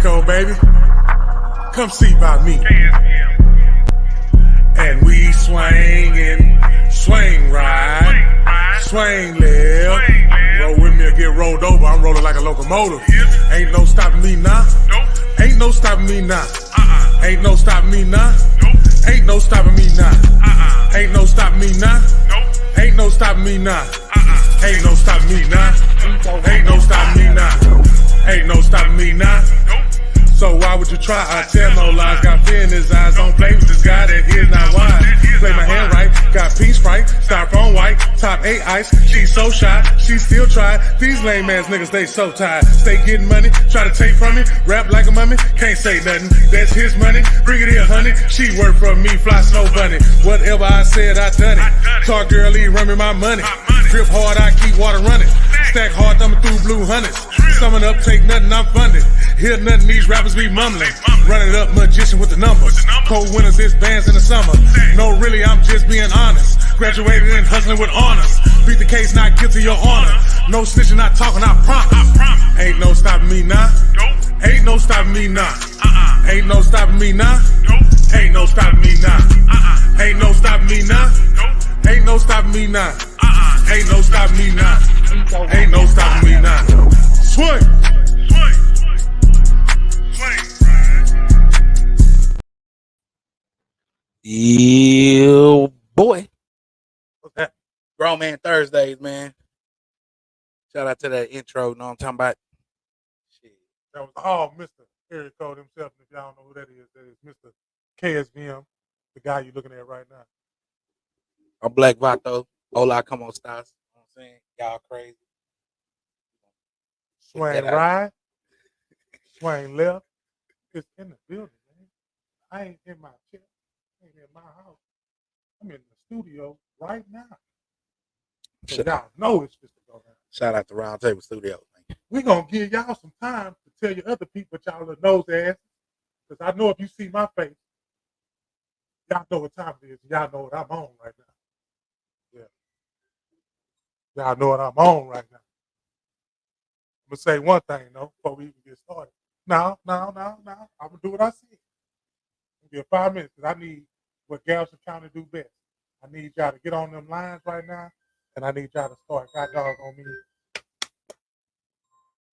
Go, baby. Come see about me. And we swing and swing right, swing left. Roll with me or get rolled over. I'm rolling like a locomotive. Ain't no stopping me now. Ain't no stopping me now. Ain't no stopping me now. Ain't no stopping me now. Ain't no stopping me now. Ain't no stopping me now. Ain't no stopping me now. Ain't no stopping me now. Ain't no stopping me now. So why would you try? I tell no lies. Got fear in his eyes. Don't play with this guy that is not wise. Play my hand right. Got pink Sprite. Styrofoam white. Top 8 ice. She's so shy. She still try. These lame ass niggas, they so tired. Stay getting money. Try to take from me. Rap like a mummy. Can't say nothing. That's his money. Bring it here, honey. She work for me. Fly snow bunny. Whatever I said, I done it. Talk girly, run me my money. Grip hard, I keep water running. Stack hard, thumbing through blue hundreds. Summing up, take nothing, I'm funded. Hear nothing, these rappers be mumbling. Running it up, magician with the numbers. Cold winters, this bands in the summer. No, really, I'm just being honest. Graduated and hustling with honors. Beat the case, not guilty, your honor. No snitching, not talking, I promise. Ain't no stopping me now. Ain't no stopping me now. Ain't no stopping me now. Ain't no stopping me now. Ain't no stopping me now. Ain't no stopping me now. Ain't no stopping me now. Ain't no stopping me now. Swing. Yeah, boy. What's that? Grown Man Thursdays, man. Shout out to that intro. Know what I'm talking about? Shit. That was all Mr. Eric called himself. If y'all don't know who that is Mr. KSVM, the guy you're looking at right now. I'm Black Vato. Hola, come on, stars. You know what I'm saying? Y'all crazy. Swing right, swing left. It's in the building, man. I ain't in my chair. I ain't in my house. I'm in the studio right now. So y'all know it's just to go down. Shout out to Round Table Studios, man. We're going to give y'all some time to tell your other people y'all little nose ass. Because I know if you see my face, y'all know what time it is. Y'all know what I'm on right now. Yeah. Y'all know what I'm on right now. I'm going to say one thing, though, before we even get started. No. I'm going to do what I said. I'm going to give 5 minutes because I need what Galveston County do best. I need y'all to get on them lines right now, and I need y'all to start God dog on me.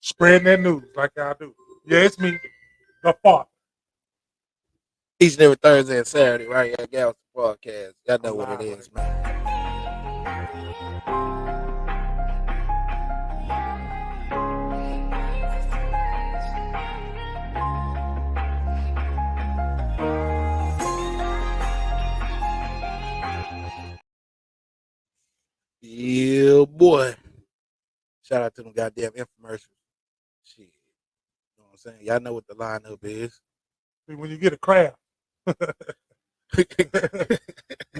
Spreading that news like y'all do. Yeah, it's me, the father. Each and every Thursday and Saturday, right here at Galvestonpodcast. Y'all know what it is, man. Yeah, boy. Shout out to them goddamn infomercials. Shit. You know what I'm saying? Y'all know what the lineup is. See, when you get a craft, you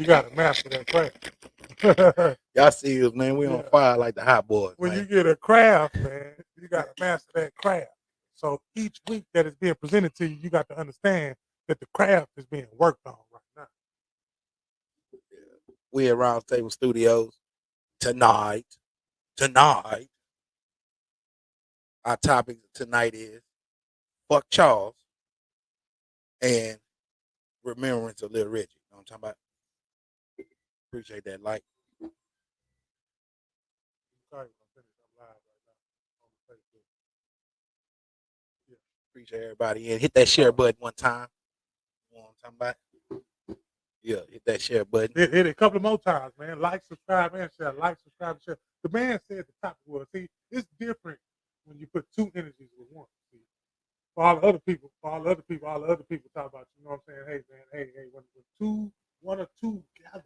got to master that craft. Y'all see us, man. We on fire like the hot boys. When man. you get a craft, man, you got to master that craft. So each week that is being presented to you, you got to understand that the craft is being worked on right now. We at Round Table Studios tonight. Our topic tonight is fuck Charles and remembrance of Little Reggie. You know what I'm talking about? Appreciate that like. Appreciate everybody in. Hit that share button one time. You know what I'm talking about? Yeah, hit that share button. Hit it a couple of more times, man. Like, subscribe, and share. Like, subscribe, and share. The man said the topic was, see, it's different when you put two energies with one. See? For all the other people talk about you, you know what I'm saying? Hey, man, hey, when one or two gather.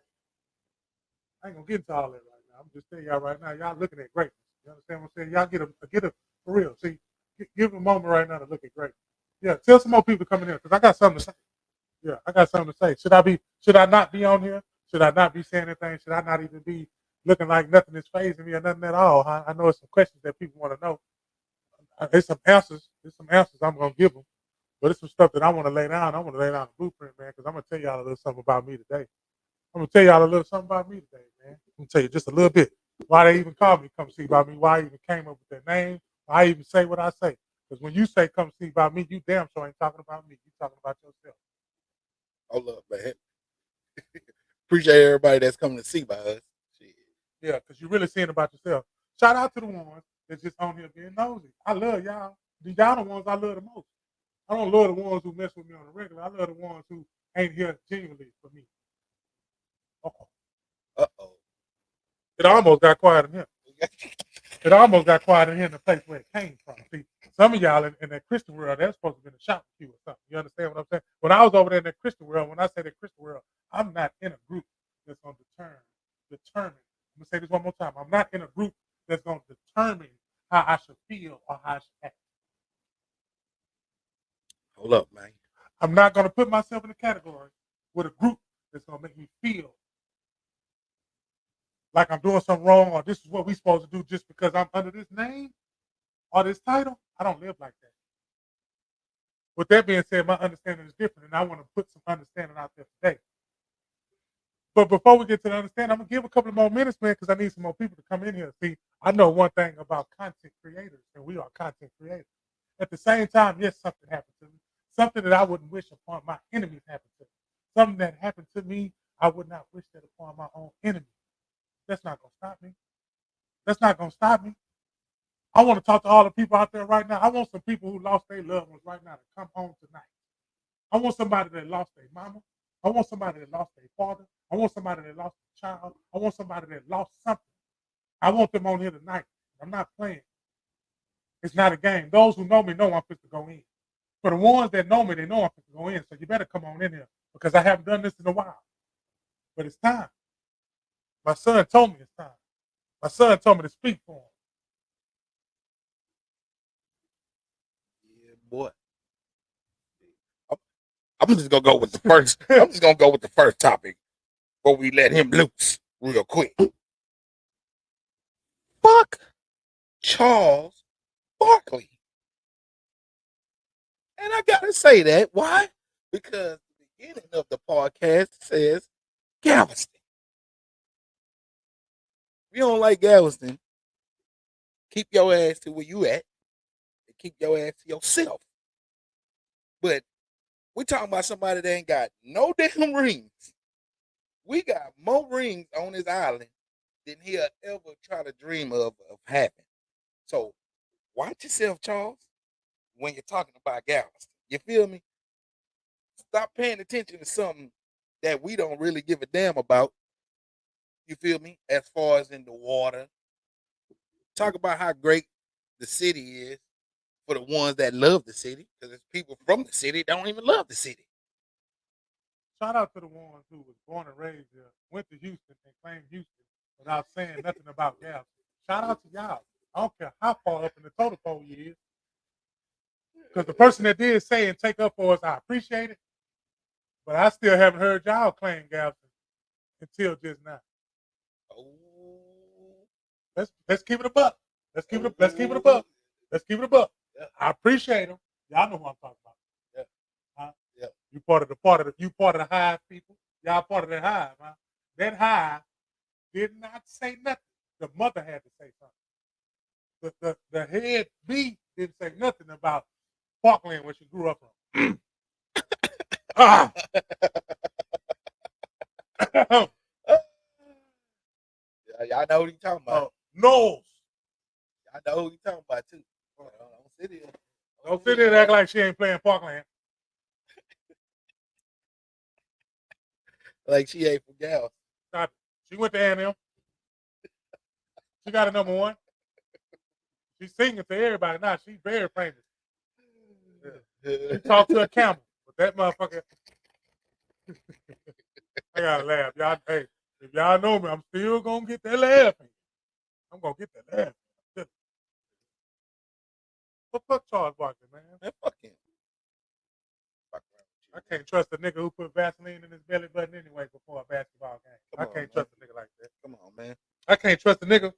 I ain't gonna get into all that right now. I'm just telling y'all right now, y'all looking at greatness. You understand what I'm saying? Y'all get a for real. See, give a moment right now to look at greatness. Yeah, tell some more people coming in because I got something to say. Yeah, I got something to say. Should I not be on here? Should I not be saying anything? Should I not even be looking like nothing is fazing me or nothing at all? I know it's some questions that people want to know. There's some answers I'm going to give them. But it's some stuff that I want to lay down. I want to lay down the blueprint, man, because I'm going to tell y'all a little something about me today. I'm going to tell y'all a little something about me today, man. I'm going to tell you just a little bit. Why they even called me Come See About Me, why I even came up with that name, why I even say what I say. Because when you say come see about me, you damn sure ain't talking about me. You talking about yourself. Hold up, man. Appreciate everybody that's coming to see by us. Shit. Yeah, because you're really seeing about yourself. Shout out to the ones that's just on here being nosy. I love y'all. Y'all the ones I love the most. I don't love the ones who mess with me on the regular. I love the ones who ain't here genuinely for me. Uh-oh. It almost got quiet in here. It almost got quiet in here in the place where it came from. See, some of y'all in that Christian world, that's supposed to be in a shop with you or something. You understand what I'm saying? When I was over there in that Christian world, when I say that Christian world, I'm not in a group that's going to determine. I'm going to say this one more time. I'm not in a group that's going to determine how I should feel or how I should act. Hold up, man. I'm not going to put myself in a category with a group that's going to make me feel like I'm doing something wrong or this is what we're supposed to do just because I'm under this name or this title. I don't live like that. With that being said, my understanding is different, and I want to put some understanding out there today. But before we get to the understanding, I'm going to give a couple of more minutes, man, because I need some more people to come in here. See, I know one thing about content creators, and we are content creators. At the same time, yes, something happened to me. Something that I wouldn't wish upon my enemies happened to me. Something that happened to me, I would not wish that upon my own enemy. That's not going to stop me. That's not going to stop me. I want to talk to all the people out there right now. I want some people who lost their loved ones right now to come home tonight. I want somebody that lost their mama. I want somebody that lost their father. I want somebody that lost a child. I want somebody that lost something. I want them on here tonight. I'm not playing. It's not a game. Those who know me know I'm fit to go in. For the ones that know me, they know I'm fit to go in. So you better come on in here because I haven't done this in a while. But it's time. My son told me it's time. My son told me to speak for him. Yeah, boy. I'm just gonna go with the first. I'm just gonna go with the first topic before we let him loose real quick. Fuck Charles Barkley. And I gotta say that. Why? Because the beginning of the podcast says Galveston. If you don't like Galveston, keep your ass to where you at and keep your ass to yourself. But we talking about somebody that ain't got no damn rings. We got more rings on this island than he'll ever try to dream of having. So watch yourself, Charles, when you're talking about Galveston. You feel me? Stop paying attention to something that we don't really give a damn about. You feel me? As far as in the water. Talk about how great the city is for the ones that love the city. Because there's people from the city that don't even love the city. Shout out to the ones who was born and raised here, went to Houston and claimed Houston without saying nothing about Galveston. Shout out to y'all. I don't care how far up in the total pole you is. Because the person that did say and take up for us, I appreciate it. But I still haven't heard y'all claim Galveston until just now. Oh. Let's keep it a buck. Let's keep it a buck. Let's keep it a buck. Yeah. I appreciate them. Y'all know what I'm talking about. Yeah. Huh? Yeah. You part of the hive people. Y'all part of that hive, huh? That hive did not say nothing. The mother had to say something. The head bee didn't say nothing about Parkland where she grew up from. Ah. Y'all know what he's talking about. Knowles. Y'all know who he's talking about too. Don't sit here. Don't sit there and act like she ain't playing Parkland. Like she ain't from Gal. Stop it. She went to A&M. She got a number one. She's singing to everybody now. She's very famous. Yeah. She talked to a camel, but that motherfucker. I gotta laugh, y'all. Hey, if y'all know me, I'm still gonna get that laughing. I'm gonna get that laughing. But fuck Charles Barkley, man. Man, fuck him. I can't trust a nigga who put Vaseline in his belly button anyway before a basketball game. I can't trust a nigga like that. Come on, man. I can't trust a nigga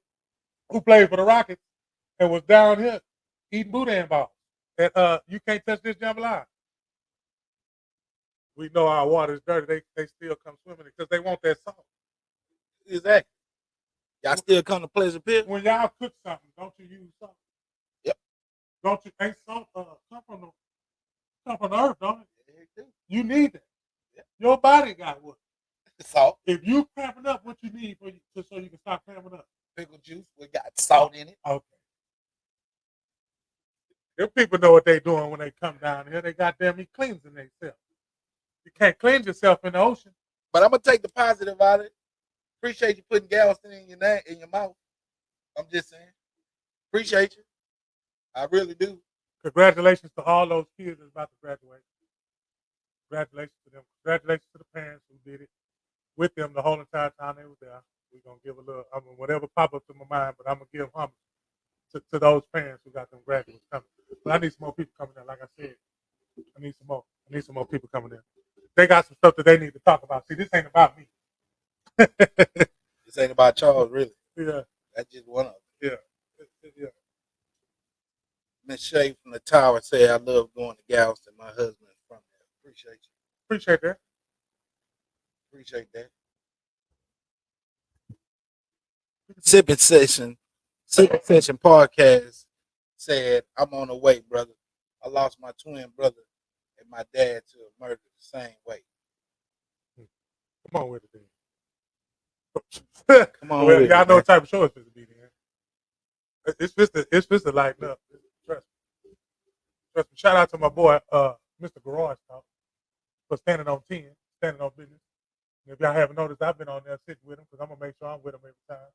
who played for the Rockets and was down here eating boudin balls. And you can't touch this jambalaya. We know our water is dirty. They still come swimming because they want that salt. Exactly. Y'all still come to Pleasure Pill? When y'all cook something, don't you use salt? Yep. Don't you? Ain't salt come from the earth, don't it? Yeah, You need that. Yeah. Your body got what? Salt. If you cramping up, what you need so you can stop cramping up? Pickle juice. We got salt in it. Okay. If people know what they doing when they come down here, they goddamn be cleansing themselves. You can't cleanse yourself in the ocean. But I'm gonna take the positive out of it. Appreciate you putting Galveston in your mouth. I'm just saying. Appreciate you. I really do. Congratulations to all those kids that's about to graduate. Congratulations to them. Congratulations to the parents who did it with them the whole entire time they were there. We're gonna give a little, whatever pop up to my mind, but I'm gonna give homage to those parents who got them graduates coming. But I need some more people coming in. Like I said, I need some more people coming in. They got some stuff that they need to talk about. See, this ain't about me. This ain't about Charles, really. Yeah. That's just one of them. Yeah. Miss Shay from the tower said, I love going to Galveston. My husband is from there. Appreciate you. Appreciate that. Appreciate that. Sipping Session Podcast said, I'm on the way, brother. I lost my twin brother and my dad to a murder the same way. Come on with it, then. Come on, well, with y'all it, know man. what type of show it's supposed to be, then. It's supposed to lighten up. Trust me. Trust me. Shout out to my boy, Mr. Garage Talk, for standing on 10, standing on business. And if y'all haven't noticed, I've been on there sitting with him because I'm gonna make sure I'm with him every time.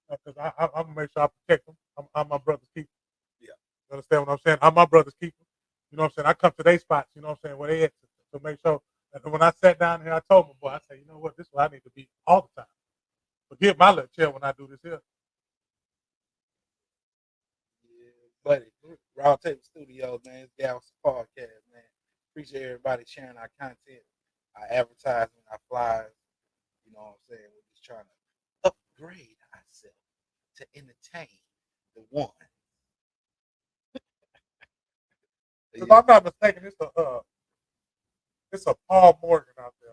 Because I'm gonna make sure I protect him. I'm my brother's keeper. Yeah. You understand what I'm saying? I'm my brother's keeper. You know what I'm saying? I come to their spots, you know what I'm saying, where they at to make sure. And when I sat down here, I told my boy, I said, you know what, this is where I need to be all the time. Forget my little chair when I do this here. Yeah, buddy. Raw Table Studios, man. It's Galveston Podcast, man. Appreciate everybody sharing our content, our advertising, our flyers. You know what I'm saying? We're just trying to upgrade ourselves to entertain the one. If I'm not mistaken, it's a Paul Morgan out there.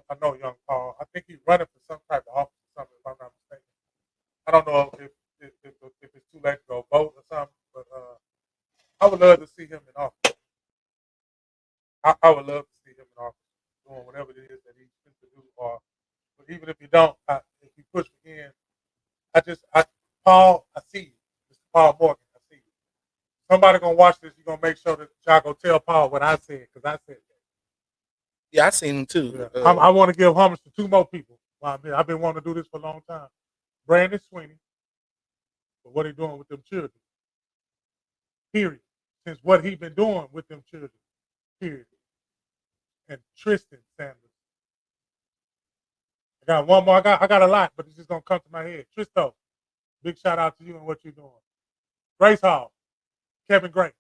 I know young Paul. I think he's running for some type of office or something, if I'm not mistaken. I don't know if it's too late to go vote or something, but I would love to see him in office. I would love to see him in office doing whatever it is that he's going to do. But even if you don't, if you push me in, Paul, I see you. Mr. Paul Morgan, I see you. Somebody gonna watch this. You're gonna make sure that y'all go tell Paul what I said, because I said that. Yeah, I seen him too. Yeah. I want to give homage to two more people while I'm here. I've been wanting to do this for a long time. Brandon Sweeney, for what he's doing with them children. Period. Since what he's been doing with them children. Period. And Tristan Sanders. I got one more. I got a lot, but it's just gonna come to my head. Tristo, big shout out to you and what you're doing. Grace Hall, Kevin Gray.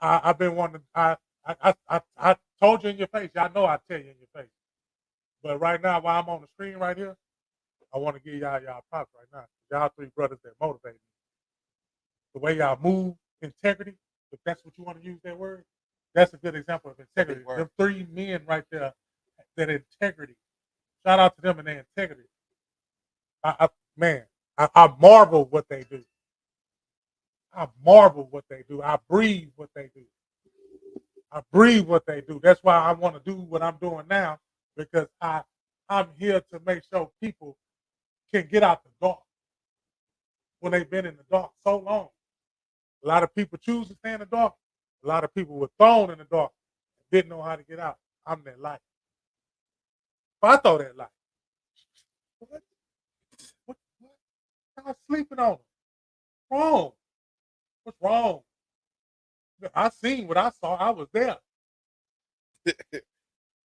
I've been wanting. I told you in your face. Y'all know I tell you in your face. But right now, while I'm on the screen right here, I want to give y'all props right now. Y'all three brothers that motivate me. The way y'all move, integrity, if that's what you want to use that word, that's a good example of integrity. Them three men right there, that integrity. Shout out to them and their integrity. I marvel what they do. I marvel what they do. I breathe what they do. I breathe what they do. That's why I want to do what I'm doing now, because I'm here to make sure people can get out the dark when they've been in the dark so long. A lot of people choose to stay in the dark. A lot of people were thrown in the dark and didn't know how to get out. I'm that light. But I throw that light. What? I'm sleeping on them. Wrong. What's wrong? I seen what I saw. I was there.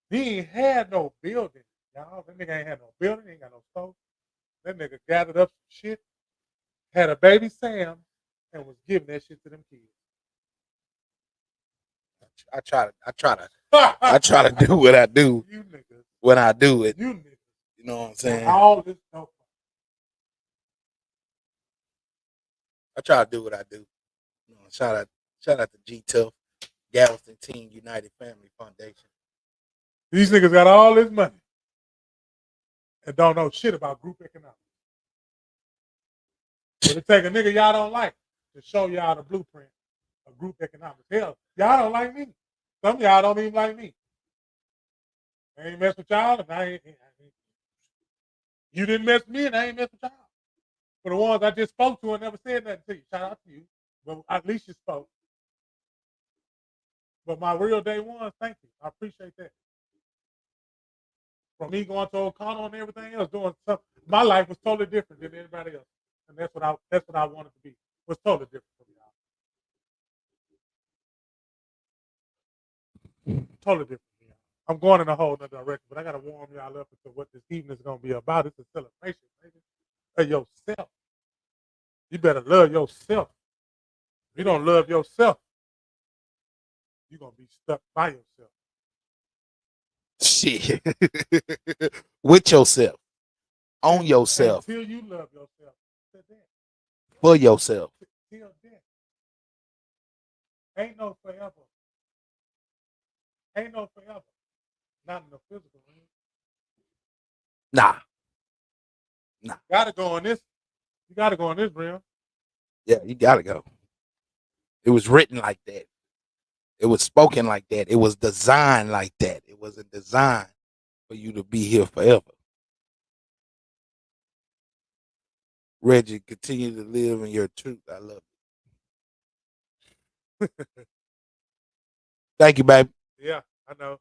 He ain't had no building, y'all. That nigga ain't had no building. He ain't got no stove. That nigga gathered up some shit, had a baby Sam, and was giving that shit to them kids. I try to do what I do. You niggas. When I do it. You niggas. You know what I'm saying? All this stuff. I try to do what I do. You know, shout out to G Tough, Galveston Team United Family Foundation. These niggas got all this money and don't know shit about group economics. But it take a nigga y'all don't like to show y'all the blueprint of group economics. Hell, y'all don't like me. Some of y'all don't even like me. I ain't mess with y'all, and I ain't you didn't mess with me, and I ain't mess with y'all. For the ones I just spoke to and never said nothing to you, shout out to you. But at least you spoke. But my real day ones, thank you. I appreciate that. From me going to O'Connell and everything else, doing something, my life was totally different than anybody else, and that's what I wanted to be. It was totally different from y'all. Totally different from y'all. I'm going in a whole other direction, but I gotta warm y'all up into what this evening is gonna be about. It's a celebration, baby, of yourself. You better love yourself. If you don't love yourself, you're gonna be stuck by yourself. Shit. With yourself. On yourself. Until you love yourself. For yourself. Till death. Ain't no forever. Ain't no forever. Not in the physical realm. Nah. You gotta go on this. You gotta go on this realm. Yeah, you gotta go. It was written like that. It was spoken like that. It was designed like that. It wasn't designed for you to be here forever. Reggie, continue to live in your truth. I love it. Thank you, baby. Yeah, I know.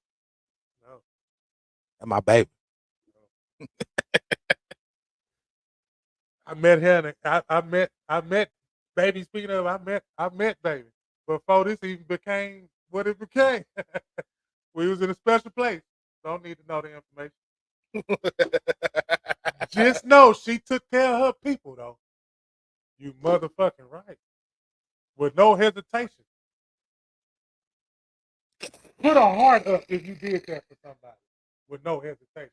No. And my baby. I met her. I met baby. Speaking of, I met baby before this even became what it became. We was in a special place. Don't need to know the information. Just know she took care of her people, though. You motherfucking right. With no hesitation. Put a heart up if you did that for somebody. With no hesitation.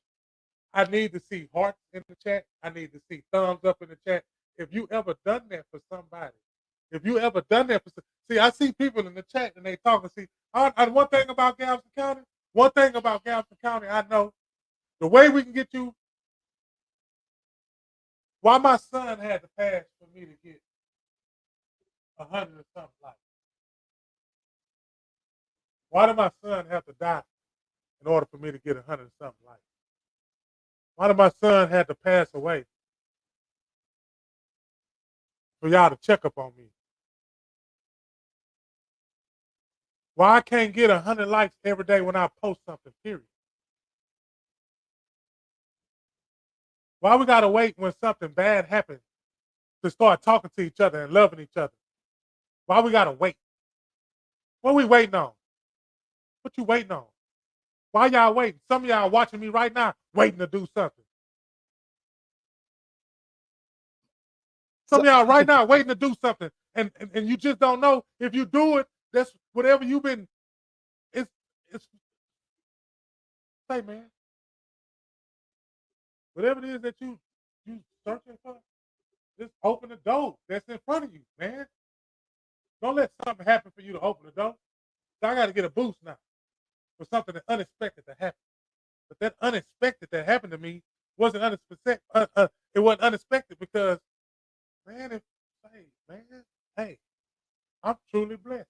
I need to see hearts in the chat. I need to see thumbs up in the chat. If you ever done that for somebody, see, I see people in the chat and they talking. See, one thing about Galveston County, I know the way we can get you. Why my son had to pass for me to get 100 or something like? Why did my son have to die in order for me to get 100 or something like? Why did my son have to pass away for y'all to check up on me? Why I can't get 100 likes every day when I post something, period? Why we gotta wait when something bad happens to start talking to each other and loving each other? Why we gotta wait? What we waiting on? What you waiting on? Why y'all waiting? Some of y'all watching me right now waiting to do something. Some of y'all right now waiting to do something, and you just don't know if you do it. That's whatever you've been. It's say, man. Whatever it is that you searching for, just open the door that's in front of you, man. Don't let something happen for you to open the door. So I got to get a boost now for something unexpected to happen. But that unexpected that happened to me wasn't unexpected. It wasn't unexpected because, man, hey, I'm truly blessed.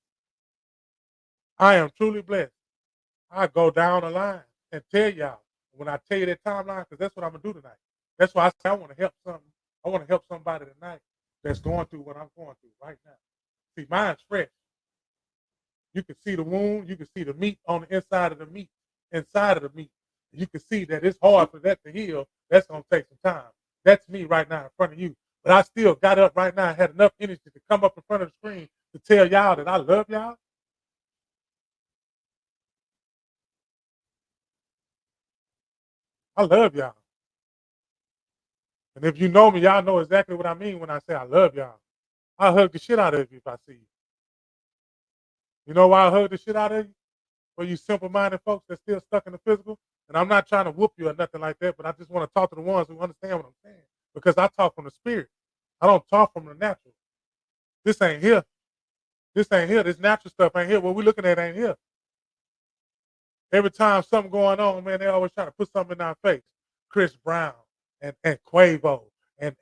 I am truly blessed. I go down the line and tell y'all when I tell you that timeline, because that's what I'm gonna do tonight. That's why I say I want to help something. I want to help somebody tonight that's going through what I'm going through right now. See, mine's fresh. You can see the wound. You can see the meat on the inside of the meat. You can see that it's hard for that to heal. That's gonna take some time. That's me right now in front of you. But I still got up right now and had enough energy to come up in front of the screen to tell y'all that I love y'all. I love y'all. And if you know me, y'all know exactly what I mean when I say I love y'all. I hug the shit out of you if I see you. You know why I hug the shit out of you? For you simple-minded folks that's still stuck in the physical. And I'm not trying to whoop you or nothing like that, but I just want to talk to the ones who understand what I'm saying. Because I talk from the spirit. I don't talk from the natural. This ain't here. This ain't here. This natural stuff ain't here. What we're looking at ain't here. Every time something going on, man, they always try to put something in our face. Chris Brown and Quavo and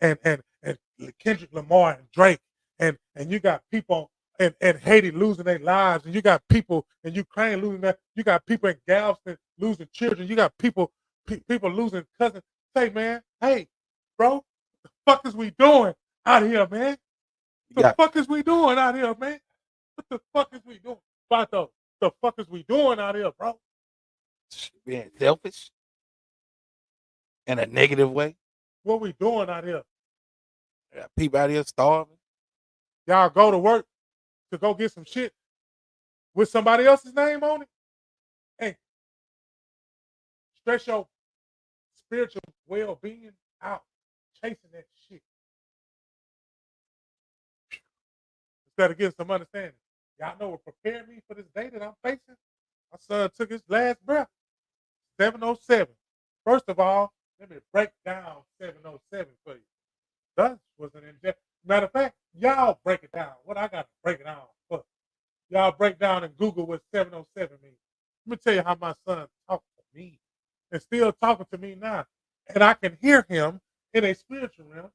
Kendrick Lamar and Drake, and you got people in Haiti losing their lives, and you got people in Ukraine losing that. You got people in Galveston losing children. You got people losing cousins. Say, man, hey, bro, what the fuck is we doing out here, man? What the fuck is we doing out here, man? What the fuck is we doing? Vato, the fuck is we doing out here, bro? Being selfish in a negative way. What we doing out here? People out here starving. Y'all go to work to go get some shit with somebody else's name on it. Hey, stress your spiritual well-being out, chasing that shit. Instead of getting some understanding. Y'all know what prepared me for this day that I'm facing? My son took his last breath. 7:07. First of all, let me break down 7:07 for you. That was an injection. Matter of fact, y'all break it down. What I got to break it down for? Y'all break down and Google what 7:07 means. Let me tell you how my son talked to me and still talking to me now. And I can hear him in a spiritual realm.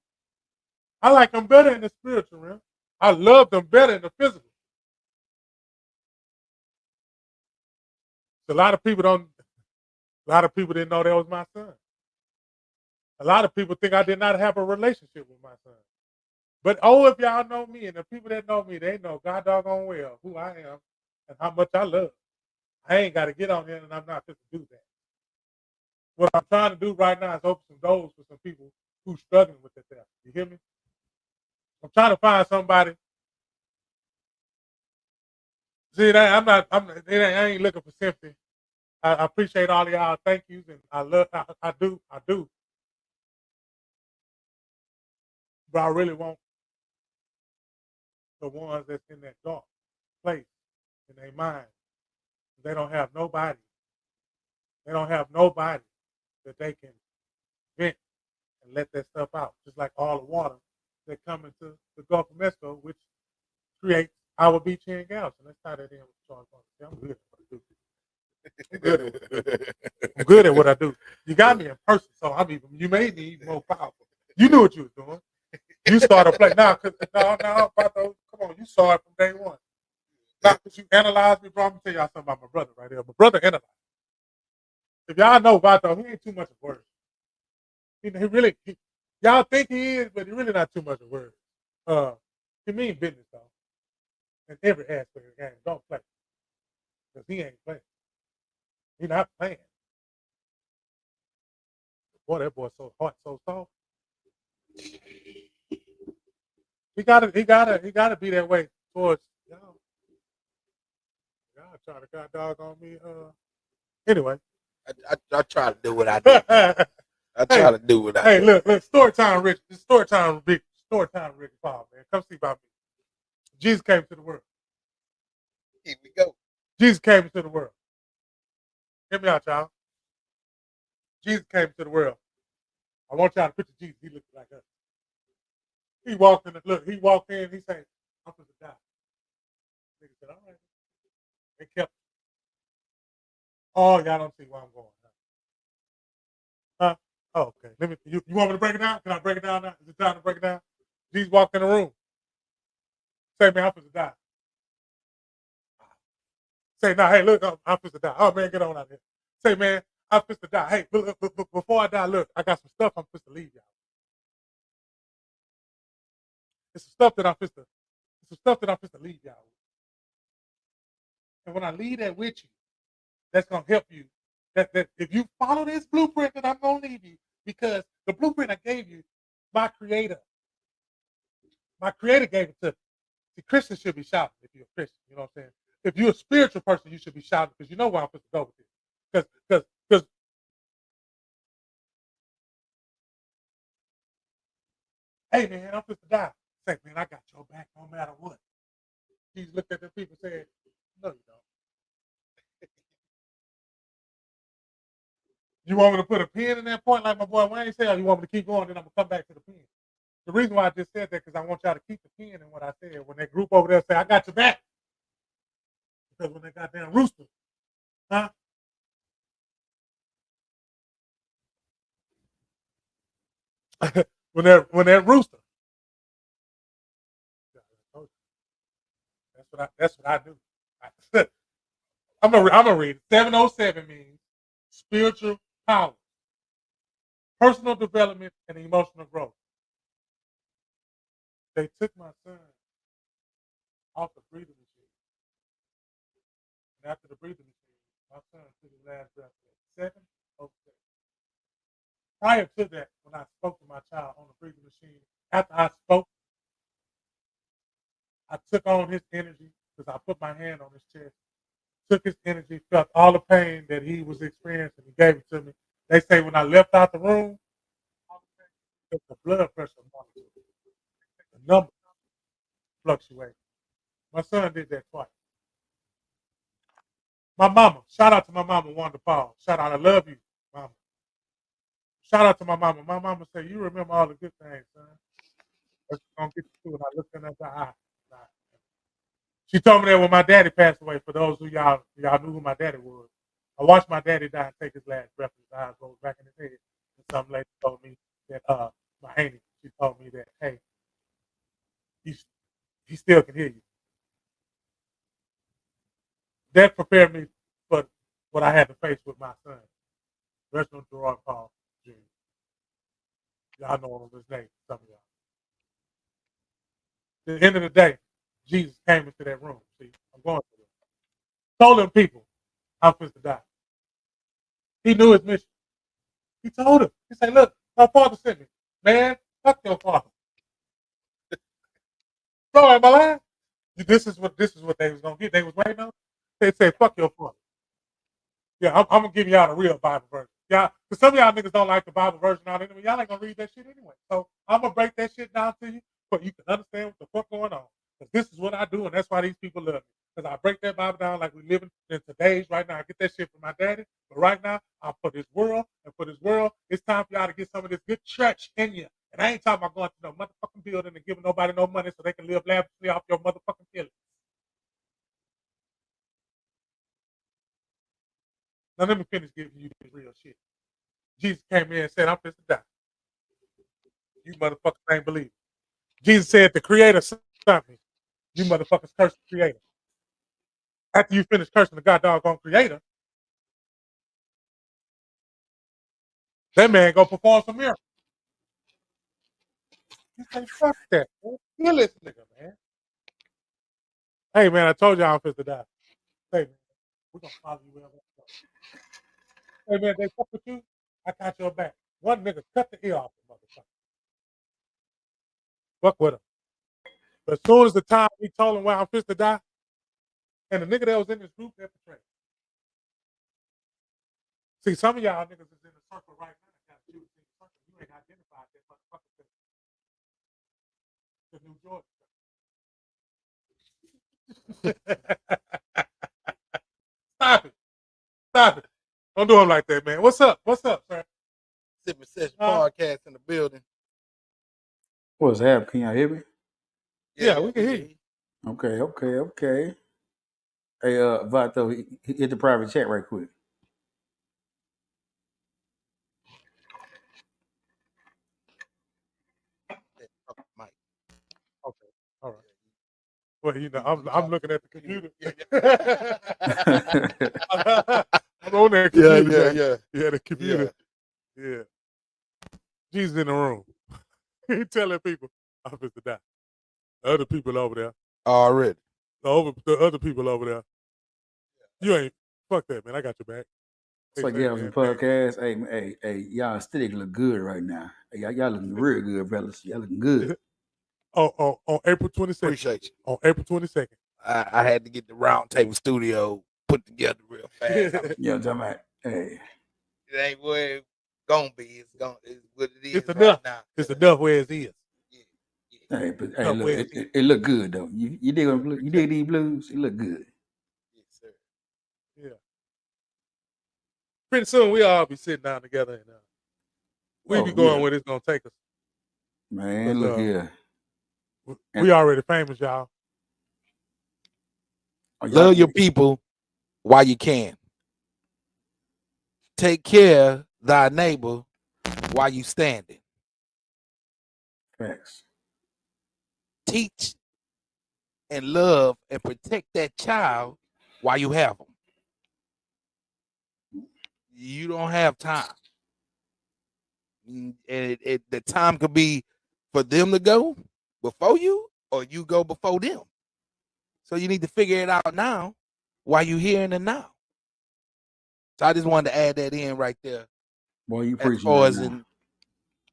I like him better in the spiritual realm. I love them better in the physical. A lot of people didn't know that was my son. A lot of people think I did not have a relationship with my son. But if y'all know me, and the people that know me, they know God doggone well who I am and how much I love. I ain't got to get on here, and I'm not just to do that. What I'm trying to do right now is open some doors for some people who's struggling with this. You hear me? I'm trying to find somebody. See, I ain't looking for sympathy. I appreciate all of y'all thank yous, and I do. But I really want the ones that's in that dark place in their mind. They don't have nobody. They don't have nobody that they can vent and let that stuff out. Just like all the water that come into the Gulf of Mexico, which creates our beach here in Galveston. Let's tie that in with Sean. I'm good at what I do. I'm good at what I do. You got me in person, so you made me even more powerful. You knew what you was doing. You started playing. No, Vato, come on, you saw it from day one. Not because you analyzed me, bro. I'm gonna tell y'all something about my brother right here. My brother analyzed. If y'all know Vato, he ain't too much of words. Y'all think he is, but he really not too much of words. He mean business though. In every aspect of the game. Don't play. Because he ain't playing. He not playing. Boy, that boy so hot, so soft. He gotta be that way towards y'all. Y'all trying to god dog on me. Anyway. I try to do what I do. I try to do what I do. Hey, look, story time, Rich. This story time, Rick Paul, man. Come see about me. Jesus came to the world. Here we go. Jesus came into the world. Hear me out, y'all. Jesus came to the world. I want y'all to picture Jesus. He looked like us. He walked in. He said, I'm supposed to die. Nigga said, all right. They kept him. Oh, y'all don't see where I'm going. Huh? Oh, okay. You want me to break it down? Can I break it down now? Is it time to break it down? Jesus walked in the room. Say, man, I'm supposed to die. Say, hey, look, I'm supposed to die. Oh, man, get on out here. Say, man, I'm supposed to die. Hey, look, before I die, look, I got some stuff I'm supposed to leave y'all. It's some stuff that I'm supposed to leave y'all with. And when I leave that with you, that's going to help you. That if you follow this blueprint that I'm going to leave you, because the blueprint I gave you, my creator gave it to me. See, Christians should be shouting if you're a Christian. You know what I'm saying? If you're a spiritual person, you should be shouting because you know where I'm supposed to go with this. Because hey, man, I'm supposed to die. Say, man, I got your back no matter what. Jesus looked at the people and said, no, you don't. You want me to put a pin in that point like my boy Wayne said, or you want me to keep going, then I'm going to come back to the pin? The reason why I just said that because I want y'all to keep the pin in what I said. When that group over there say, I got your back. Because when that goddamn rooster, huh? when that rooster told you. That's what I do. I'm gonna read it. 707 means spiritual power, personal development, and emotional growth. They took my son off the breathing machine. And after the breathing machine, my son took his last breath at 7:07. Prior to that, when I spoke to my child on the breathing machine, after I spoke, I took on his energy because I put my hand on his chest, took his energy, felt all the pain that he was experiencing, and gave it to me. They say when I left out the room, the blood pressure monitored, the number fluctuated. My son did that twice. My mama, shout out to my mama, Wanda Paul. Shout out, I love you, mama. Shout out to my mama. My mama said, you remember all the good things, son. That's going to get you through. And I looked in her eye. She told me that when my daddy passed away, for those who y'all knew who my daddy was, I watched my daddy die and take his last breath. His eyes rolled back in his head. And some lady told me that, my auntie, she told me that, hey, he still can hear you. That prepared me for what I had to face with my son, Reginald Gerard Paul Jr. Y'all know his name, some of y'all. At the end of the day, Jesus came into that room. See, I'm going through it. Told them people, I'm supposed to die. He knew his mission. He told him. He said, look, my father sent me. Man, fuck your father. Bro, am I lying? This is what they was gonna get. They was waiting on. They said, fuck your father. Yeah, I'm gonna give y'all the real Bible version. Y'all, because some of y'all niggas don't like the Bible version out anyway. Y'all ain't gonna read that shit anyway. So I'm gonna break that shit down to you so you can understand what the fuck going on. Because this is what I do, and that's why these people love me. Because I break that Bible down like we living in today's right now. I get that shit from my daddy, but right now, for this world, it's time for y'all to get some of this good church in you. And I ain't talking about going to no motherfucking building and giving nobody no money so they can live lavishly off your motherfucking feelings. Now let me finish giving you this real shit. Jesus came in and said, I'm supposed to die. You motherfuckers ain't believe it. Jesus said, the creator sent me. You motherfuckers curse the creator. After you finish cursing the god doggone creator, that man gonna perform some miracles. You say, fuck that, man. Kill this nigga, man. Hey, man, I told y'all I'm supposed to die. Hey, man, we're gonna follow you wherever you go. Hey, man, they fuck with you, I got your back. One nigga cut the ear off the motherfucker. Fuck with him. But as soon as the time he told him where I'm supposed to die, and the nigga that was in this group, that betrayed. See, some of y'all niggas is in the circle right now. Got you in the circle. You ain't identified that motherfucker. The New Jordan. Stop it. Stop it. Don't do him like that, man. What's up? What's up, sir? Sipping Session Podcast in the building. What's happening? Can y'all hear me? Yeah, we can hear you. Okay. Hey, Vato, hit the private chat right quick. Okay, all right. Well, you know, I'm looking at the computer. I'm on that computer. Yeah, the computer. Yeah. Jesus in the room. He telling people, I'm supposed to die. The other people over there. Already. The other people over there. You ain't, fuck that, man. I got your back. It's like Galvestonpodcast. Hey, y'all still look good right now. Hey, y'all looking real good, fellas. Y'all looking good. On April 22nd. Appreciate you. On April 22nd. I had to get the round table studio put together real fast. Yeah, I'm talking about, hey. It ain't where it's gonna be. It's what it is. It's enough. Right now. It's enough where it is. Yeah. Hey, but hey, look, it look good though. You dig these blues? It look good. Yes, sir. Yeah. Pretty soon we all be sitting down together and we be going where it's gonna take us. Man, look here. We already famous, y'all. Love your people while you can. Take care of thy neighbor while you standing. Facts. Teach and love and protect that child while you have them. You don't have time. And the time could be for them to go before you, or you go before them. So you need to figure it out now while you're here in the now. So I just wanted to add that in right there. Boy, you As preaching far right as now. in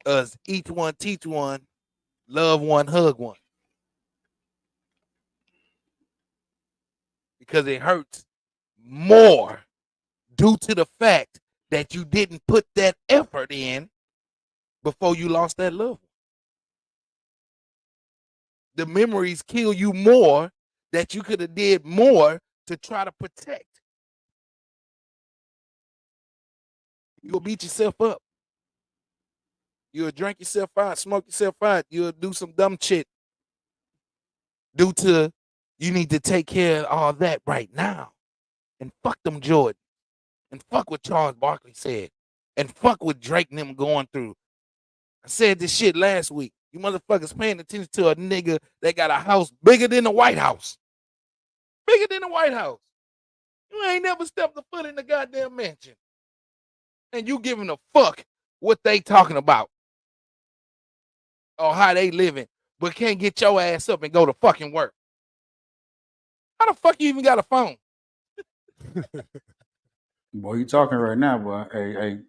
us, each one teach one, love one, hug one. Because it hurts more due to the fact that you didn't put that effort in before you lost that love. The memories kill you more that you could have did more to try to protect. You'll beat yourself up. You'll drink yourself out, smoke yourself out. You'll do some dumb shit due to you need to take care of all that right now. And fuck them Jordan. And fuck what Charles Barkley said. And fuck what Drake and them going through. I said this shit last week. You motherfuckers paying attention to a nigga that got a house bigger than the White House. Bigger than the White House. You ain't never stepped a foot in the goddamn mansion. And you giving a fuck what they talking about. Or how they living. But can't get your ass up and go to fucking work. How the fuck you even got a phone? Boy, you talking right now, boy. Hey,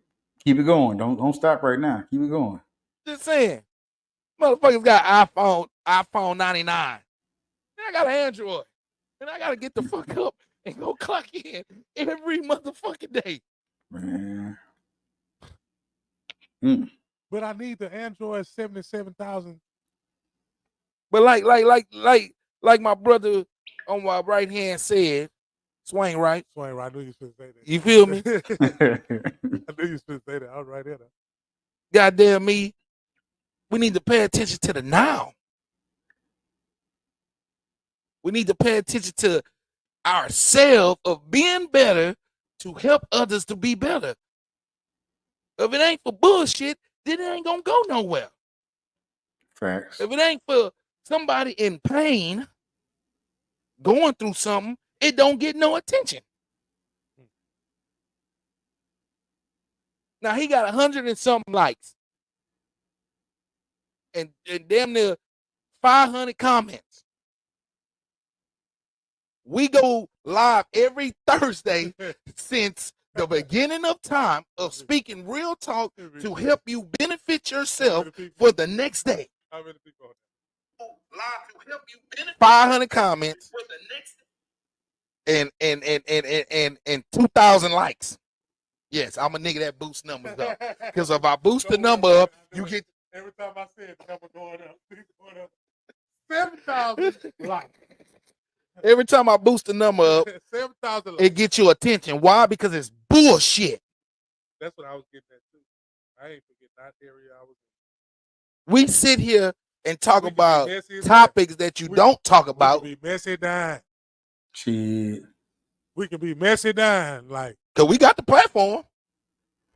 keep it going. Don't stop right now. Keep it going. Just saying. Motherfuckers got iPhone 99. And I got an Android. And I gotta get the fuck up and go clock in every motherfucking day. Man. But I need the Android 77,000. But like my brother on my right hand said, Swain, right? Swain, I knew you should say that. You feel me? I knew you should say that. I was right there. Goddamn me. We need to pay attention to the now. We need to pay attention to ourselves of being better to help others to be better. If it ain't for bullshit, then it ain't gonna go nowhere. Facts. If it ain't for somebody in pain, going through something, it don't get no attention. Now he got 100 and something likes. And damn near 500 comments. We go live every Thursday since the beginning of time of speaking real talk to help you benefit yourself for the next day. How many people on Live to help you benefit 500 comments for the next day. And 2,000 likes. Yes, I'm a nigga that boosts numbers up. Because if I boost the number up, you get. Every time I say it, the number going up. 7,000 likes. Every time I boost the number up, 7,000 likes. it gets your attention. Why? Because it's bullshit. That's what I was getting at too. I ain't forgetting that area I was in. We sit here and talk about topics that you don't talk about. We can be messy down. Shit. We can be messy down. Like, because we got the platform.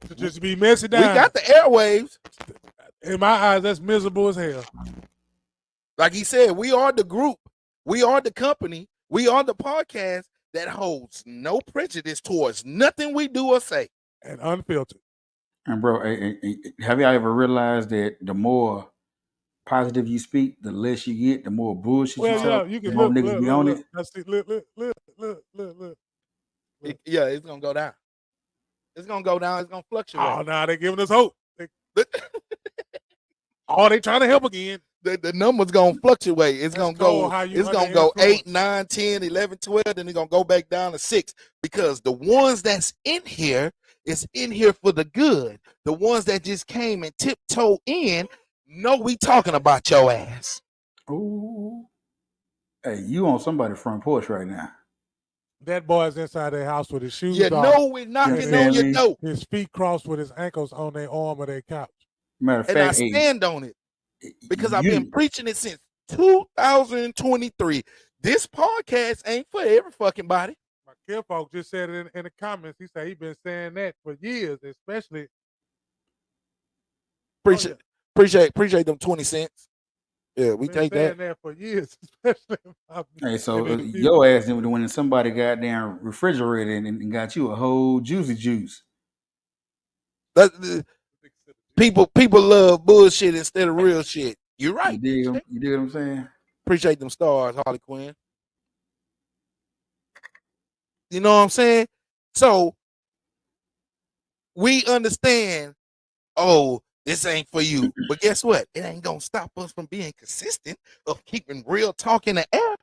To just be messy down. We got the airwaves. In my eyes, that's miserable as hell. Like he said, we are the group. We are the company. We are the podcast that holds no prejudice towards nothing we do or say. And unfiltered. And bro, have y'all ever realized that the more positive you speak, the less you get, the more bullshit you talk, you can the more niggas be on it? Look. Yeah, it's going to go down. It's going to go down. It's going to fluctuate. Oh, now they're giving us hope. Oh, they trying to help again. The number's going to fluctuate. It's going to go. It's going to go 8, 9, 10, 11, 12. Then it's going to go back down to 6 because the ones that's in here is in here for the good. The ones that just came and tiptoe in know we talking about your ass. Ooh. Hey, you on somebody's front porch right now. That boy's inside their house with his shoes off. You know we're knocking on your door. His feet crossed with his ankles on their arm of their couch. Matter of fact, I stand on it because I've been preaching it since 2023. This podcast ain't for every fucking body. My kinfolk just said it in the comments. He said he's been saying that for years, especially. Appreciate them 20 cents. Yeah, we take that. That for years, especially. Hey, so your ass didn't when somebody got down refrigerator and got you a whole juicy juice. People love bullshit instead of real shit. You're right. You dig what I'm saying? Appreciate them stars, Harley Quinn. You know what I'm saying? So we understand, oh, this ain't for you. But guess what? It ain't gonna stop us from being consistent of keeping real talk in the air.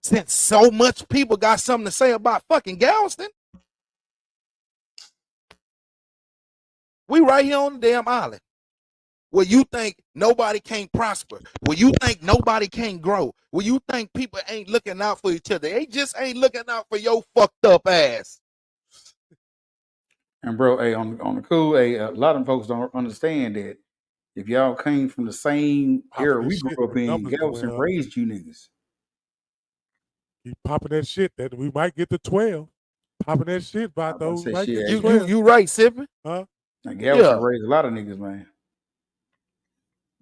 Since so much people got something to say about fucking Galveston. We right here on the damn island. Where you think nobody can't prosper. Where you think nobody can grow. Where you think people ain't looking out for each other. They just ain't looking out for your fucked up ass. And bro, hey, on the cool, hey, a lot of folks don't understand that if y'all came from the same era we grew up in, Galveston raised you niggas. Keep popping that shit that we might get to 12. Popping that shit about those. You right, Sippin'? Huh? Now, Galveston raised a lot of niggas, man.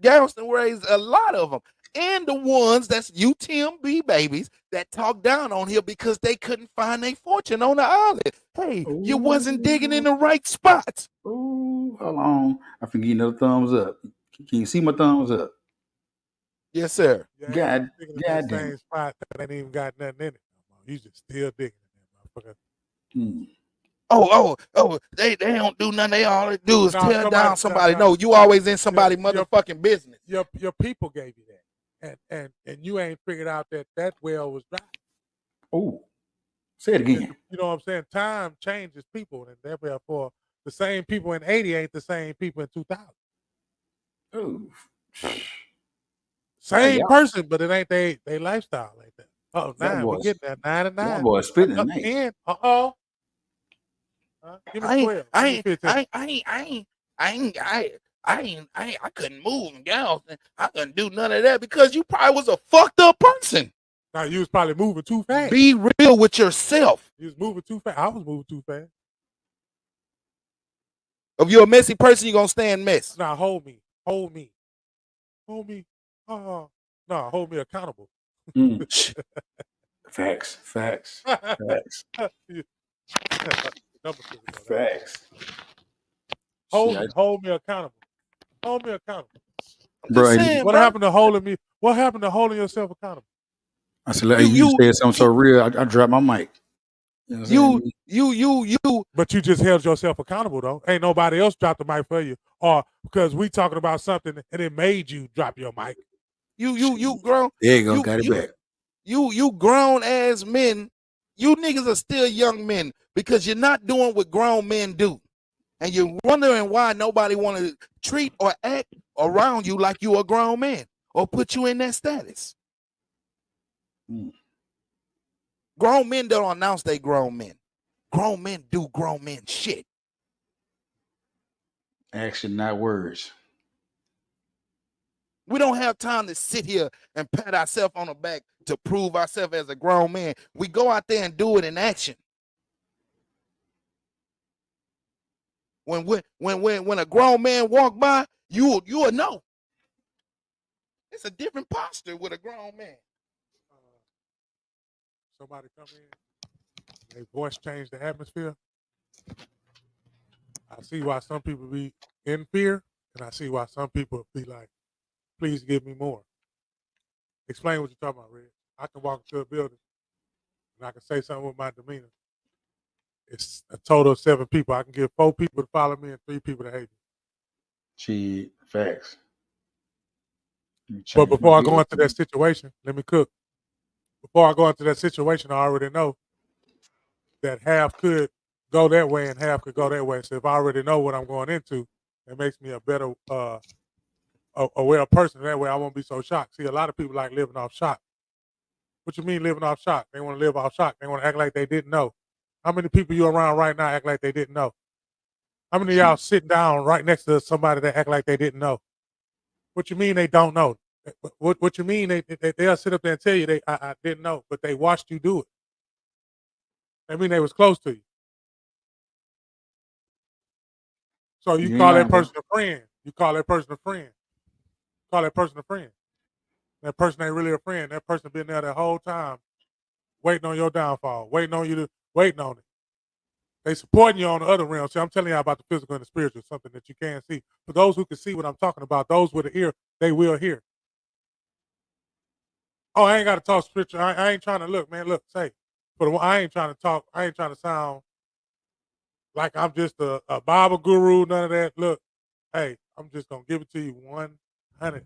Galveston raised a lot of them. And the ones that's UTMB babies that talk down on here because they couldn't find their fortune on the island. Hey, you wasn't digging in the right spots. Ooh, hold on. I can give you another thumbs up. Can you see my thumbs up? Yes, sir. God damn same it. spot that ain't even got nothing in it. You just still digging in that motherfucker. They don't do nothing. They all they do is tear down somebody. No, you always in somebody motherfucking business. Your people gave you that. And you ain't figured out that well was dry. Oh, say it again. You know what I'm saying? Time changes people, and therefore the same people in 80 ain't the same people in 2000. Oh, same person, but it ain't they lifestyle like that. Oh, 9, we get that 9 and 9. That boy spitting at 10. Give me 12. I couldn't move in Galveston. I couldn't do none of that because you probably was a fucked up person. Now you was probably moving too fast. Be real with yourself. You was moving too fast. I was moving too fast. If you're a messy person, you're gonna stay in mess. Nah, hold me. No, hold me accountable. Facts. Facts. Hold me accountable. Hold me accountable. Bro, what happened to holding me? What happened to holding yourself accountable? I said, you said something so real. I dropped my mic. You. But you just held yourself accountable though. Ain't nobody else dropped the mic for you, or because we talking about something and it made you drop your mic. You grown. There you go. Got it back. You grown ass men. You niggas are still young men because you're not doing what grown men do, and you're wondering why nobody want to treat or act around you like you a grown man or put you in that status. Grown men don't announce they grown men. Grown men do grown men shit. Action, not words. We don't have time to sit here and pat ourselves on the back to prove ourselves as a grown man. We go out there and do it in action. When a grown man walk by, you'll know. It's a different posture with a grown man. Somebody come in, their voice change the atmosphere. I see why some people be in fear, and I see why some people be like, please give me more. Explain what you're talking about, Red. I can walk into a building, and I can say something with my demeanor. It's a total of 7 people. I can get 4 people to follow me and 3 people to hate me. Gee, facts. But before I go into that situation, let me cook. Before I go into that situation, I already know that half could go that way and half could go that way. So if I already know what I'm going into, it makes me a better aware person. That way I won't be so shocked. See, a lot of people like living off shock. What you mean living off shock? They want to live off shock. They want to act like they didn't know. How many people you around right now act like they didn't know? How many of y'all sitting down right next to somebody that act like they didn't know? What you mean they don't know? What you mean they'll sit up there and tell you I didn't know, but they watched you do it. I mean they was close to you. So you call that person a friend. You call that person a friend. Call that person a friend. that person ain't really a friend. That person been there that whole time, waiting on your downfall, waiting on it. They supporting you on the other realm. See, I'm telling you about the physical and the spiritual, something that you can't see. For those who can see what I'm talking about, those with an ear, they will hear. Oh, I ain't got to talk spiritual. I ain't trying to look, man. Look, say, I ain't trying to talk. I ain't trying to sound like I'm just a Bible guru, none of that. Look, hey, I'm just going to give it to you 100.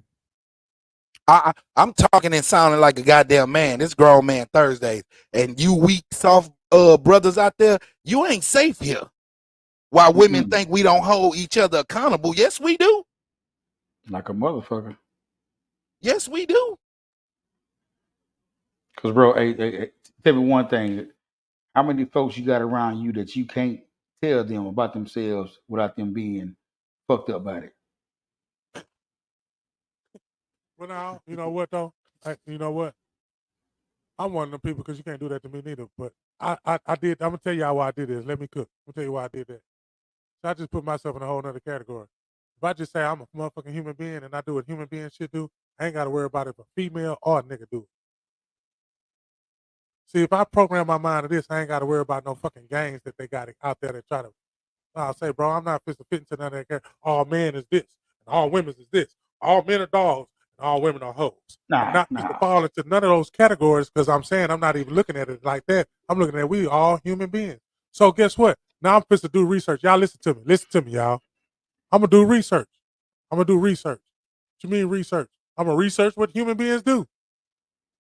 I'm talking and sounding like a goddamn man. It's Grown Man Thursdays. And you weak, soft brothers out there, you ain't safe here. While women think we don't hold each other accountable, yes, we do. Like a motherfucker. Yes, we do. Because, bro, hey, tell me one thing. How many folks you got around you that you can't tell them about themselves without them being fucked up about it? Well, now, you know what, though? You know what? I'm one of them people because you can't do that to me neither. But I did. I'm going to tell y'all why I did this. Let me cook. I'm going to tell you why I did that. So I just put myself in a whole other category. If I just say I'm a motherfucking human being and I do what human beings should do, I ain't got to worry about if a female or a nigga do it. See, if I program my mind to this, I ain't got to worry about no fucking gangs that they got out there that try to. I'll say, bro, I'm not fit to fit into none of that. All men is this, and all women is this. All men are dogs, and all women are hoes. I'm not fit to fall into none of those categories because I'm saying I'm not even looking at it like that. I'm looking at we all human beings. So guess what? Now I'm fit to do research. Y'all listen to me. Listen to me, y'all. I'm going to do research. What you mean research? I'm going to research what human beings do.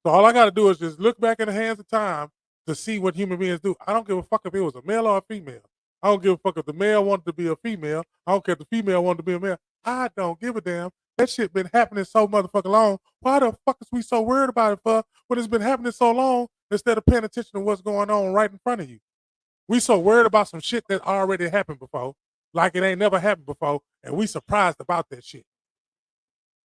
So all I got to do is just look back in the hands of time to see what human beings do. I don't give a fuck if it was a male or a female. I don't give a fuck if the male wanted to be a female. I don't care if the female wanted to be a male. I don't give a damn. That shit been happening so motherfucking long. Why the fuck is we so worried about it for when it's been happening so long instead of paying attention to what's going on right in front of you? We so worried about some shit that already happened before, like it ain't never happened before, and we surprised about that shit.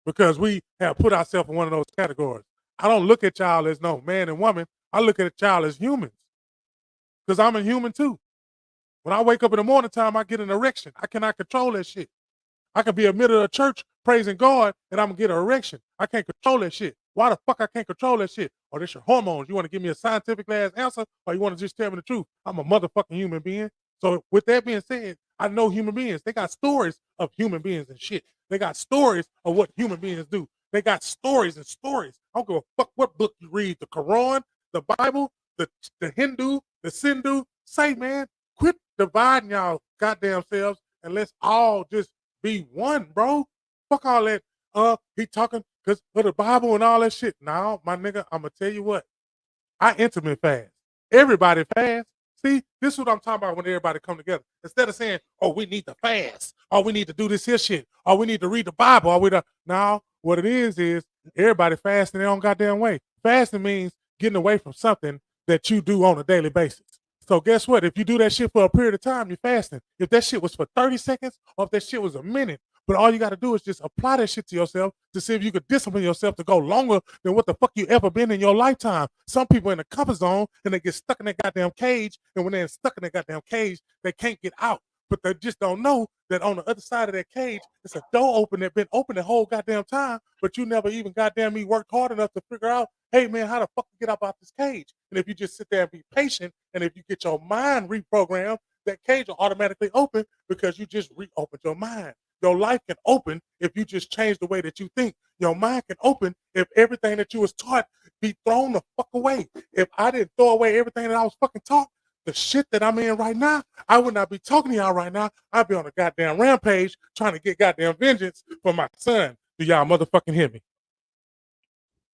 Because we have put ourselves in one of those categories. I don't look at y'all as no man and woman. I look at y'all as humans. Because I'm a human too. When I wake up in the morning time, I get an erection. I cannot control that shit. I can be a middle of church praising God and I'm going to get an erection. I can't control that shit. Why the fuck I can't control that shit? Or this your hormones. You want to give me a scientific ass answer or you want to just tell me the truth? I'm a motherfucking human being. So with that being said, I know human beings. They got stories of human beings and shit. They got stories of what human beings do. They got stories and stories. I don't give a fuck what book you read. The Quran, the Bible, the Hindu, the Sindhu. Say, man, quit dividing y'all goddamn selves and let's all just be one, bro. Fuck all that. He talking because for the Bible and all that shit. Now, my nigga, I'm gonna tell you what. I intermittent fast. Everybody fast. See, this is what I'm talking about when everybody come together. Instead of saying, oh, we need to fast, or we need to do this here shit, or we need to read the Bible, or we don't. Now, what it is everybody fasting their own goddamn way. Fasting means getting away from something that you do on a daily basis. So guess what? If you do that shit for a period of time, you're fasting. If that shit was for 30 seconds, or if that shit was a minute, but all you got to do is just apply that shit to yourself to see if you could discipline yourself to go longer than what the fuck you ever been in your lifetime. Some people in the comfort zone and they get stuck in that goddamn cage. And when they're stuck in that goddamn cage, they can't get out. But they just don't know that on the other side of that cage, it's a door open that been open the whole goddamn time, but you never even goddamn me worked hard enough to figure out, hey man, how the fuck you get up out this cage? And if you just sit there and be patient, and if you get your mind reprogrammed, that cage will automatically open because you just reopened your mind. Your life can open if you just change the way that you think. Your mind can open if everything that you was taught be thrown the fuck away. If I didn't throw away everything that I was fucking taught, the shit that I'm in right now, I would not be talking to y'all right now. I'd be on a goddamn rampage trying to get goddamn vengeance for my son. Do y'all motherfucking hear me?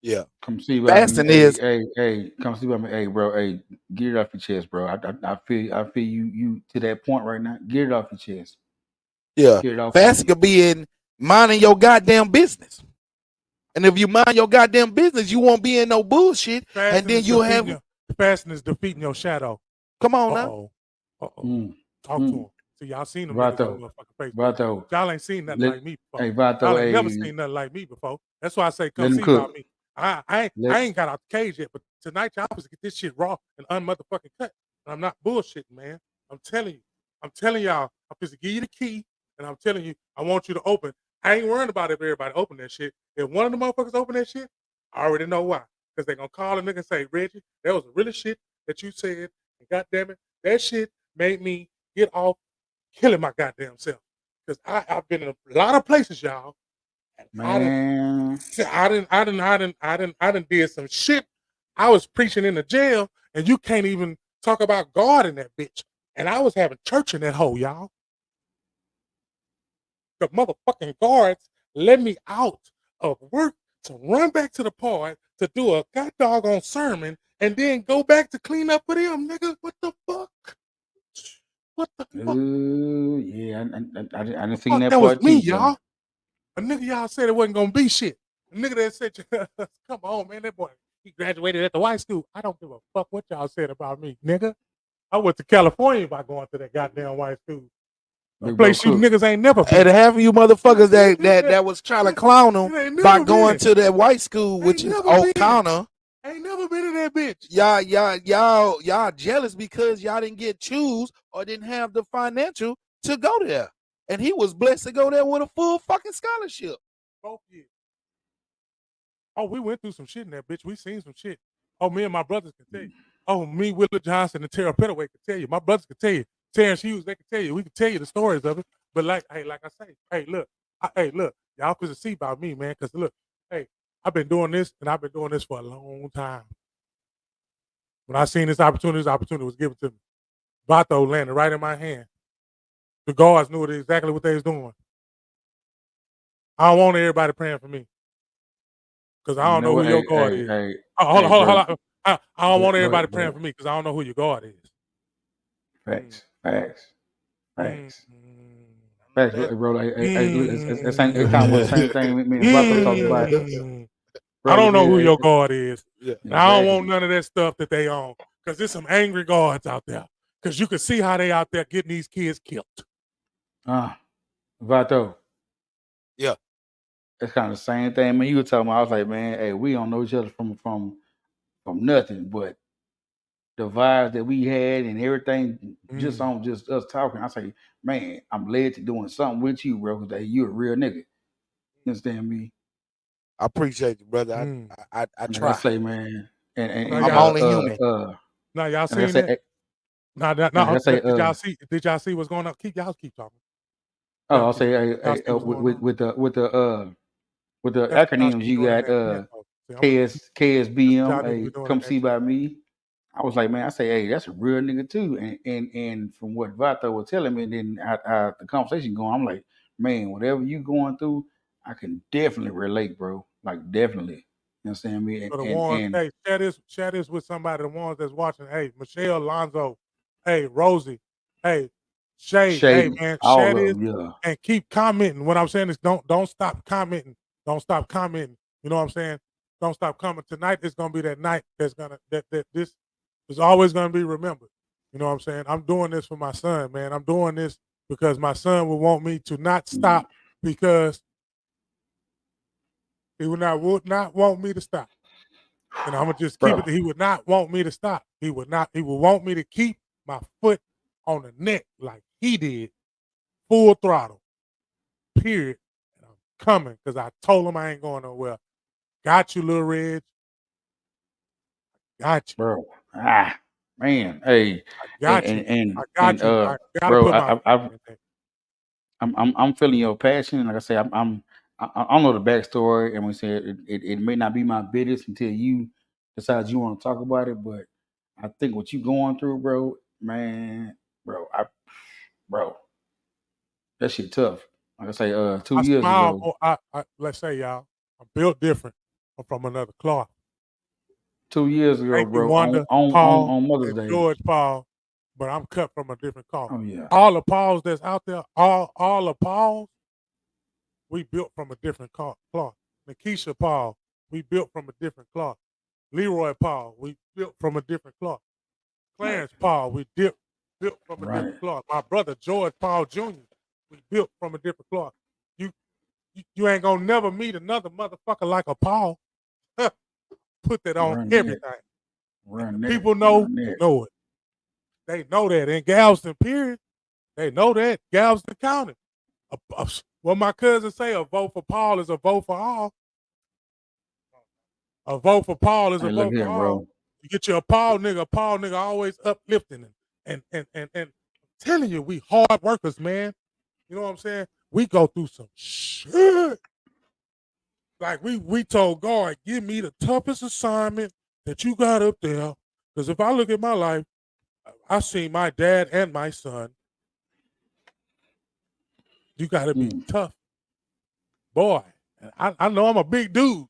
Yeah. Come see about me. Hey, come see about me. Hey, bro. Hey, get it off your chest, bro. I feel you to that point right now. Get it off your chest. Yeah. Fasting could be in minding your goddamn business. And if you mind your goddamn business, you won't be in no bullshit. Fasting and then you'll have fasting is defeating your shadow. Come on now. Talk to him. See, y'all seen them niggas on motherfucking Facebook. Y'all ain't seen nothing like me before. Y'all ain't never seen nothing like me before. That's why I say come see about me. I ain't got out the cage yet, but tonight y'all supposed to get this shit raw and unmotherfucking cut. And I'm not bullshitting, man. I'm telling y'all, I'm supposed to give you the key, and I'm telling you, I want you to open. I ain't worrying about if everybody open that shit. If one of the motherfuckers open that shit, I already know why. Because they're going to call a nigga and say, Reggie, that was really shit that you said. And goddamn it, that shit made me get off killing my goddamn self. Because I've been in a lot of places, y'all. And Man. I done did some shit. I was preaching in the jail, and you can't even talk about God in that bitch. And I was having church in that hole, y'all. The motherfucking guards let me out of work to run back to the park to do a goddamn sermon and then go back to clean up for them, nigga. What the fuck? What the fuck? Ooh, yeah, I didn't see Fuck, that that was part me, too, bro. y'all. A nigga y'all said it wasn't gonna be shit. A nigga that said, come on, man, that boy, he graduated at the white school. I don't give a fuck what y'all said about me, nigga. I went to California by going to that goddamn white school. A Big place bro you Cook. niggas ain't never been. And half of you motherfuckers that was trying to clown him by going to that white school, which is O'Connor. Ain't never been in that bitch. Y'all jealous because y'all didn't get choose or didn't have the financial to go there. And he was blessed to go there with a full fucking scholarship. Both years. Oh, we went through some shit in that bitch. We seen some shit. Oh, me and my brothers can tell you. Oh, me, Willard Johnson, and Tara Pettaway can tell you. My brothers can tell you. Terrence Hughes, they can tell you. We can tell you the stories of it. But like I say, hey, look, y'all could see about me, man. Because look, hey, I've been doing this, and I've been doing this for a long time. When I seen this opportunity was given to me. Vato landed right in my hand. The guards knew exactly what they was doing. I don't want everybody praying for me. Because I don't know who your God is. Hold on. I don't want everybody praying for me because I don't know who your God is. Facts. Facts, bro. Look, it's kind of the same thing me and Vato talked about. Bro, I don't know who your God is. Yeah. I don't want none of that stuff that they own. Because there's some angry gods out there. Because you can see how they out there getting these kids killed. Vato. Yeah. It's kind of the same thing. Man, you were talking about, I was like, man, hey, we don't know each other from nothing, but the vibes that we had and everything, just on just us talking. I say, man, I'm led to doing something with you, bro, because you a real nigga. You understand me? I appreciate you, brother. I try. I say, man, and I'm only human. Now y'all seen that? Did y'all see what's going on? Keep talking. Oh, I'll say, with the acronyms you got, KSBM, come see by me. I was like, man, I say, hey, that's a real nigga too. And from what Vato was telling me, and then the conversation going, I'm like, man, whatever you going through, I can definitely relate, bro. Like, definitely. You understand me? So the ones, hey, share this with somebody, the ones that's watching. Hey, Michelle, Lonzo, hey, Rosie, hey, Shay, hey, man, share this and keep commenting. What I'm saying is don't stop commenting. Don't stop commenting. You know what I'm saying? Don't stop commenting. Tonight is going to be that night that's going to, that this is always going to be remembered. You know what I'm saying? I'm doing this for my son, man. I'm doing this because my son would want me to not stop because he would not want me to stop. And I'm going to just keep it. He would not want me to stop. He would want me to keep my foot on the neck like he did, full throttle, period. And I'm coming because I told him I ain't going nowhere. Got you, little Reg. Got you. Bro. Man, hey. I got you. I got you. I gotta bro, put I'm feeling your passion. Like I say, I don't know the backstory, and we said it may not be my business until you decide you want to talk about it. But I think what you going through, bro, man, bro, that shit tough. Like I say, 2 years ago. Let's say, y'all, I'm built different. I'm from another cloth. 2 years ago, Thank bro, you, Wanda, on Mother's Day. George Paul, but I'm cut from a different cloth. Oh yeah. All the Pauls that's out there, all the Pauls, we built from a different cloth. Nikisha Paul, we built from a different cloth. Leroy Paul, we built from a different cloth. Clarence Paul, we built from a different cloth. My brother George Paul Jr., we built from a different cloth. You ain't gonna never meet another motherfucker like a Paul. Put that on everything. People know it. They know that. In Galveston, period, they know that. Galveston County. What my cousins say, a vote for Paul is a vote for all. A vote for Paul is a Hey, look vote here, for all. bro. You get you a Paul nigga always uplifting and I'm telling you, we hard workers, man. You know what I'm saying? We go through some shit. Like we told God, give me the toughest assignment that you got up there. Because if I look at my life, I see my dad and my son. You got to be tough, boy. I know I'm a big dude.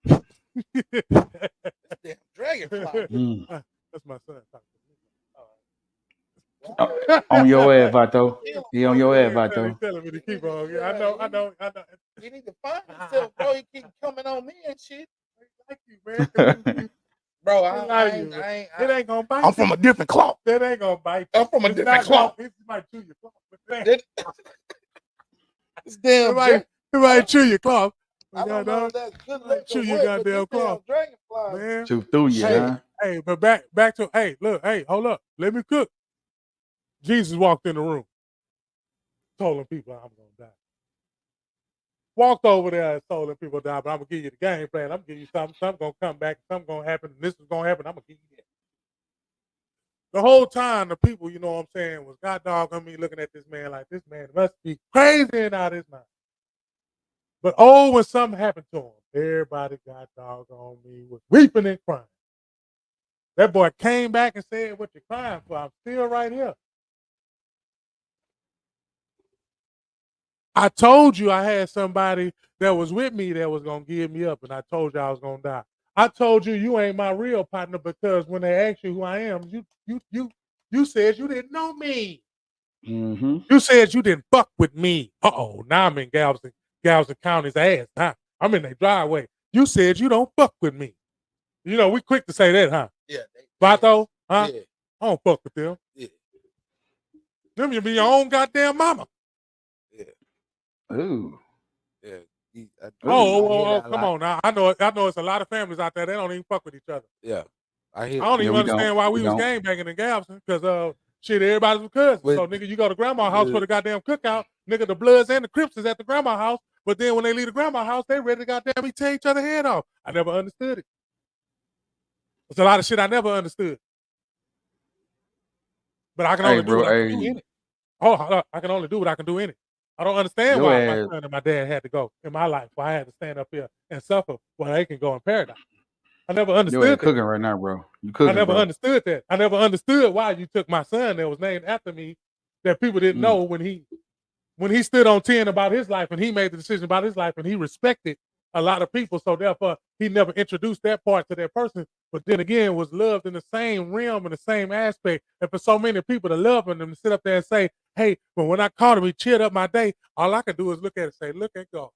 Damn dragonfly. That's my son. On your ass, Vato. He on your ass, Vato. Telling me to keep on. Yeah, I know. He need to find himself, bro. He keep coming on me and shit. Thank you, man. Bro, It ain't gonna bite. I'm from a different cloth. That ain't gonna bite. I'm from a different cloth. It might chew your cloth. This damn it might chew your cloth. I don't know if that's good luck chew or your what, goddamn but this cloth. damn dragonfly. Man. Chew through you, huh? Hey, but back to hold up. Let me cook. Jesus walked in the room. Told them people I'm gonna die. Walked over there and told them people die, but I'm gonna give you the game plan. I'm gonna give you something. Something gonna come back. Something gonna happen. And this is gonna happen. I'm gonna give you that. The whole time, the people, you know what I'm saying, was god dog on me looking at this man like this man must be crazy and out of his mind. But when something happened to him, everybody god dog on me was weeping and crying. That boy came back and said, "What you crying for? I'm still right here." I told you I had somebody that was with me that was gonna give me up, and I told you I was gonna die. I told you you ain't my real partner because when they asked you who I am, you said you didn't know me. Mm-hmm. You said you didn't fuck with me. Now I'm in Galveston County's ass. Huh? I'm in their driveway. You said you don't fuck with me. You know, we quick to say that, huh? Yeah. Vato, huh? Yeah. I don't fuck with them. Yeah. Them you be your own goddamn mama. Yeah. Ooh. Yeah. Come on now. I know it's a lot of families out there. They don't even fuck with each other. Yeah. I don't even understand why we was gangbanging in Galveston because shit, everybody was cousins. So nigga, you go to grandma's house for the goddamn cookout. Nigga, the Bloods and the Crips is at the grandma's house. But then when they leave the grandma's house, they ready to goddamn tear each other head off. I never understood it. It's a lot of shit I never understood. But I can only do what I can do in it. I can only do what I can do in it. I don't understand why my son and my dad had to go in my life. Why I had to stand up here and suffer while they can go in paradise. I never understood that. Cooking right now, bro. You cooking, I never understood that. I never understood why you took my son that was named after me that people didn't know when he stood on 10 about his life and he made the decision about his life and he respected a lot of people. So therefore, he never introduced that part to that person. But then again, was loved in the same realm and the same aspect. And for so many people to love him and to sit up there and say, hey, but when I called him, he cheered up my day. All I can do is look at it and say, look at God.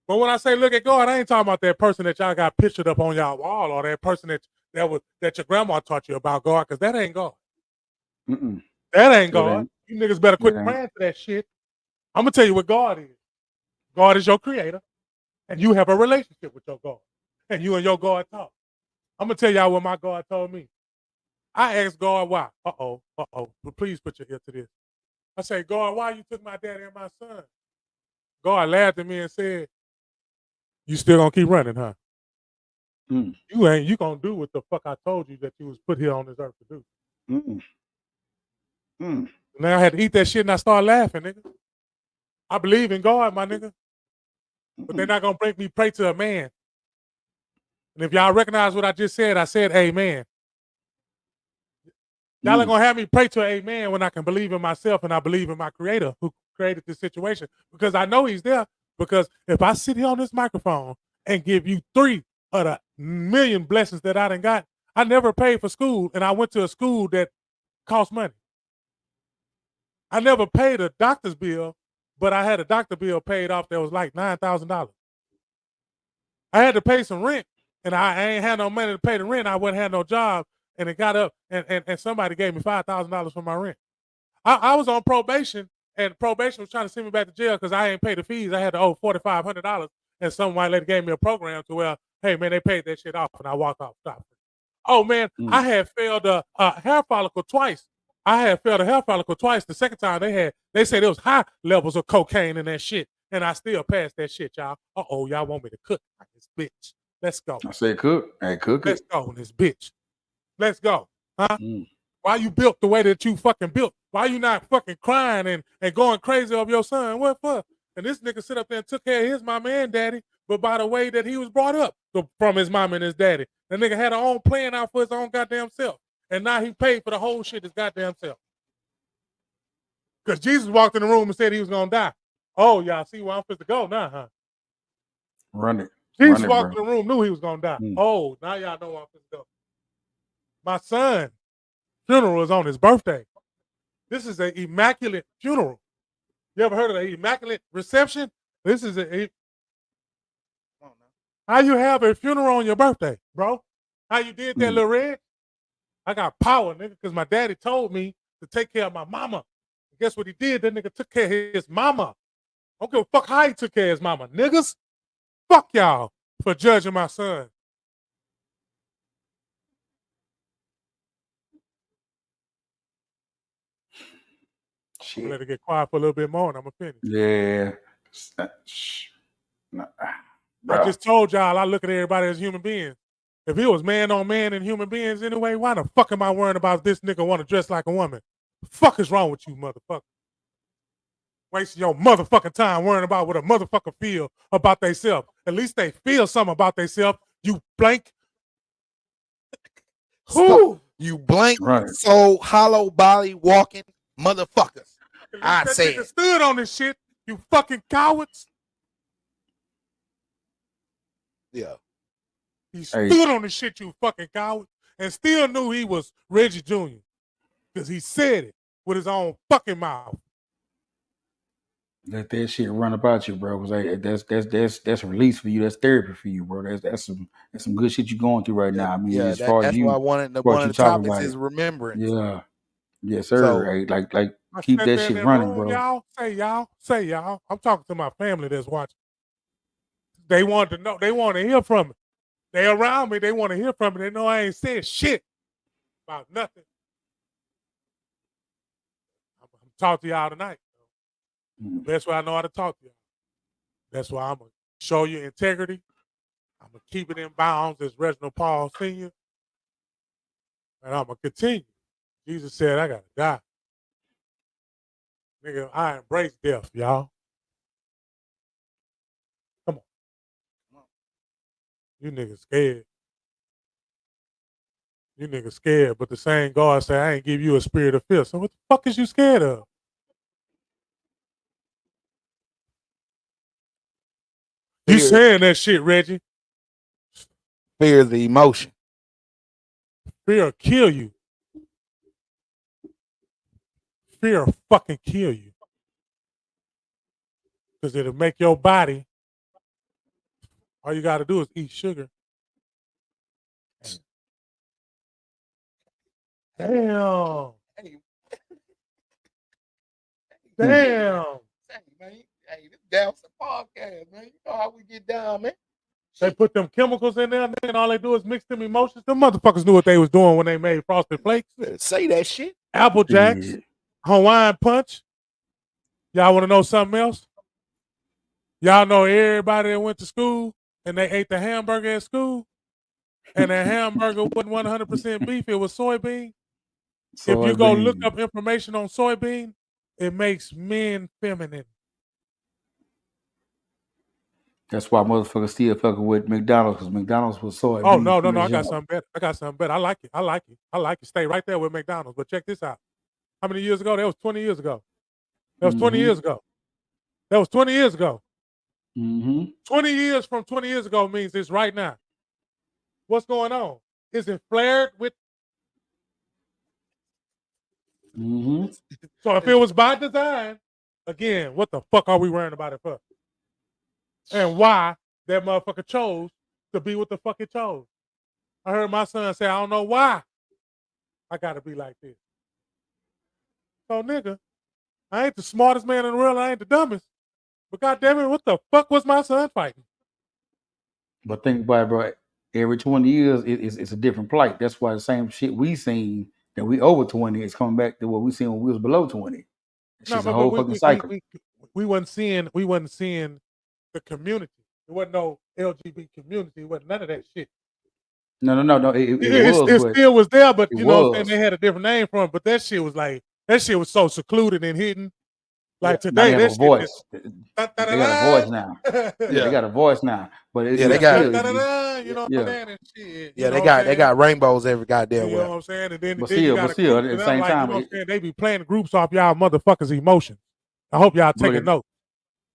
But when I say look at God, I ain't talking about that person that y'all got pictured up on y'all wall or that person that your grandma taught you about God, because that ain't God. That ain't God. You niggas better quit praying for that shit. I'm going to tell you what God is. God is your creator, and you have a relationship with your God, and you and your God talk. I'm going to tell y'all what my God told me. I asked God why. But please put your ear to this. I say, God, why you took my daddy and my son? God laughed at me and said, you still gonna keep running, huh? You gonna do what the fuck I told you that you was put here on this earth to do. Now I had to eat that shit and I started laughing, nigga. I believe in God, my nigga. But they're not gonna make me pray to a man. And if y'all recognize what I just said, I said amen. Y'all ain't gonna have me pray to an amen when I can believe in myself and I believe in my creator who created this situation, because I know he's there. Because if I sit here on this microphone and give you 3 of the million blessings that I done got, I never paid for school, and I went to a school that cost money. I never paid a doctor's bill, but I had a doctor bill paid off that was like $9,000. I had to pay some rent, and I ain't had no money to pay the rent. I wouldn't have no job, and it got up, and somebody gave me $5,000 for my rent. I was on probation. And probation was trying to send me back to jail because I ain't paid the fees. I had to owe $4,500. And some white lady gave me a program to where, hey, man, they paid that shit off. And I walked off. Stop. Oh, man, I had failed a hair follicle twice. I had failed a hair follicle twice. The second time they said there was high levels of cocaine in that shit. And I still pass that shit, y'all. Y'all want me to cook like this bitch. Let's go. I said cook. Hey, cook Let's it. go in this bitch. Let's go. Huh? Mm. Why you built the way that you fucking built? Why you not fucking crying and going crazy over your son? What for? And this nigga sit up there and took care of his mama and daddy, but by the way that he was brought up from his mama and his daddy. The nigga had a own plan out for his own goddamn self. And now he paid for the whole shit his goddamn self. Because Jesus walked in the room and said he was going to die. Oh, y'all see where I'm supposed to go now, huh? Run it. Jesus Run it, walked bro. in the room, knew he was going to die. Mm. Oh, now y'all know where I'm supposed to go. My son's funeral is on his birthday. This is an immaculate funeral. You ever heard of an immaculate reception? This is how you have a funeral on your birthday, bro? How you did that, Lil Red? I got power, nigga, because my daddy told me to take care of my mama. And guess what he did? That nigga took care of his mama. I don't give a fuck how he took care of his mama. Niggas, fuck y'all for judging my son. I'm gonna let it get quiet for a little bit more and I'm gonna finish. Yeah. I just told y'all I look at everybody as human beings. If it was man on man and human beings anyway, why the fuck am I worrying about this nigga want to dress like a woman? The fuck is wrong with you, motherfucker? Wasting your motherfucking time worrying about what a motherfucker feel about theyself. At least they feel something about theyself. You blank. Who? You blank, Right. so hollow body walking motherfuckers. I that said. nigga stood on this shit. You fucking cowards. Yeah. He stood on this shit, you fucking coward, and still knew he was Reggie Jr. Because he said it with his own fucking mouth. Let that shit run about you, bro. Cause that's release for you. That's therapy for you, bro. That's some good shit you going through right now. I mean, as far as you, why I wanted one of the topics is remembrance. Yeah, yes, sir. So, hey, like keep that shit running, bro. Say y'all. I'm talking to my family that's watching. They want to know. They want to hear from me. They around me. They want to hear from me. They know I ain't said shit about nothing. I'm talk to y'all tonight. That's why I know how to talk to y'all. That's why I'm going to show you integrity. I'm going to keep it in bounds as Reginald Paul Sr. And I'm going to continue. Jesus said, I got to die. Nigga, I embrace death, y'all. Come on. You niggas scared. You niggas scared, but the same God said, I ain't give you a spirit of fear. So what the fuck is you scared of? You saying that shit, Reggie. Fear is the emotion. Fear will kill you. Fear will fucking kill you. Because it'll make your body, all you got to do is eat sugar. Damn. Damn. Hey, this Galvestonpodcast, man. You know how we get down, man. They put them chemicals in there, and all they do is mix them emotions. Them motherfuckers knew what they was doing when they made Frosted Flakes. Say that shit. Apple Jacks, Hawaiian Punch. Y'all want to know something else? Y'all know everybody that went to school and they ate the hamburger at school, and that hamburger wasn't 100% beef. It was soybean. If you go look up information on soybean, it makes men feminine. That's why motherfuckers still fucking with McDonald's, because McDonald's was soy. Oh, no. I got something better. I like it. Stay right there with McDonald's. But check this out. How many years ago? That was 20 years ago. That was 20 years ago. 20 years from 20 years ago means it's right now. What's going on? Is it flared with? So if it was by design, again, what the fuck are we worrying about it for? And why that motherfucker chose to be what the fuck it chose. I heard my son say, I don't know why I gotta be like this. So nigga, I ain't the smartest man in the world, I ain't the dumbest. But goddamn it, what the fuck was my son fighting? But think about it, bro. Every 20 years, it's a different plight. That's why the same shit we seen that we over 20 is coming back to what we seen when we was below 20. It's just a whole fucking cycle. we wasn't seeing the community. There wasn't no LGBT community. It wasn't none of that shit. No. It Still was there, but it you know what I'm saying, was. they had a different name for it. But that shit was so secluded and hidden. Like Now today, they have that a shit voice. is They got a voice now. Yeah. They got a voice now. But Yeah, they it's got- still, you know what I'm saying, and shit. Yeah, you know they what I'm got saying? rainbows every goddamn You know where. what I'm saying? And then But you still, got a but still, group, at the and I'm same like, you time, know what I'm saying? They be playing the groups off y'all motherfuckers' emotions. I hope y'all Look taking at- notes.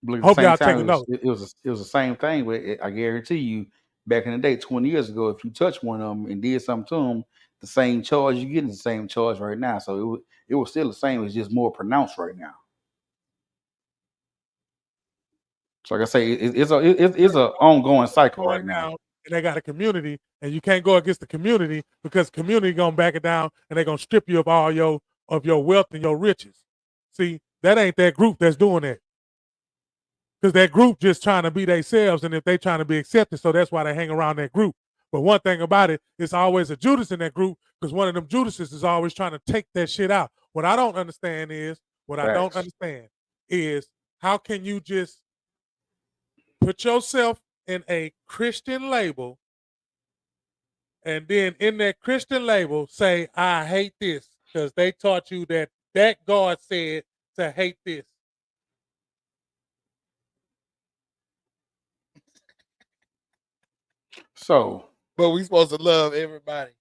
but at the Hope same y'all time, taking notes. it was the same thing. But I guarantee you, back in the day, 20 years ago, if you touched one of them and did something to them, the same charge you getting the same charge right now. So it was still the same. It's just more pronounced right now. So like I say, it's a ongoing cycle Going right now. down, and they got a community, and you can't go against the community because community gonna back it down, and they gonna strip you of all your wealth and your riches. See, that ain't that group that's doing that. Because that group just trying to be themselves, and if they trying to be accepted, so that's why they hang around that group. But one thing about it, it's always a Judas in that group, because one of them Judases is always trying to take that shit out. What I don't understand is how can you just put yourself in a Christian label, and then in that Christian label say, I hate this, because they taught you that God said to hate this. So, But we supposed to love everybody.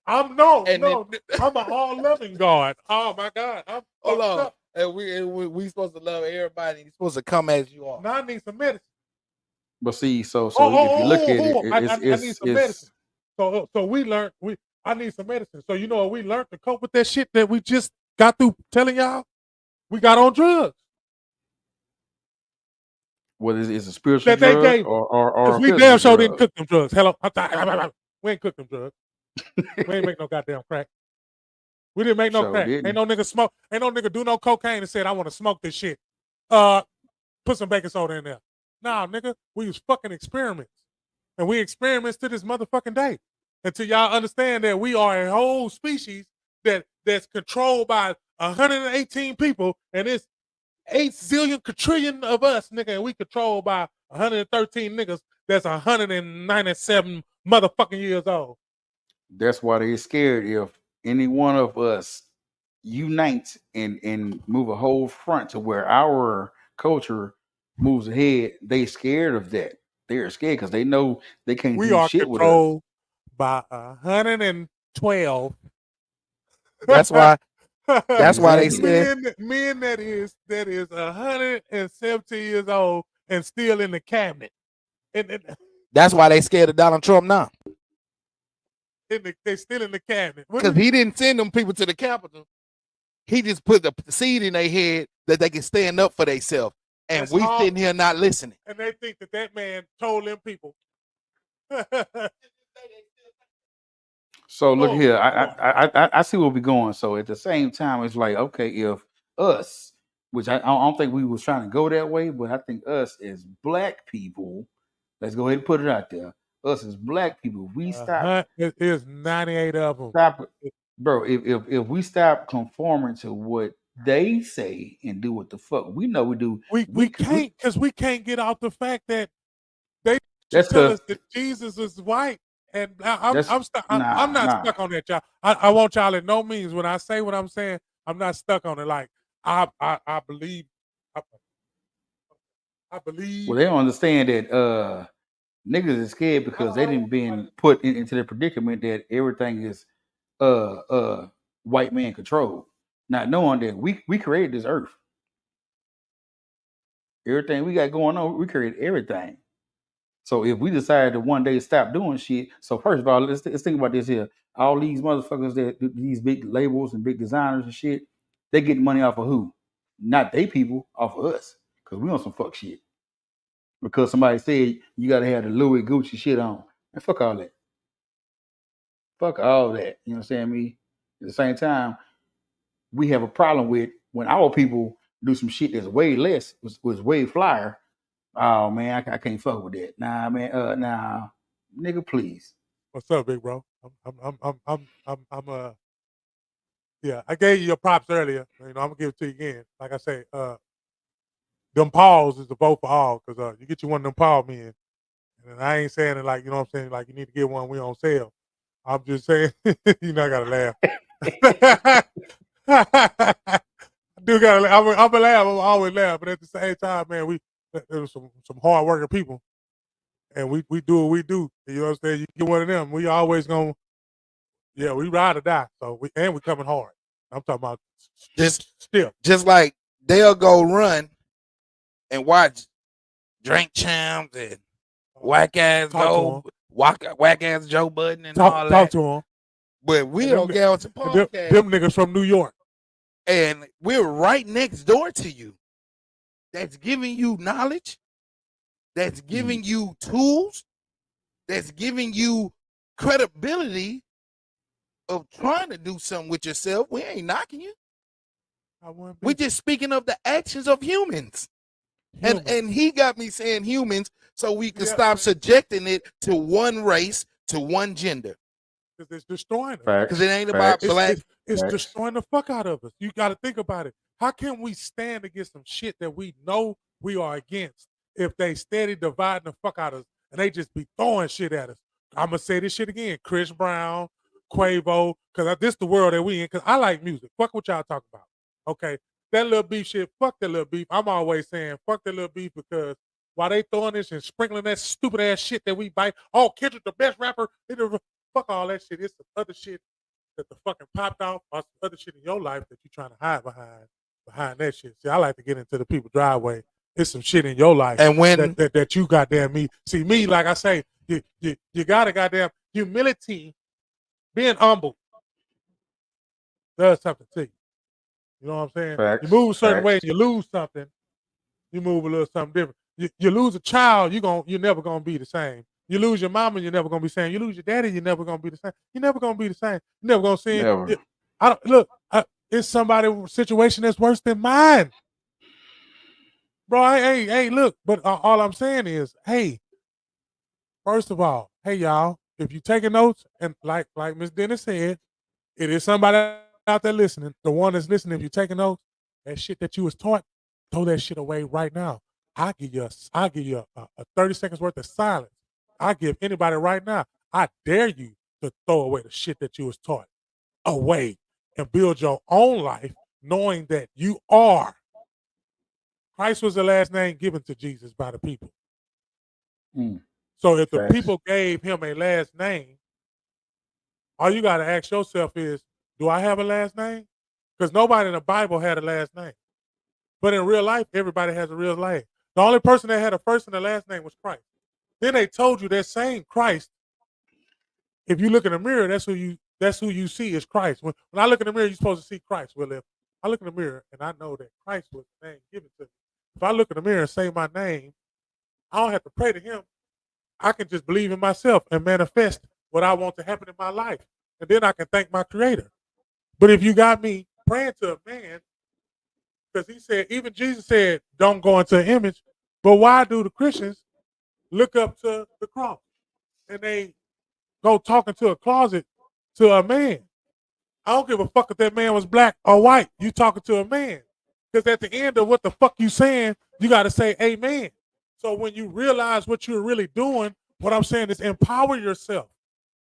I'm an all-loving God. Oh my God, I'm Hold fucked on. up. And we supposed to love everybody. You're supposed to come as you are. Now I need some medicine. but see, so if you look at it, I need some medicine. So I need some medicine. So you know what we learned to cope with that shit that we just got through telling y'all? We got on drugs. what is a spiritual That they drug gave or because a we physical damn sure drug? didn't cook them drugs. Hello, we ain't cook them drugs. We ain't make no goddamn crack. We didn't make no Sure crack. didn't. Ain't no nigga smoke. Ain't no nigga do no cocaine and said I want to smoke this shit. Put some baking soda in there. Nah, nigga, we use fucking experiments, and we experiments to this motherfucking day until y'all understand that we are a whole species that's controlled by 118 people, and it's 8 zillion quadrillion of us, nigga, and we controlled by 113 niggas that's 197 motherfucking years old. That's why they're scared if any one of us unites and move a whole front to where our culture moves ahead. They scared of that. They're scared because they know they can't We do are shit with us. controlled by 112. That's why. That's why they scared. Men that is 117 years old and still in the cabinet. That's why they scared of Donald Trump now. They still in the cabinet. Because he didn't send them people to the Capitol. He just put the seed in their head that they can stand up for themselves. And we sitting here not listening. And they think that man told them people. So look here, I see where we're going. So at the same time, it's like, okay, if us, which I don't think we was trying to go that way, but I think us as black people, let's go ahead and put it out there. Us as black people, we stop. There's 98 of them. Stop, bro. If we stop conforming to what they say and do what the fuck we know we do, we can't, because we can't get out the fact that they That's tell us that Jesus is white. And I'm not stuck on that, y'all. I want y'all at no means, when I say what I'm saying, I'm not stuck on it. Like I believe. I believe. Well, they don't understand that niggas is scared because they didn't been put into the predicament that everything is white man controlled. Not knowing that we created this earth. Everything we got going on, we created everything. So if we decide to one day stop doing shit, so first of all, let's think about this here. All these motherfuckers that these big labels and big designers and shit, they getting money off of who? Not they people, off of us. Because we on some fuck shit. Because somebody said you gotta have the Louis Gucci shit on. And fuck all that. Fuck all that. You know what I'm saying? Me. At the same time, we have a problem with when our people do some shit that's way less, was way flyer. Oh man, I can't fuck with that. Nah, man. Nah, nigga, please. What's up, big bro? Yeah, I gave you your props earlier. You know, I'm gonna give it to you again. Like I say, them paws is the vote for all, because you get you one of them paw men. And I ain't saying it like, you know what I'm saying, like you need to get one, we on sale. I'm just saying, you know, I gotta laugh. I do gotta laugh. I'm a laugh, I'm always laugh, but at the same time, man, there was some hard working people. And we do what we do. You know what I'm saying? You get one of them, we always gonna, yeah, we ride or die. So we coming hard. I'm talking about still. Just like they'll go run and watch Drink Champs and whack ass Joe Budden and all that. Talk to him. But we'll get on some podcast. Them niggas from New York. And we're right next door to you. That's giving you knowledge. That's giving you tools. That's giving you credibility of trying to do something with yourself. We ain't knocking you. We're just speaking of the actions of humans. And he got me saying humans so we can stop subjecting it to one race, to one gender. Because it's destroying us. Because it ain't about black. It's destroying the fuck out of us. You got to think about it. How can we stand against some shit that we know we are against if they steady dividing the fuck out of us and they just be throwing shit at us? I'm going to say this shit again. Chris Brown, Quavo, because this the world that we in, because I like music. Fuck what y'all talking about. Okay? That little beef shit, fuck that little beef. I'm always saying fuck that little beef, because while they throwing this and sprinkling that stupid ass shit that we bite, oh, Kendrick the best rapper, fuck all that shit. It's some other shit that the fucking popped off, or some other shit in your life that you're trying to hide behind that shit. See, I like to get into the people's driveway. It's some shit in your life and when that you goddamn me. See, me, like I say, you gotta goddamn humility, being humble does something to you. You know what I'm saying? Facts. You move a certain way, you lose something, you move a little something different. You lose a child, you're never gonna be the same. You lose your mama, you're never gonna be the same. You lose your daddy, you're never gonna be the same. You're never gonna be the same. You're never gonna see it. It's somebody's situation that's worse than mine. Bro, hey, look, but all I'm saying is, hey, first of all, hey y'all, if you taking notes, and like Miss Dennis said, it is somebody out there listening. The one that's listening, if you taking notes, that shit that you was taught, throw that shit away right now. I'll give you a 30 seconds worth of silence. I give anybody right now, I dare you to throw away the shit that you was taught away and build your own life, knowing that you are. Christ was the last name given to Jesus by the people. So if the people gave him a last name, all you got to ask yourself is, do I have a last name? Because nobody in the Bible had a last name. But in real life, everybody has a real name. The only person that had a first and a last name was Christ. Then they told you that same Christ, if you look in the mirror, that's who you see is Christ. When I look in the mirror, you're supposed to see Christ. Well, if I look in the mirror and I know that Christ was the name given to me, if I look in the mirror and say my name, I don't have to pray to him. I can just believe in myself and manifest what I want to happen in my life. And then I can thank my creator. But if you got me praying to a man, because he said, even Jesus said, don't go into an image. But why do the Christians look up to the cross and they go talking to a closet to a man? I don't give a fuck if that man was black or white. You talking to a man. Because at the end of what the fuck you saying, you got to say amen. So when you realize what you're really doing, what I'm saying is empower yourself.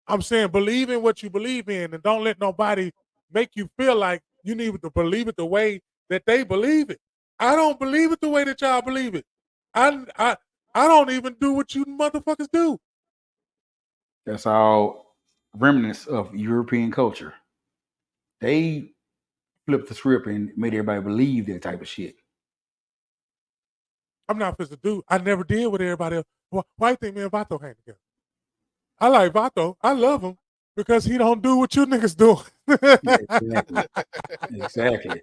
I'm saying believe in what you believe in, and don't let nobody make you feel like you need to believe it the way that they believe it. I don't believe it the way that y'all believe it. I don't even do what you motherfuckers do. That's all remnants of European culture. They flipped the script and made everybody believe that type of shit. I'm not supposed to do. I never did with everybody else. Why you think me and Vato hang together? I like Vato. I love him because he don't do what you niggas do. Exactly.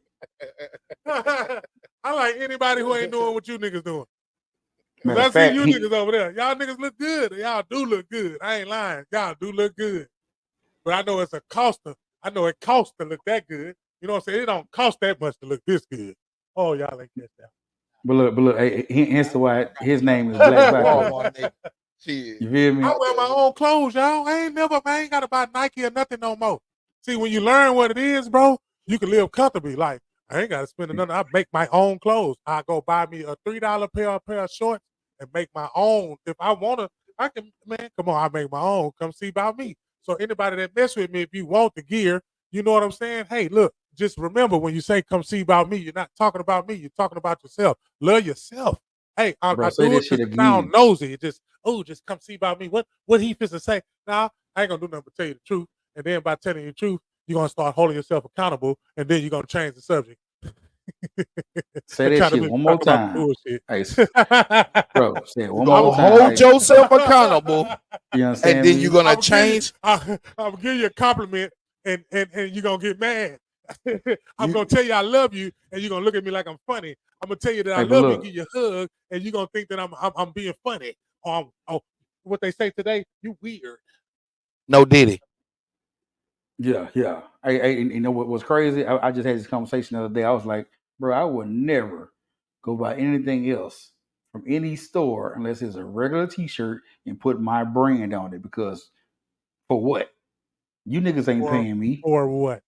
I like anybody who ain't doing what you niggas doing. I see you niggas over there. Y'all niggas look good. Y'all do look good. I ain't lying. Y'all do look good. But I know it's a cost. I know it costs to look that good. You know what I'm saying? It don't cost that much to look this good. Oh, y'all ain't get that. But look, hence why his name is Black Vato. You feel me? I wear my own clothes, y'all. I ain't got to buy Nike or nothing no more. See, when you learn what it is, bro, you can live comfortably. Like, I ain't got to spend another. I make my own clothes. I go buy me a $3 pair of shorts and make my own. If I want to, I can, man, come on, I make my own. Come see about me. So anybody that mess with me, if you want the gear, you know what I'm saying? Hey, look, just remember when you say come see about me, you're not talking about me. You're talking about yourself. Love yourself. Hey, I Bro, say do this it shit to sound again. nosy. It just, just come see about me. What he fits to say? Nah, I ain't gonna do nothing but tell you the truth. And then by telling you the truth, you're gonna start holding yourself accountable, and then you're gonna change the subject. Say that shit one more time. Hey, bro, say it one You're more gonna time. hold yourself accountable, You and understand then me? you're gonna change. I'm gonna give you a compliment, and you're gonna get mad. I'm gonna tell you I love you, and you're gonna look at me like I'm funny. I'm gonna tell you that I Hey, but love you, look, give you a hug, and you're gonna think that I'm being funny. Or what they say today, you weird. No Diddy. yeah. You know what was crazy? I just had this conversation the other day. I was like, bro, I would never go buy anything else from any store unless it's a regular T-shirt and put my brand on it. Because for what? You niggas ain't paying me. Or what?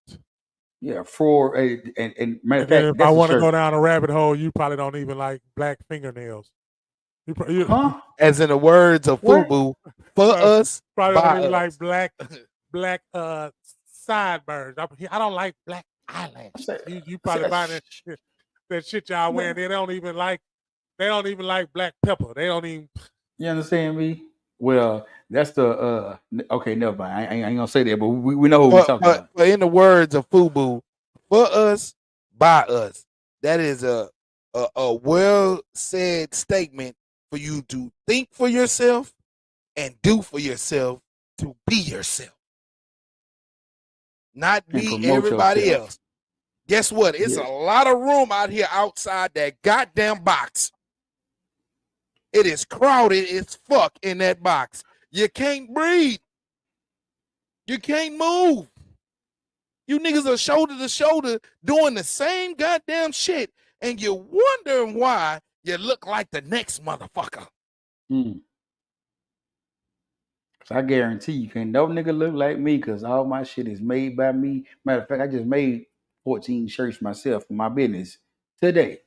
Yeah, for a and matter And of then fact, if I that's a want to go shirt. down a rabbit hole, you probably don't even like black fingernails. You Huh? As in the words of What? FUBU, for us, probably don't by even us. like black sideburns. I don't like black eyelashes. Say, You probably find that shit y'all wearing. They don't even like black pepper. They don't even. you understand me? Well, that's the okay, never mind. I ain't gonna say that, but we know who we talking about. But in the words of FUBU, for us, by us. That is a well said statement for you to think for yourself and do for yourself to be yourself, not And be promote everybody yourself. else. Guess what? It's Yes. a lot of room out here outside that goddamn box. It is crowded as fuck in that box. You can't breathe. You can't move. You niggas are shoulder to shoulder doing the same goddamn shit, and you're wondering why you look like the next motherfucker. Cause I guarantee you can't no nigga look like me because all my shit is made by me. Matter of fact, I just made 14 shirts myself for my business today.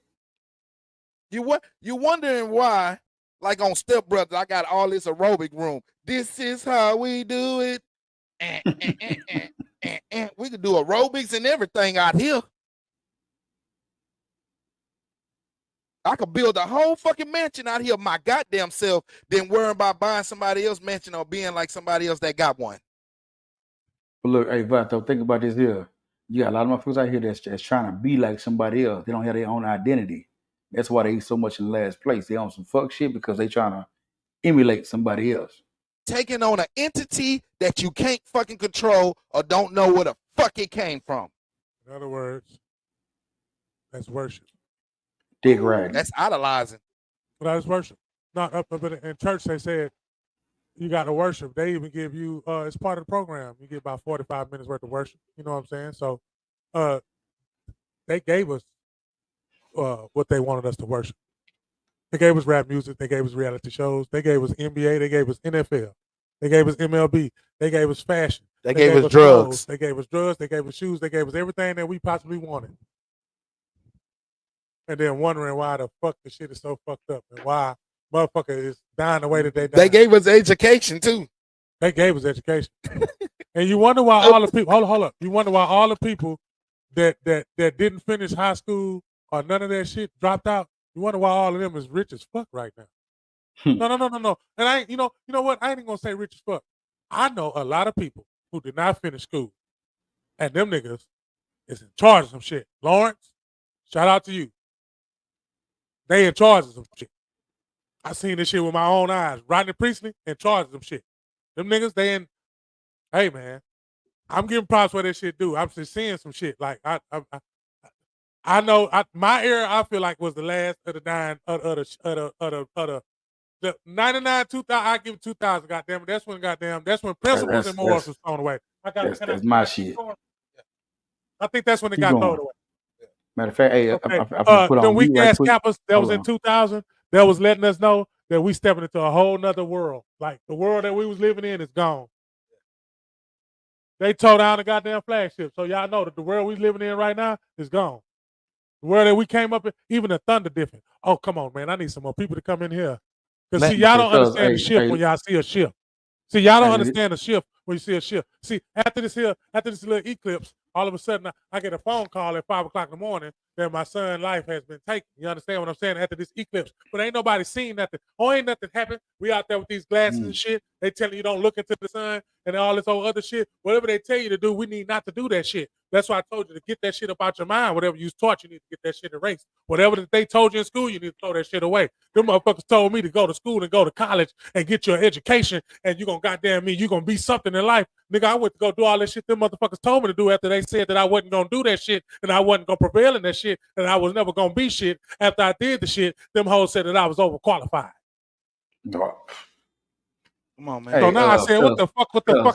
You wondering why, like on Step Brothers, I got all this aerobic room. This is how we do it. We could do aerobics and everything out here. I could build a whole fucking mansion out here of my goddamn self than worrying about buying somebody else's mansion or being like somebody else that got one. But look, hey Vato, think about this here. You got a lot of motherfuckers out here that's trying to be like somebody else. They don't have their own identity. That's why they so much in last place. They on some fuck shit because they trying to emulate somebody else. Taking on an entity that you can't fucking control or don't know where the fuck it came from. In other words, that's worship. Dick riding. That's idolizing. But that's worship. Not up, but in church they said you got to worship. They even give you it's part of the program. You get about 45 minutes worth of worship. You know what I'm saying? So they gave us what they wanted us to worship. They gave us rap music. They gave us reality shows. They gave us NBA. They gave us NFL. They gave us MLB. They gave us fashion. They gave us drugs. Clothes. They gave us drugs. They gave us shoes. They gave us everything that we possibly wanted. And then wondering why the fuck the shit is so fucked up and why motherfucker is dying the way that they die. They gave us education too. They gave us education. And you wonder why all the people hold up. You wonder why all the people that didn't finish high school or none of that shit dropped out. You wonder why all of them is rich as fuck right now. No. And I ain't, you know what? I ain't even gonna say rich as fuck. I know a lot of people who did not finish school. And them niggas is in charge of some shit. Lawrence, shout out to you. They in charge of some shit. I seen this shit with my own eyes. Rodney Priestley in charge of some shit. Them niggas, they in. Hey man, I'm giving props for that shit do. I'm just seeing some shit. Like I know my era. I feel like was the last of the nine of the 99 2000. I give it 2000. Goddamn it. That's when principles and morals was thrown away. That's my shit. I think that's when it got thrown away. Matter of fact, hey, okay. I put on them weak ass quick. cappers that was in 2000 that was letting us know that we stepping into a whole nother world. Like the world that we was living in is gone. They tore down the goddamn flagship. So y'all know that the world we living in right now is gone. Where that we came up in, even the Thunder different. Oh, come on, man. I need some more people to come in here. Because, see, y'all don't understand the shift when y'all see a shift. See, y'all don't understand the shift when you see a shift. See, after this little eclipse, all of a sudden I get a phone call at 5 o'clock in the morning that my son's life has been taken. You understand what I'm saying? After this eclipse. But ain't nobody seen nothing. Oh, ain't nothing happened. We out there with these glasses and shit. They telling you don't look into the sun and all this old other shit. Whatever they tell you to do, we need not to do that shit. That's why I told you to get that shit up out your mind. Whatever you was taught, you need to get that shit erased. Whatever that they told you in school, you need to throw that shit away. Them motherfuckers told me to go to school and go to college and get your education, and you gonna goddamn me, you gonna be something in life. Nigga, I went to go do all that shit them motherfuckers told me to do after they said that I wasn't gonna do that shit and I wasn't gonna prevail in that shit and I was never gonna be shit. After I did the shit, them hoes said that I was overqualified. Come on, man. So now I said, what the fuck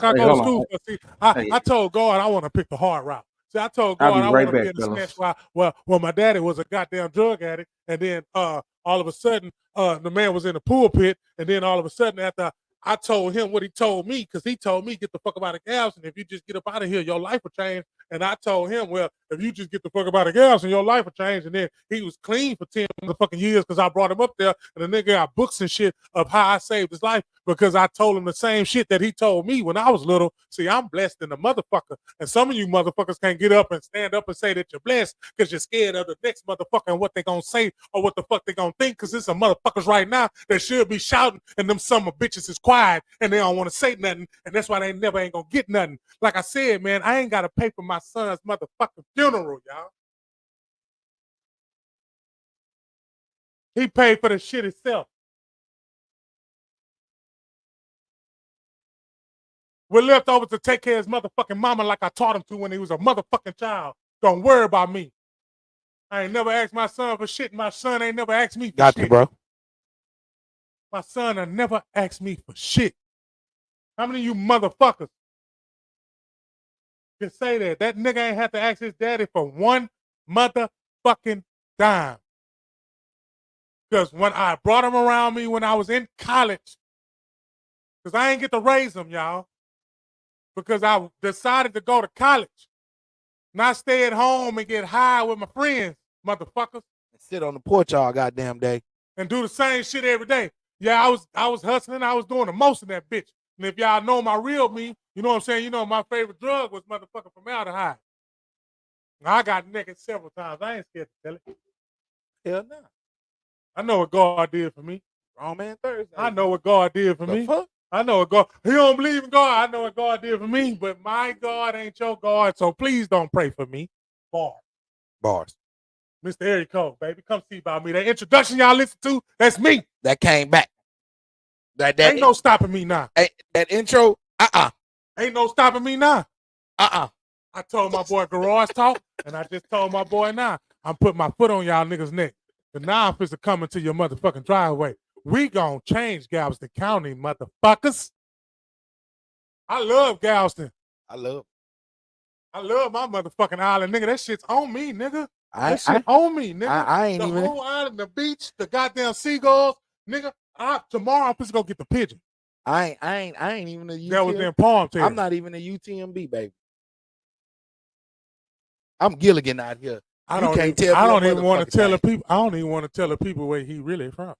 I go to school for? See, I told God I want to pick the hard route. See, I told God I want to be in the snatch well, my daddy was a goddamn drug addict, and then all of a sudden, the man was in the pulpit, and then all of a sudden after I told him what he told me, because he told me, get the fuck up out of Galveston. If you just get up out of here, your life will change. And I told him, well, if you just get the fuck up out of Galveston, your life will change. And then he was clean for 10 motherfucking years because I brought him up there. And the nigga got books and shit of how I saved his life because I told him the same shit that he told me when I was little. See, I'm blessed in the motherfucker. And some of you motherfuckers can't get up and stand up and say that you're blessed because you're scared of the next motherfucker and what they gonna say or what the fuck they gonna think, because there's some motherfuckers right now that should be shouting and them summer bitches is quiet and they don't want to say nothing, and that's why they never ain't gonna get nothing. Like I said, man, I ain't gotta pay for my son's motherfucking funeral, y'all. He paid for the shit himself. We're left over to take care of his motherfucking mama like I taught him to when he was a motherfucking child. Don't worry about me. I ain't never asked my son for shit. My son ain't never asked me for shit. Got you, bro. My son has never asked me for shit. How many of you motherfuckers can say that? That nigga ain't have to ask his daddy for one motherfucking dime. Because when I brought him around me when I was in college, because I ain't get to raise him, y'all, because I decided to go to college, not stay at home and get high with my friends, motherfuckers. And sit on the porch all goddamn day. And do the same shit every day. Yeah, I was hustling. I was doing the most in that bitch. And if y'all know my real me, you know what I'm saying? You know my favorite drug was motherfucking formaldehyde. I got naked several times. I ain't scared to tell it. Hell no. I know what God did for me. GROWNMANTHURZ. I know what God did for me. Fuck? I know what God. He don't believe in God. I know what God did for me. But my God ain't your God. So please don't pray for me. Bars. Mr. Eric Cole, baby. Come see about me. That introduction y'all listen to, that's me. That came back. That ain't no stopping me now. That intro, Ain't no stopping me now. I told my boy Garage Talk, and I just told my boy now, I'm putting my foot on y'all niggas' neck. And now I'm supposed to come into your motherfucking driveway. We gonna change Galveston County, motherfuckers. I love Galveston. I love my motherfucking island, nigga. That shit's on me, nigga. That shit on me, nigga. I ain't the even. The whole island, the beach, the goddamn seagulls, nigga. Tomorrow I'm supposed to go get the pigeon. I ain't even a UTMB. That was in Palm Terrace. I'm not even a UTMB, baby. I'm Gilligan out here. I don't even want to tell the people. I don't even want to tell the people where he really from.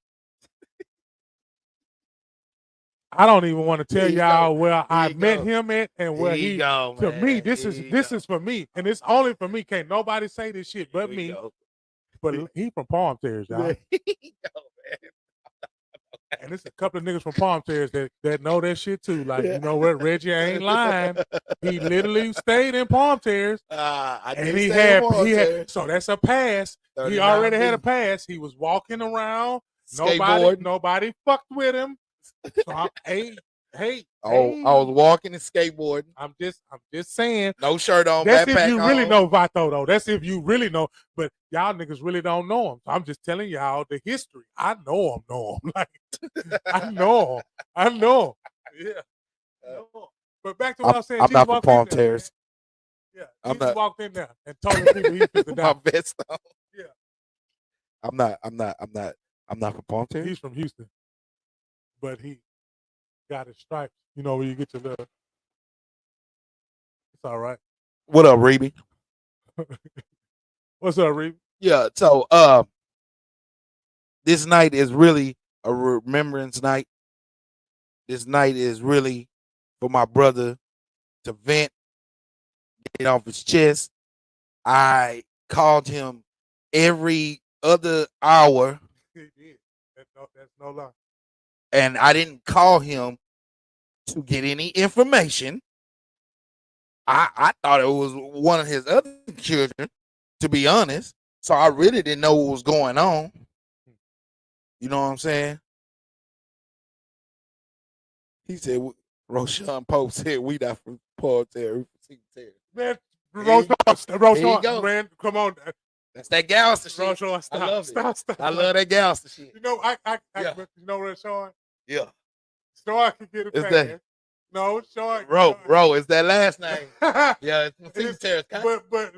I don't even want to tell y'all where I met him at and where he. To me, this is for me, and it's only for me. Can't nobody say this shit but me. But he from Palm Terrace, y'all. And it's a couple of niggas from Palm Terrace that know that shit too. Like, you know what, Reggie ain't lying. He literally stayed in Palm Terrace. And he had, so that's a pass. He already had a pass. He was walking around. Nobody fucked with him. So I was walking and skateboarding. I'm just saying. No shirt on. That's if you really know Vato though. That's if you really know. But y'all niggas really don't know him. So I'm just telling y'all the history. I know him. Like I know him. Yeah. But back to what I was saying. I'm not from Palm Terrace. Yeah. Jesus walked in there and told the people he was to die. My vest on. Yeah. I'm not from Palm Terrace. He's from Houston. But he got his stripes. You know where you get your little. It's all right. What up, Reby? What's up, Reby? Yeah. So this night is really a remembrance night. This night is really for my brother to vent, get it off his chest. I called him every other hour, He did. That's no lie. and I didn't call him to get any information. I thought it was one of his other children, to be honest. So I really didn't know what was going on. You know what I'm saying? He said, Roshan Pope said, we not from Paul Terry. Man, Here you Roshan, go. man, come on. That's that Galveston shit. Roshan, stop. I love it. Stop. I love that Galveston shit. You know, Yeah. you know what, Sean? Yeah. Sean can get it Is back. that- No, Sean. Ro, is that last name? Yeah, it's It's- Terrace.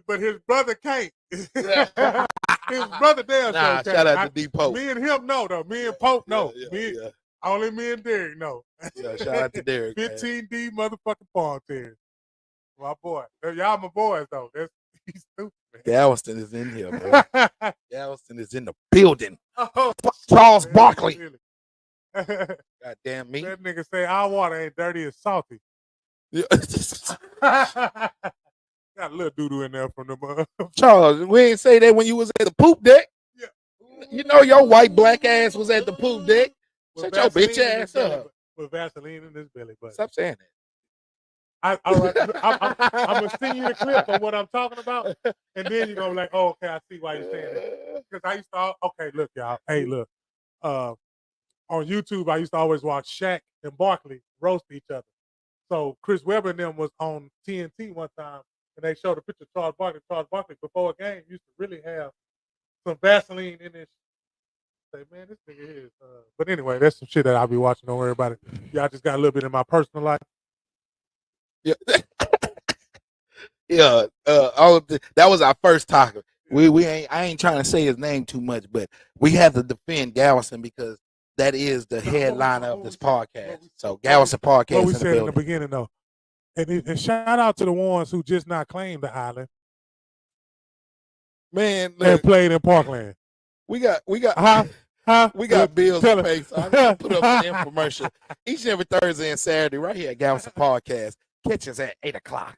but his brother can't. Yeah. His brother damn Nah, sure shout can't. out to D Pope. Me and him know though. Me and Pope know. Yeah. Only me and Derek know. Yeah, shout out to Derek. man. 15D motherfucking Paul Terry. My boy. Y'all my boys though. He's stupid, man. Galveston is in here, man. Galveston is in the building. Oh, Charles man, Barkley. really. Goddamn me. That nigga say our water ain't dirty, it's salty. Yeah. Got a little doo-doo in there from the Charles, we ain't say that when you was at the poop deck. Yeah. You know your white black ass was at the poop deck. With Shut your bitch Vaseline in ass his belly, up. with Vaseline in his belly button. Stop saying All right, I'm gonna send you the clip of what I'm talking about, and then you're gonna be like, "Oh, okay, I see why you're saying that." that. Because I used to, okay, look, y'all. Hey, look, on YouTube, I used to always watch Shaq and Barkley roast each other. So Chris Webber and them was on TNT one time, and they showed a picture of Charles Barkley. Charles Barkley before a game used to really have some Vaseline in his. Say, man, this nigga is. But anyway, that's some shit that I'll be watching. Don't worry about it. Y'all just got a little bit in my personal life. Yeah. Yeah. That was our first topic. I ain't trying to say his name too much, but we have to defend Galveston because that is the headliner of this podcast. So Galveston podcast. What we in the said in the building. beginning, though, and shout out to the ones who just not claimed the island Man, and look, played in Parkland. we got Huh? we got bills Tell to him. pay. So I'm gonna put up an infomercial each and every Thursday and Saturday right here at Galveston Podcast. Catch us at 8:00.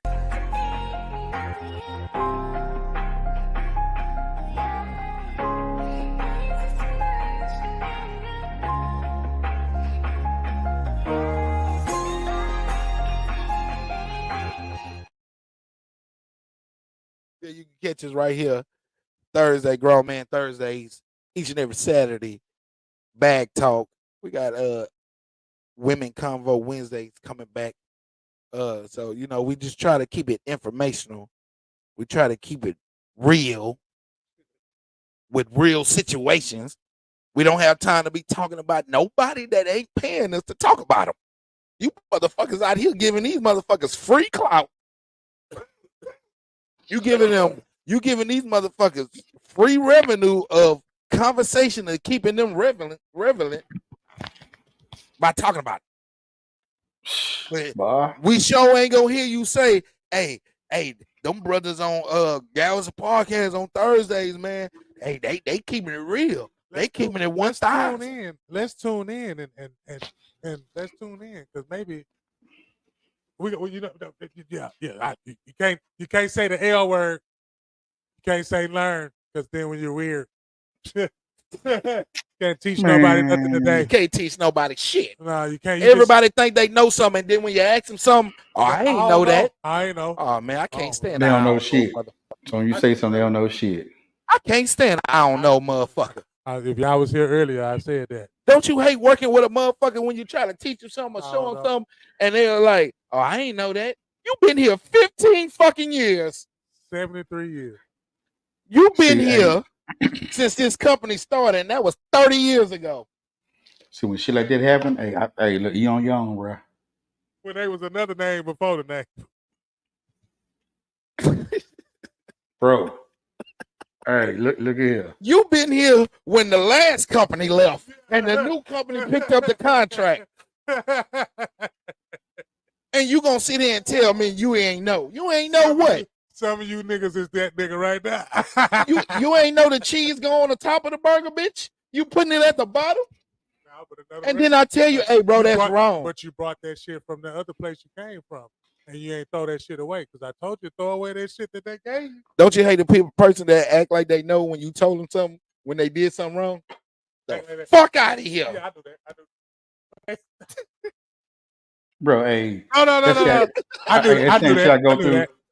Yeah, you can catch us right here Thursday, Grown Man Thursdays, each and every Saturday. Bag Talk. We got Women Convo Wednesdays coming back. So you know, we just try to keep it informational. We try to keep it real with real situations. We don't have time to be talking about nobody that ain't paying us to talk about them. You motherfuckers out here giving these motherfuckers free clout. You giving these motherfuckers free revenue of conversation and keeping them relevant by talking about it. Boy. We sure ain't gonna hear you say, hey, them brothers on Galveston Podcast on Thursdays, man. Hey, they keeping it real. They keeping it 1,000. Let's tune in and let's tune in because maybe you know you can't say the L word. You can't say learn because then when you're weird, can't teach nobody nothing today. You can't teach nobody shit. No, you can't. Everybody think they know something, and then when you ask them something, I ain't know that. I ain't know. Oh man, I can't stand. They don't know I shit. So when you say something, they don't know shit. I can't stand. I don't know, motherfucker. If y'all was here earlier, I said that. Don't you hate working with a motherfucker when you try to teach them something or show them something, and they're like, "Oh, I ain't know that." You've been here 15 fucking years. 73 years. You've been here since this company started, and that was 30 years ago. See, when shit like that happen, hey, look, you on your own, bro. When there was another name before the name. Bro. Hey, look here. You've been here when the last company left, and the new company picked up the contract. And you gonna sit there and tell me you ain't know? You ain't know what? Some of you niggas is that nigga right now. You ain't know the cheese go on the top of the burger, bitch. You putting it at the bottom, and then I tell you, hey, bro, that's wrong. But you brought that shit from the other place you came from, and you ain't throw that shit away because I told you to throw away that shit that they gave you. Don't you hate the person that act like they know when you told them something when they did something wrong? Fuck out of here. Yeah, I do that. I do. Bro, hey. No.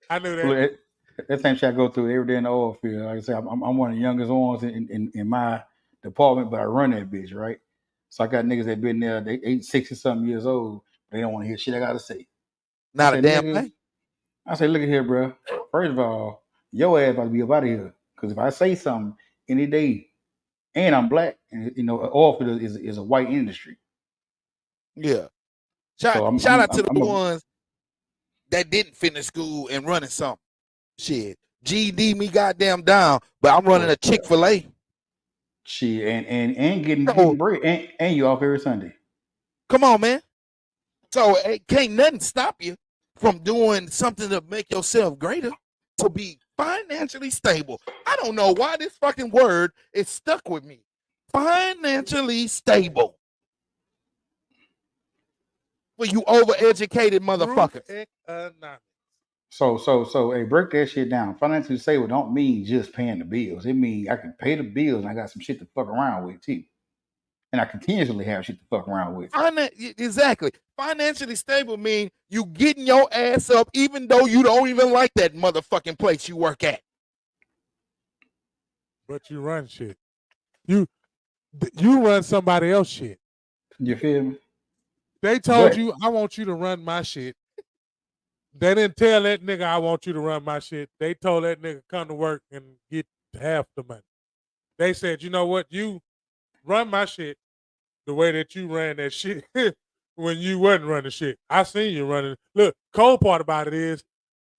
I knew that. That same shit I go through every day in the oil field. Like I said, I'm one of the youngest ones in my department, but I run that bitch, right? So I got niggas that been there, they 60-something years old. They don't want to hear shit I got to say. Not a damn thing. I say, look at here, bro. First of all, your ass about to be up out of here. Because if I say something any day, and I'm black, and oil field is a white industry. Yeah. Shout out to the ones that didn't finish school and running something. Shit. GD me goddamn down, but I'm running a Chick-fil-A. Shit, and getting bread, and you off every Sunday. Come on, man. So can't nothing stop you from doing something to make yourself greater, to be financially stable. I don't know why this fucking word is stuck with me. Financially stable. For you overeducated motherfuckers. So, hey, break that shit down. Financially stable don't mean just paying the bills. It means I can pay the bills and I got some shit to fuck around with too. And I continuously have shit to fuck around with. Exactly. Financially stable mean you getting your ass up even though you don't even like that motherfucking place you work at. But you run shit. You run somebody else shit. You feel me? They told you, I want you to run my shit. They didn't tell that nigga, I want you to run my shit. They told that nigga, come to work and get half the money. They said, you know what? You run my shit the way that you ran that shit when you wasn't running shit. I seen you running. Look, cold part about it is,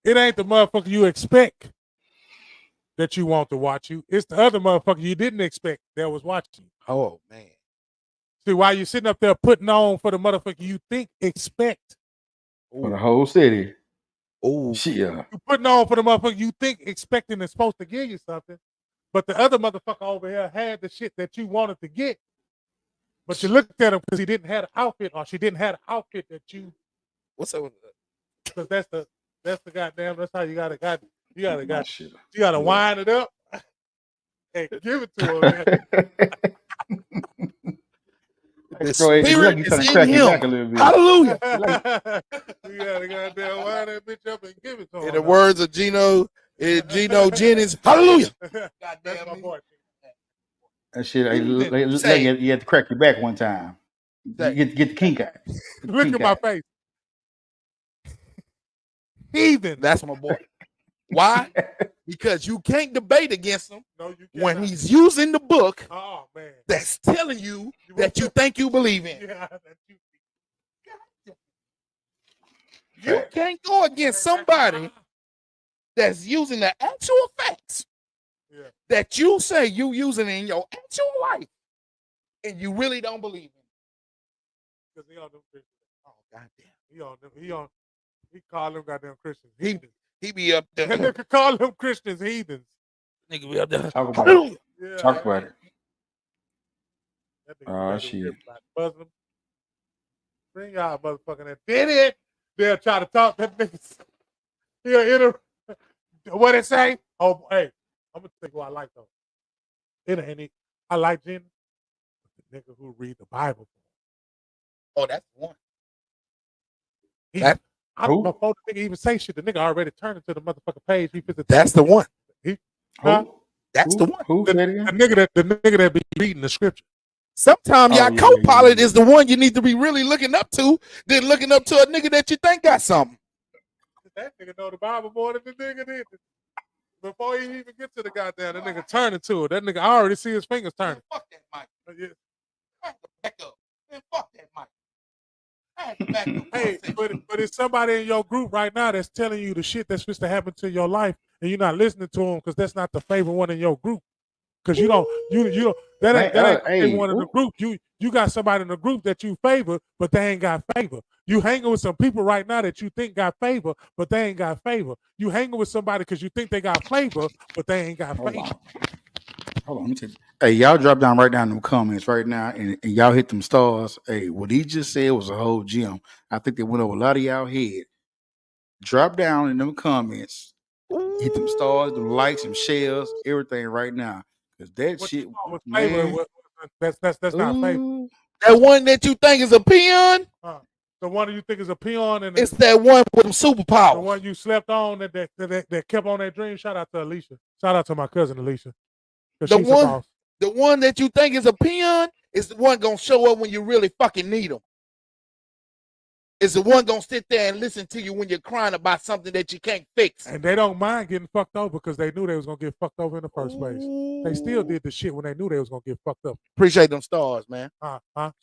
it ain't the motherfucker you expect that you want to watch you. It's the other motherfucker you didn't expect that was watching you. Oh, man. See, while you sitting up there putting on for the motherfucker you expect. For the whole city. Oh, yeah. You putting on for the motherfucker you expecting is supposed to give you something, but the other motherfucker over here had the shit that you wanted to get, but you looked at him because he didn't have an outfit, or she didn't have an outfit that you. What's up with that? Because that's the goddamn. That's how you gotta wind it up and give it to him. The spirit is in him. Hallelujah. You gotta goddamn wind that bitch up and give it to him. In the words of Gino Jennings, hallelujah. That's my boy. That shit, you had to crack your back one time. Get the kink out. Look at my face. Heathen. That's my boy. Why? Because you can't debate against him when he's using the book that's telling you that you think you believe in. You can't go against somebody that's using the actual facts that you say you using in your actual life, and you really don't believe in. Because he on them Christians. Oh, goddamn. He call them goddamn Christians heathens. He be up there. Nigga call them Christians heathens. Nigga be up there. Talk about it. Yeah, talk about it. Oh, shit. Bring y'all motherfucking that. Did it? They'll try to talk that niggas. What it say? Oh, hey, I'm going to tell you what I like, though. It ain't it. I like Jenny. The nigga who read the Bible. Oh, that's one. I don't know if the nigga even say shit. The nigga already turned into the motherfucking page. That's the one. That's the one. Who? The nigga that be reading the scripture. Sometimes y'all co-pilot is the one you need to be really looking up to than looking up to a nigga that you think got something. That nigga know the Bible more than the nigga did. Before he even get to the goddamn, that nigga turning to it. That nigga, I already see his fingers turning. Man, fuck that mic. Back up. Man, fuck that mic. Hey, but it's somebody in your group right now that's telling you the shit that's supposed to happen to your life, and you're not listening to them because that's not the favorite one in your group. Because you don't that ain't one in the group. You got somebody in the group that you favor, but they ain't got favor. You hanging with some people right now that you think got favor, but they ain't got favor. You hanging with somebody because you think they got favor, but they ain't got favor. Hold on, let me tell you. Hey, y'all drop down right down in the comments right now, and y'all hit them stars. Hey, what he just said was a whole gem. I think they went over a lot of y'all head. Drop down in them comments, hit them stars, them likes, them shares, everything right now. Because that What shit, man, that's not favor. That one that you think is a peon? The one you think is a peon, and it's that one with them superpowers. The one you slept on that kept on that dream. Shout out to Alicia. Shout out to my cousin Alicia. The one that you think is a peon is the one gonna show up when you really fucking need them. It's the one gonna sit there and listen to you when you're crying about something that you can't fix. And they don't mind getting fucked over because they knew they was gonna get fucked over in the first place. They still did the shit when they knew they was gonna get fucked up. Appreciate them stars, man. Shout out.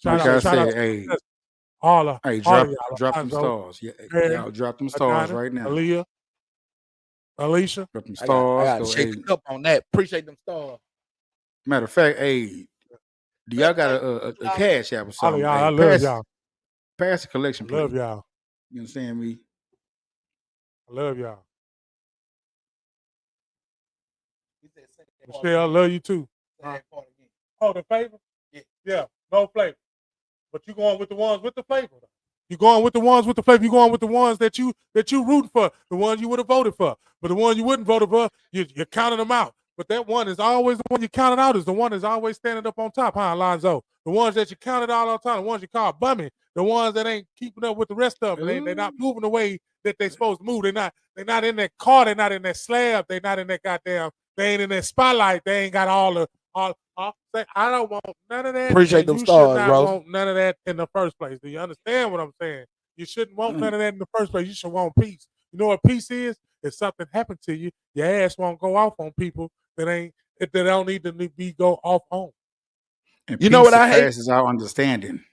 Hey, drop them stars. Yeah, y'all drop them stars right now. Alicia. Drop them stars. I gotta shake up on that. Appreciate them stars. Matter of fact, hey, do y'all got a cash app or something? Y'all, I love y'all. Pass the collection, please. Love y'all. You understand me? I love y'all. Michelle, I love you too. Oh, the favor? Yeah, no flavor. But you going with the ones with the flavor. You going with the ones with the flavor. You going with the ones that you rooting for, the ones you would have voted for. But the ones you wouldn't vote for, you're counting them out. But that one is always the one you counted out, is the one that's always standing up on top, huh, Alonzo? The ones that you counted out all the time, the ones you call bummy, the ones that ain't keeping up with the rest of them. They're not moving the way that they supposed to move. They're not in that car. They're not in that slab. They're not in that goddamn. They ain't in that spotlight. They ain't got all. I don't want none of that. Appreciate them stars, bro. You should not want none of that in the first place. Do you understand what I'm saying? You shouldn't want none of that in the first place. You should want peace. You know what peace is? If something happened to you, your ass won't go off on people that don't need to go off on. And you know what I hate? Is our understanding.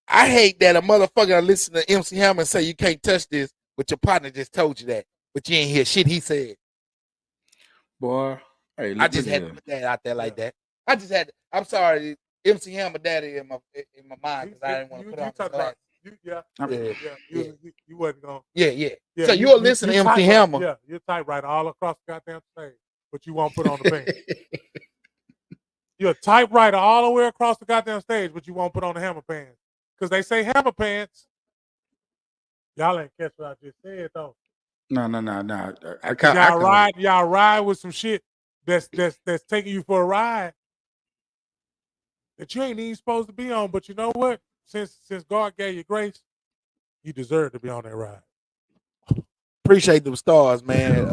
I hate that a motherfucker listen to MC Hammer and say you can't touch this, but your partner just told you that, but you ain't hear shit he said. Boy, hey, I just had to put that out there like that. I just had to, I'm sorry, MC Hammer daddy in my mind because I didn't want to put on his glass. You wasn't going. Yeah. So you'll listen to MC Hammer. Yeah, you're typewriter all across the goddamn stage, but you won't put on the pants. You're a typewriter all the way across the goddamn stage, but you won't put on the hammer pants. Because they say hammer pants. Y'all ain't catch what I just said, though. No. Y'all ride with some shit that's taking you for a ride that you ain't even supposed to be on. But you know what? Since God gave you grace, you deserve to be on that ride. Appreciate them stars, man.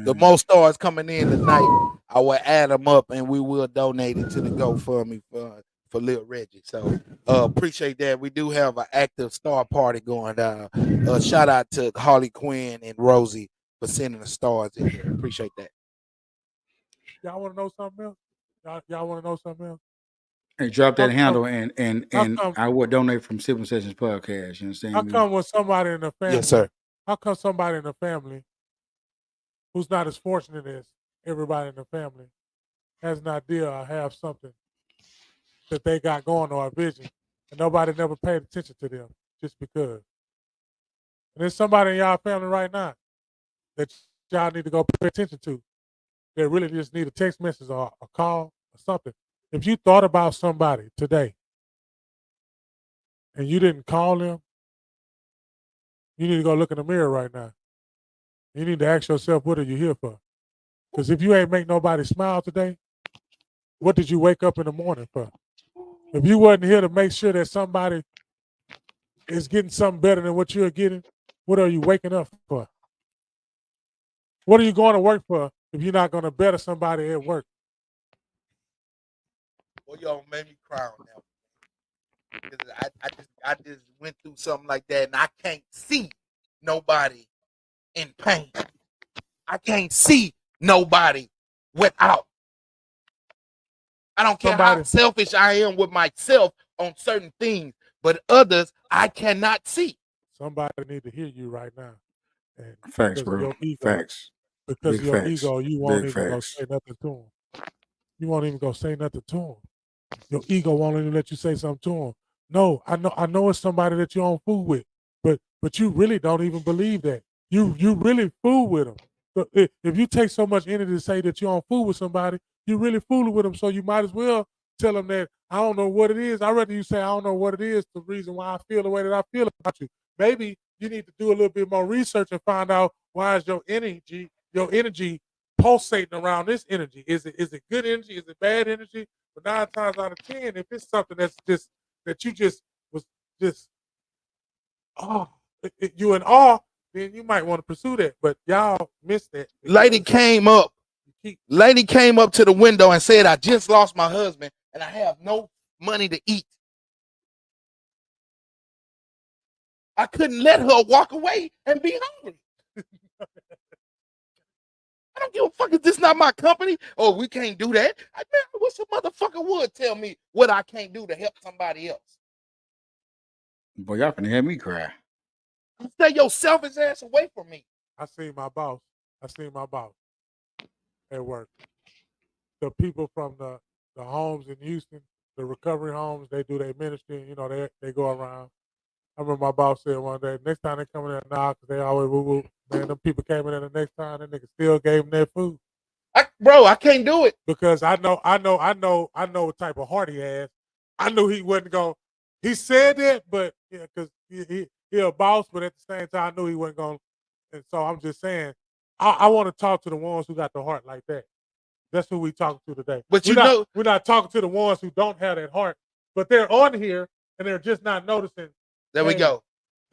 The most stars coming in tonight, I will add them up and we will donate it to the GoFundMe for Lil Reggie. So appreciate that. We do have an active star party going down. Shout out to Harley Quinn and Rosie for sending the stars in here. Appreciate that. Y'all want to know something else? Y'all want to know something else? Hey, drop that handle and I would donate from Sipping Sessions Podcast. You understand? How come with somebody in the family? Yes, sir. How come somebody in the family who's not as fortunate as everybody in the family has an idea or have something that they got going or a vision, and nobody never paid attention to them just because? And there's somebody in y'all family right now that y'all need to go pay attention to. They really just need a text message or a call or something. If you thought about somebody today and you didn't call them, you need to go look in the mirror right now. You need to ask yourself, what are you here for? Because if you ain't make nobody smile today, what did you wake up in the morning for? If you wasn't here to make sure that somebody is getting something better than what you're getting, what are you waking up for? What are you going to work for if you're not going to better somebody at work? Well, y'all made me cry on that. I just went through something like that, and I can't see nobody in pain. I can't see nobody without. I don't care how selfish I am with myself on certain things, but others I cannot see. Somebody need to hear you right now. And facts, bro. Facts. Because of your ego, you won't even go say nothing to them. You won't even go say nothing to them. Your ego won't even let you say something to them. No, I know it's somebody that you don't fool with, but you really don't even believe that. You really fool with them. So if you take so much energy to say that you don't fool with somebody, you really fooling with them. So you might as well tell them that I don't know what it is. I'd rather you say I don't know what it is. The reason why I feel the way that I feel about you. Maybe you need to do a little bit more research and find out why is your energy pulsating around this energy. Is it good energy? Is it bad energy? But 9 times out of 10, if it's something that's just that you just was just you in awe, then you might want to pursue that. But y'all missed that. Lady came up to the window and said, I just lost my husband and I have no money to eat. I couldn't let her walk away and be hungry. I don't give a fuck if this not my company. Oh, we can't do that. I wish a motherfucker would tell me what I can't do to help somebody else. Boy, y'all finna have me cry. Stay your selfish ass away from me. I seen my boss at work. The people from the homes in Houston, the recovery homes, they do their ministry. You know, they go around. I remember my boss said one day, next time they come in there now, because they always woo-woo. Man, them people came in there the next time, that nigga still gave them their food. Bro, I can't do it. Because I know what type of heart he has. I knew he wasn't going. He said that, but yeah, because he a boss, but at the same time, I knew he wasn't going. And so I'm just saying, I want to talk to the ones who got the heart like that. That's who we talking to today. But we're not talking to the ones who don't have that heart, but they're on here and they're just not noticing. There we go.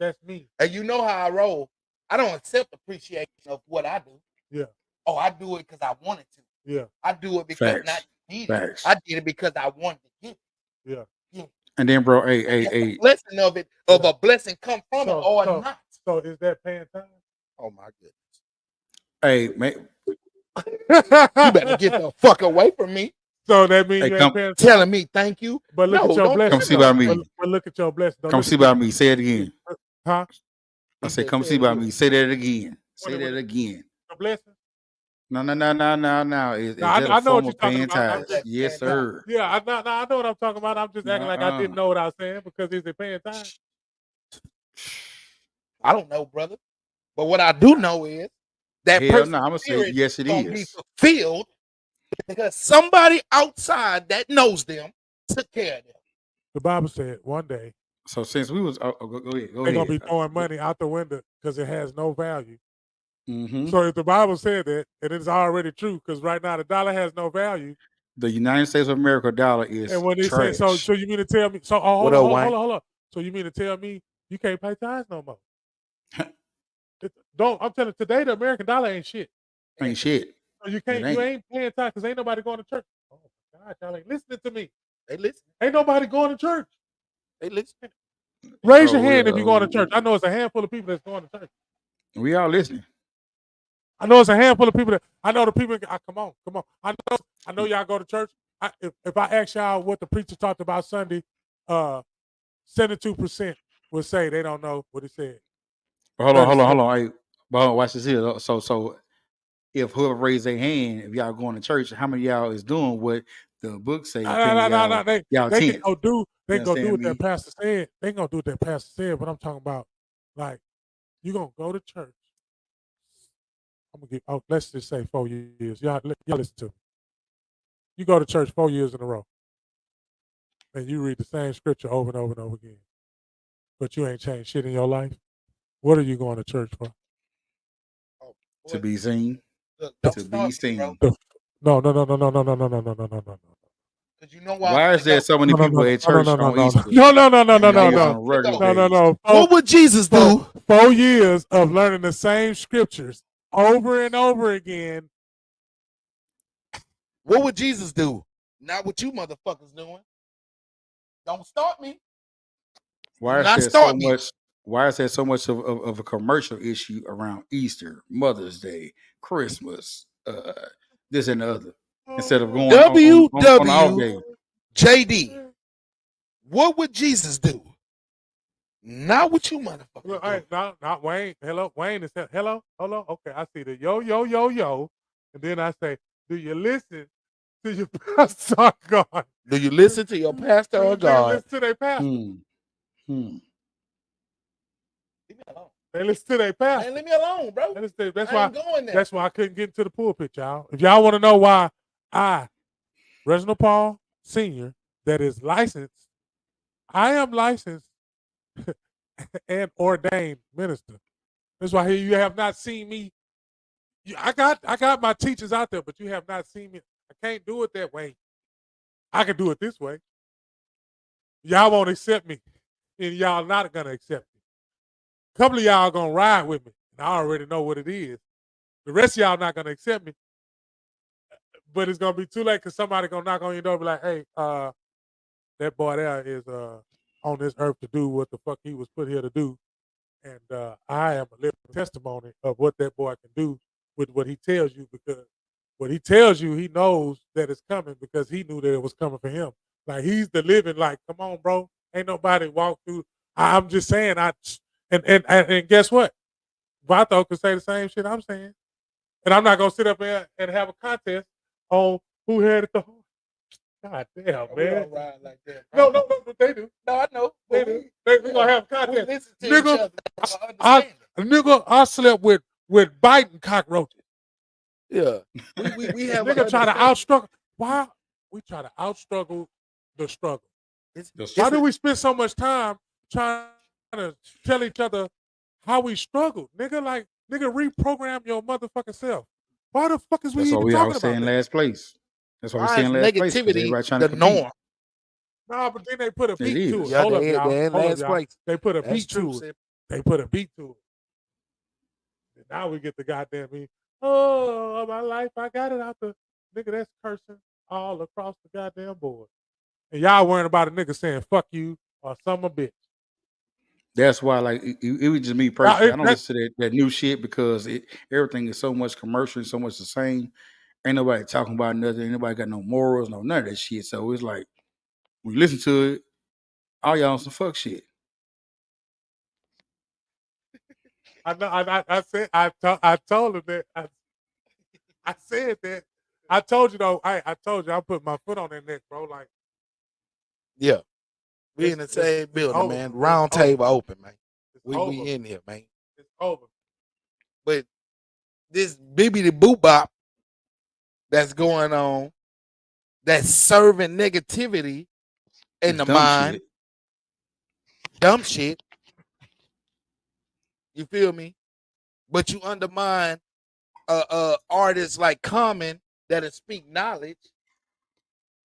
That's me. And you know how I roll. I don't accept appreciation of what I do. Yeah. Oh, I do it because I wanted to. Yeah. I do it because Facts. not needed. Facts. I did it because I wanted to get it. Yeah. And then, bro, hey. The blessing of it, of a blessing come from it or not. So is that paying time? Oh my goodness. Hey, man. You better get the fuck away from me. So that means you ain't paying time. Telling me thank you. But look at your blessing. Come see about me. But look at your blessing. Come see about me. Say it again. Huh? I said, come see about me. Say that again. Say that again. Your blessing? No. Is that I a know form what you're of talking paying about. tithes? Yes, sir. Yeah, I know what I'm talking about. I'm just acting like I didn't know what I was saying because is it paying time? I don't know, brother. But what I do know is that I'm gonna say yes, it is. Be fulfilled because somebody outside that knows them took care of them. The Bible said one day. So since we was, go ahead. They're gonna be throwing money out the window because it has no value. Mm-hmm. So if the Bible said that, and it's already true, because right now the dollar has no value. The United States of America dollar is and when they trash. say so you mean to tell me? So hold on. So you mean to tell me you can't pay tithes no more? I'm telling you, today the American dollar ain't shit. Ain't shit. So you can't. You ain't paying tithes because ain't nobody going to church. Oh my God, y'all ain't listening to me. They listen. Ain't nobody going to church. They listen. Raise your hand if you're going to church. I know it's a handful of people that's going to church. We all listening. I know it's a handful of people that I know the people. Come on. I know y'all go to church. If I ask y'all what the preacher talked about Sunday, 72% would say they don't know what he said. Hold on. Hey, watch this here. So if whoever raised their hand, if y'all going to church, how many of y'all is doing what the book say? No. They can go do. They go do what that pastor said. They gonna do what that pastor said. But I'm talking about, like, you gonna go to church. I'm gonna give. Let's just say 4 years. Y'all listen to me. You go to church 4 years in a row, and you read the same scripture over and over and over again, but you ain't changed shit in your life. What are you going to church for? To be seen. To be seen. No. Because you know why? Why is there so many people at church on Easter? No. What would Jesus do? 4 years of learning the same scriptures over and over again. What would Jesus do? Not what you motherfuckers doing. Don't start me. Why is there so much of a commercial issue around Easter, Mother's Day, Christmas, this and the other, instead of going on all day? JD, what would Jesus do? Not what you motherfuckers do. Not Wayne. Hello, Wayne is hello. Okay, I see the yo, and then I say, do you listen to your pastor or God? Do you listen to your pastor or They God? listen to their pastor. Hmm. Leave me alone. They listen to their pastor. Man, leave me alone, bro. That's I why. ain't going there. That's why I couldn't get into the pulpit, y'all. If y'all want to know why I, Reginald Paul Sr., that is licensed, I am licensed and ordained minister. That's why you have not seen me. I got my teachers out there, but you have not seen me. I can't do it that way. I can do it this way. Y'all won't accept me, and y'all not gonna accept me. A couple of y'all gonna ride with me, and I already know what it is. The rest of y'all not gonna accept me, but it's gonna be too late because somebody gonna knock on your door and be like, "Hey, that boy there is on this earth to do what the fuck he was put here to do, and I am a living testimony of what that boy can do with what he tells you, because what he tells you, he knows that it's coming because he knew that it was coming for him. Like, he's the living, like, come on, bro. Ain't nobody walk through. I'm just saying, and guess what? Vato could say the same shit I'm saying. And I'm not gonna sit up there and have a contest on who had it the whole. God damn, We man. don't ride like that. No, they do. No, I know. They do. We're gonna have a We contest. listen to Nigga, each other. Nigga, I slept with biting cockroaches. Yeah. We have Nigga try to outstruggle. Why? We try to outstruggle the struggle. Why do we spend so much time trying to tell each other how we struggle? Nigga, like, nigga, reprogram your motherfucking self. Why the fuck is we That's why even we talking always about say in that? last place. That's why we Why say is in last place. 'Cause negativity everybody trying the to compete. norm? No, but then they put a beat to it. Yeah, Hold up, they're y'all. in Hold up, last y'all. place. They put a That's beat true, to Sid. it. They put a beat to it. And now we get the goddamn beat. Oh, my life, I got it out the nigga. That's cursing all across the goddamn board. And y'all worrying about a nigga saying "fuck you" or "some a bitch." That's why, like, it was just me personally. I don't listen to that new shit because everything is so much commercial and so much the same. Ain't nobody talking about nothing. Ain't nobody got no morals, no none of that shit. So it's like, when you listen to it, all y'all on some fuck shit. I know. I told him that. I said that. I told you though. I told you I put my foot on that neck, bro. Like, yeah, we in the same building, over, man. man. Round table open, man. We over. in here, man. It's over. But this bibbity boop bop that's going on, that's serving negativity in It's the dumb mind, shit. dumb shit. You feel me? But you undermine artists like Common that'll speak knowledge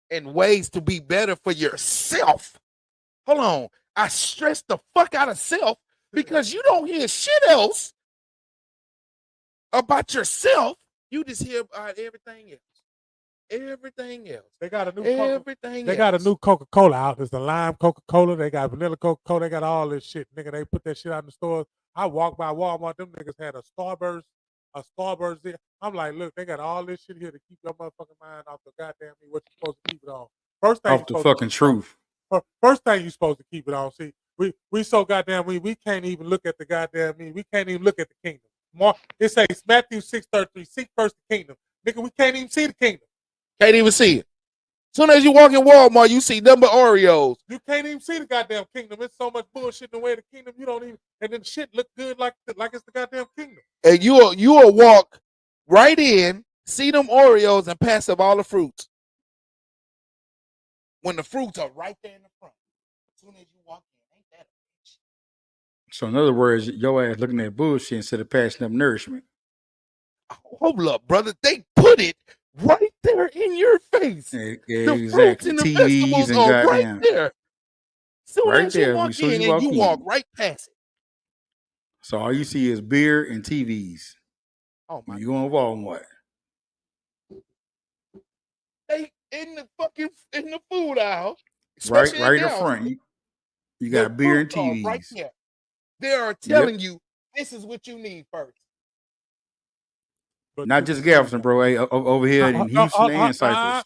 and ways to be better for yourself. Hold on. I stress the fuck out of self because you don't hear shit else about yourself. You just hear about everything else. Everything else. They got a new everything They else. got a new Coca-Cola out. There's the lime Coca-Cola. They got vanilla Coca-Cola. They got all this shit. Nigga, they put that shit out in the stores. I walked by Walmart. Them niggas had a Starburst there. I'm like, look, they got all this shit here to keep your motherfucking mind off the goddamn me. What you supposed to keep it on? First thing Off the fucking truth. First thing you supposed to keep it on. See, we so goddamn we can't even look at the goddamn me. We can't even look at the kingdom. It says Matthew 6:33. Seek first the kingdom. Nigga, we can't even see the kingdom. Can't even see it. Soon as you walk in Walmart, you see number Oreos. You can't even see the goddamn kingdom. It's so much bullshit in the way of the kingdom. You don't even, and then shit look good like it's the goddamn kingdom. And you will walk right in, see them Oreos, and pass up all the fruits. When the fruits are right there in the front. As soon as you walk in, ain't that a bitch? So in other words, your ass looking at bullshit instead of passing up nourishment. Hold up, brother. They put it right there in your face. The fruits and the vegetables and are goddamn, right there. Soon right as there. you walk in, and you walk right past it. So all you see is beer and TVs. Oh my! You go in Walmart. They in the food aisle, Right in in front. You got beer and TVs. right there. They are telling you this is what you need first. But not just Galveston, bro. Hey, over here in Houston and Cypress.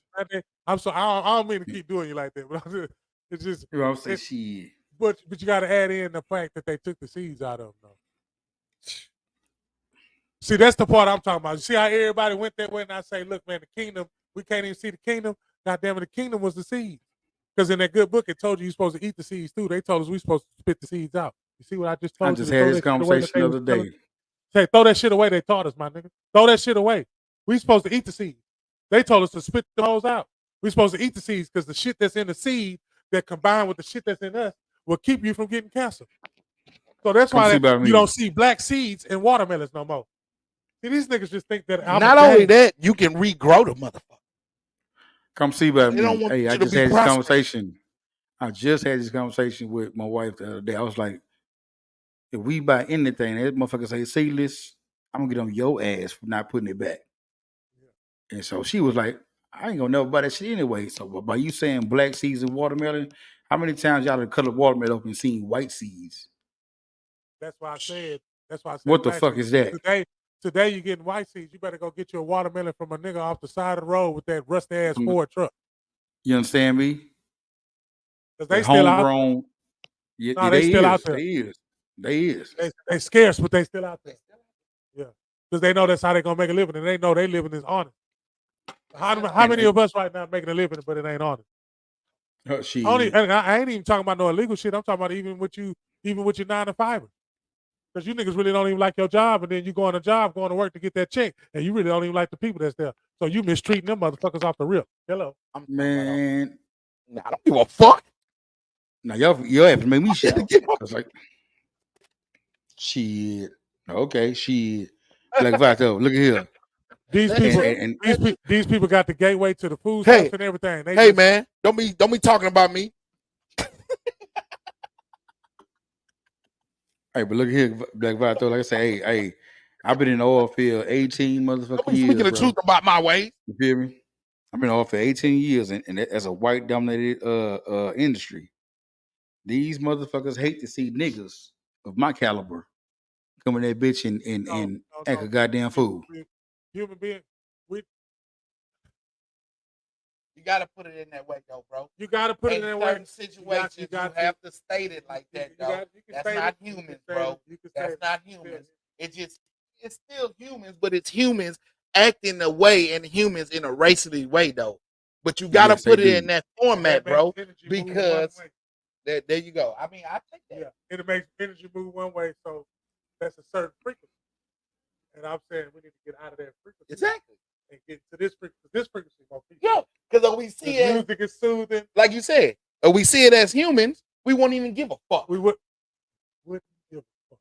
I'm sorry. I don't mean to keep doing you like that, but it's just. You know what I'm saying? Shit. But you got to add in the fact that they took the seeds out of them, though. See, that's the part I'm talking about. You see how everybody went that way, and I say, look, man, the kingdom We can't even see the kingdom. God damn it, the kingdom was the seeds. Because in that good book, it told you you're supposed to eat the seeds too. They told us we're supposed to spit the seeds out. You see what I just I told just you? To had throw this that shit away that conversation they the was other telling. day. Say, throw that shit away. They taught us, my nigga. Throw that shit away. We supposed to eat the seeds. They told us to spit the hoes out. We supposed to eat the seeds because the shit that's in the seed that combined with the shit that's in us will keep you from getting cancer. So that's Come why see about you me. don't see black seeds in watermelons no more. See, these niggas just think that I'm Not only that, you can regrow the motherfucker. Come see about They don't me. want Hey, you I to just be had this prosperous. conversation. I just had this conversation with my wife the other day. I was like, if we buy anything, that motherfucker say seedless, I'm gonna get on your ass for not putting it back. And so she was like, I ain't gonna never buy that shit anyway. So by you saying black seeds and watermelon, how many times y'all have cut a watermelon up and seen white seeds? That's why I said. That's why I said. What the black fuck seeds. is that? Today you getting white seeds. You better go get you a watermelon from a nigga off the side of the road with that rusty ass Ford truck. You understand me? Because they The still out there. homegrown. Yeah, No, they still out there. They is. They scarce, but they still out there. Yeah, because they know that's how they gonna make a living, and they know they living is honest. How many of us right now making a living, but it ain't honest? I ain't even talking about no illegal shit. I'm talking about even with your 9 to 5. Because you niggas really don't even like your job, and then you go on a job, going to work to get that check, and you really don't even like the people that's there. So you mistreating them motherfuckers off the rip. Hello. Man. I don't give a fuck. Now y'all have to make me shout. Cause like, shit. Okay, shit. Black Vato, look at here. These people got the gateway to the food stamps and everything. Hey man, don't be talking about me. Hey, but look here, Black Vato. Like I say, hey, I've been in the oil field 18 motherfucking years. Speaking the truth about my ways. You feel me? I've been in the oil for 18 years, and as a white dominated industry, these motherfuckers hate to see niggas of my caliber come in that bitch and act a goddamn fool. Human being, you gotta put it in that way, though, bro. You gotta put it in that way. In certain situations, you have to state it like that, though. That's not humans, bro. That's not humans. It's still humans, but it's humans acting a way and humans in a racially way, though. But you gotta put it in that format, bro, because there you go. I mean, I think that. Yeah, it makes energy move one way, so that's a certain frequency. And I'm saying we need to get out of that frequency. Exactly. And get to this frequency. This frequency more people. Yeah, because we see it. Music is soothing. Like you said, or we see it as humans, we won't even give a fuck. We wouldn't give a fuck.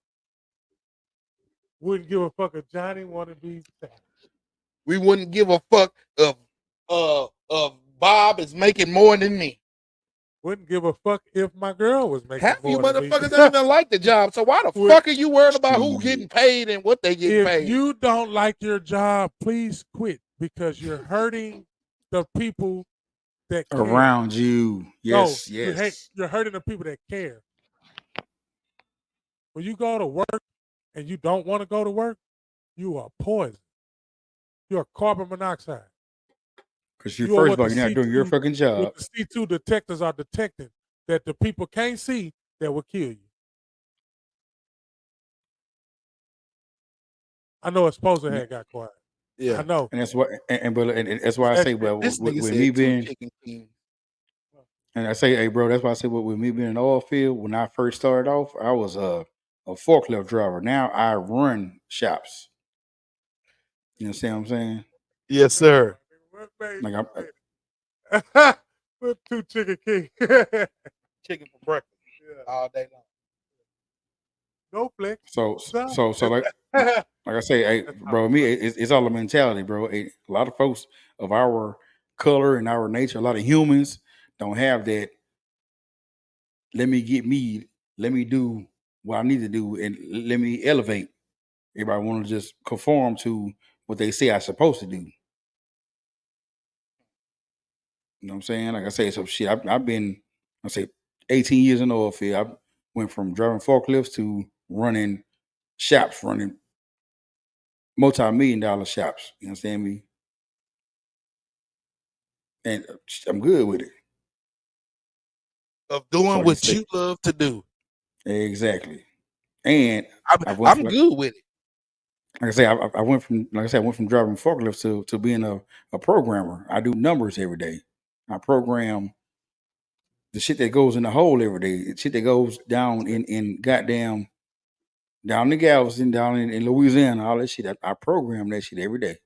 Wouldn't give a fuck if Johnny wanted to be sad. We wouldn't give a fuck if Bob is making more than me. Wouldn't give a fuck if my girl was making half more you than motherfuckers me. don't even like the job. So why the fuck are you worried about who getting paid and what they getting paid? If you don't like your job, please quit because you're hurting the people that care. Around you. Yes, no, yes. You're hurting the people that care. When you go to work and you don't want to go to work, you are poison. You're carbon monoxide. Because first of all, you're not doing your fucking job. What the C2 detectors are detecting that the people can't see that will kill you. I know Exposer had got quiet. Yeah, I know, and that's why. And that's why I say, well, with me being, and I say, hey, bro, that's why I say, with me being in the oil field, when I first started off, I was a forklift driver. Now I run shops. You understand what I'm saying? Yes, sir. Like put 2 chicken king. Chicken for breakfast all day long. No flex. So like I say, hey, bro, me, it's all a mentality, bro. A lot of folks of our color and our nature, a lot of humans don't have that. Let me do what I need to do, and let me elevate. Everybody want to just conform to what they say I'm supposed to do. You know what I'm saying? Like I say, some shit. I've been, 18 years in the oil field. I went from driving forklifts to running shops, running multi-million-dollar shops. You understand me? And I'm good with it. Of doing what you love to do. Exactly. And I'm good with it. Like I say, I went from driving forklifts to being a programmer. I do numbers every day. I program the shit that goes in the hole every day. The shit that goes down in goddamn down in Galveston, down in Louisiana, all that shit. I program that shit every day.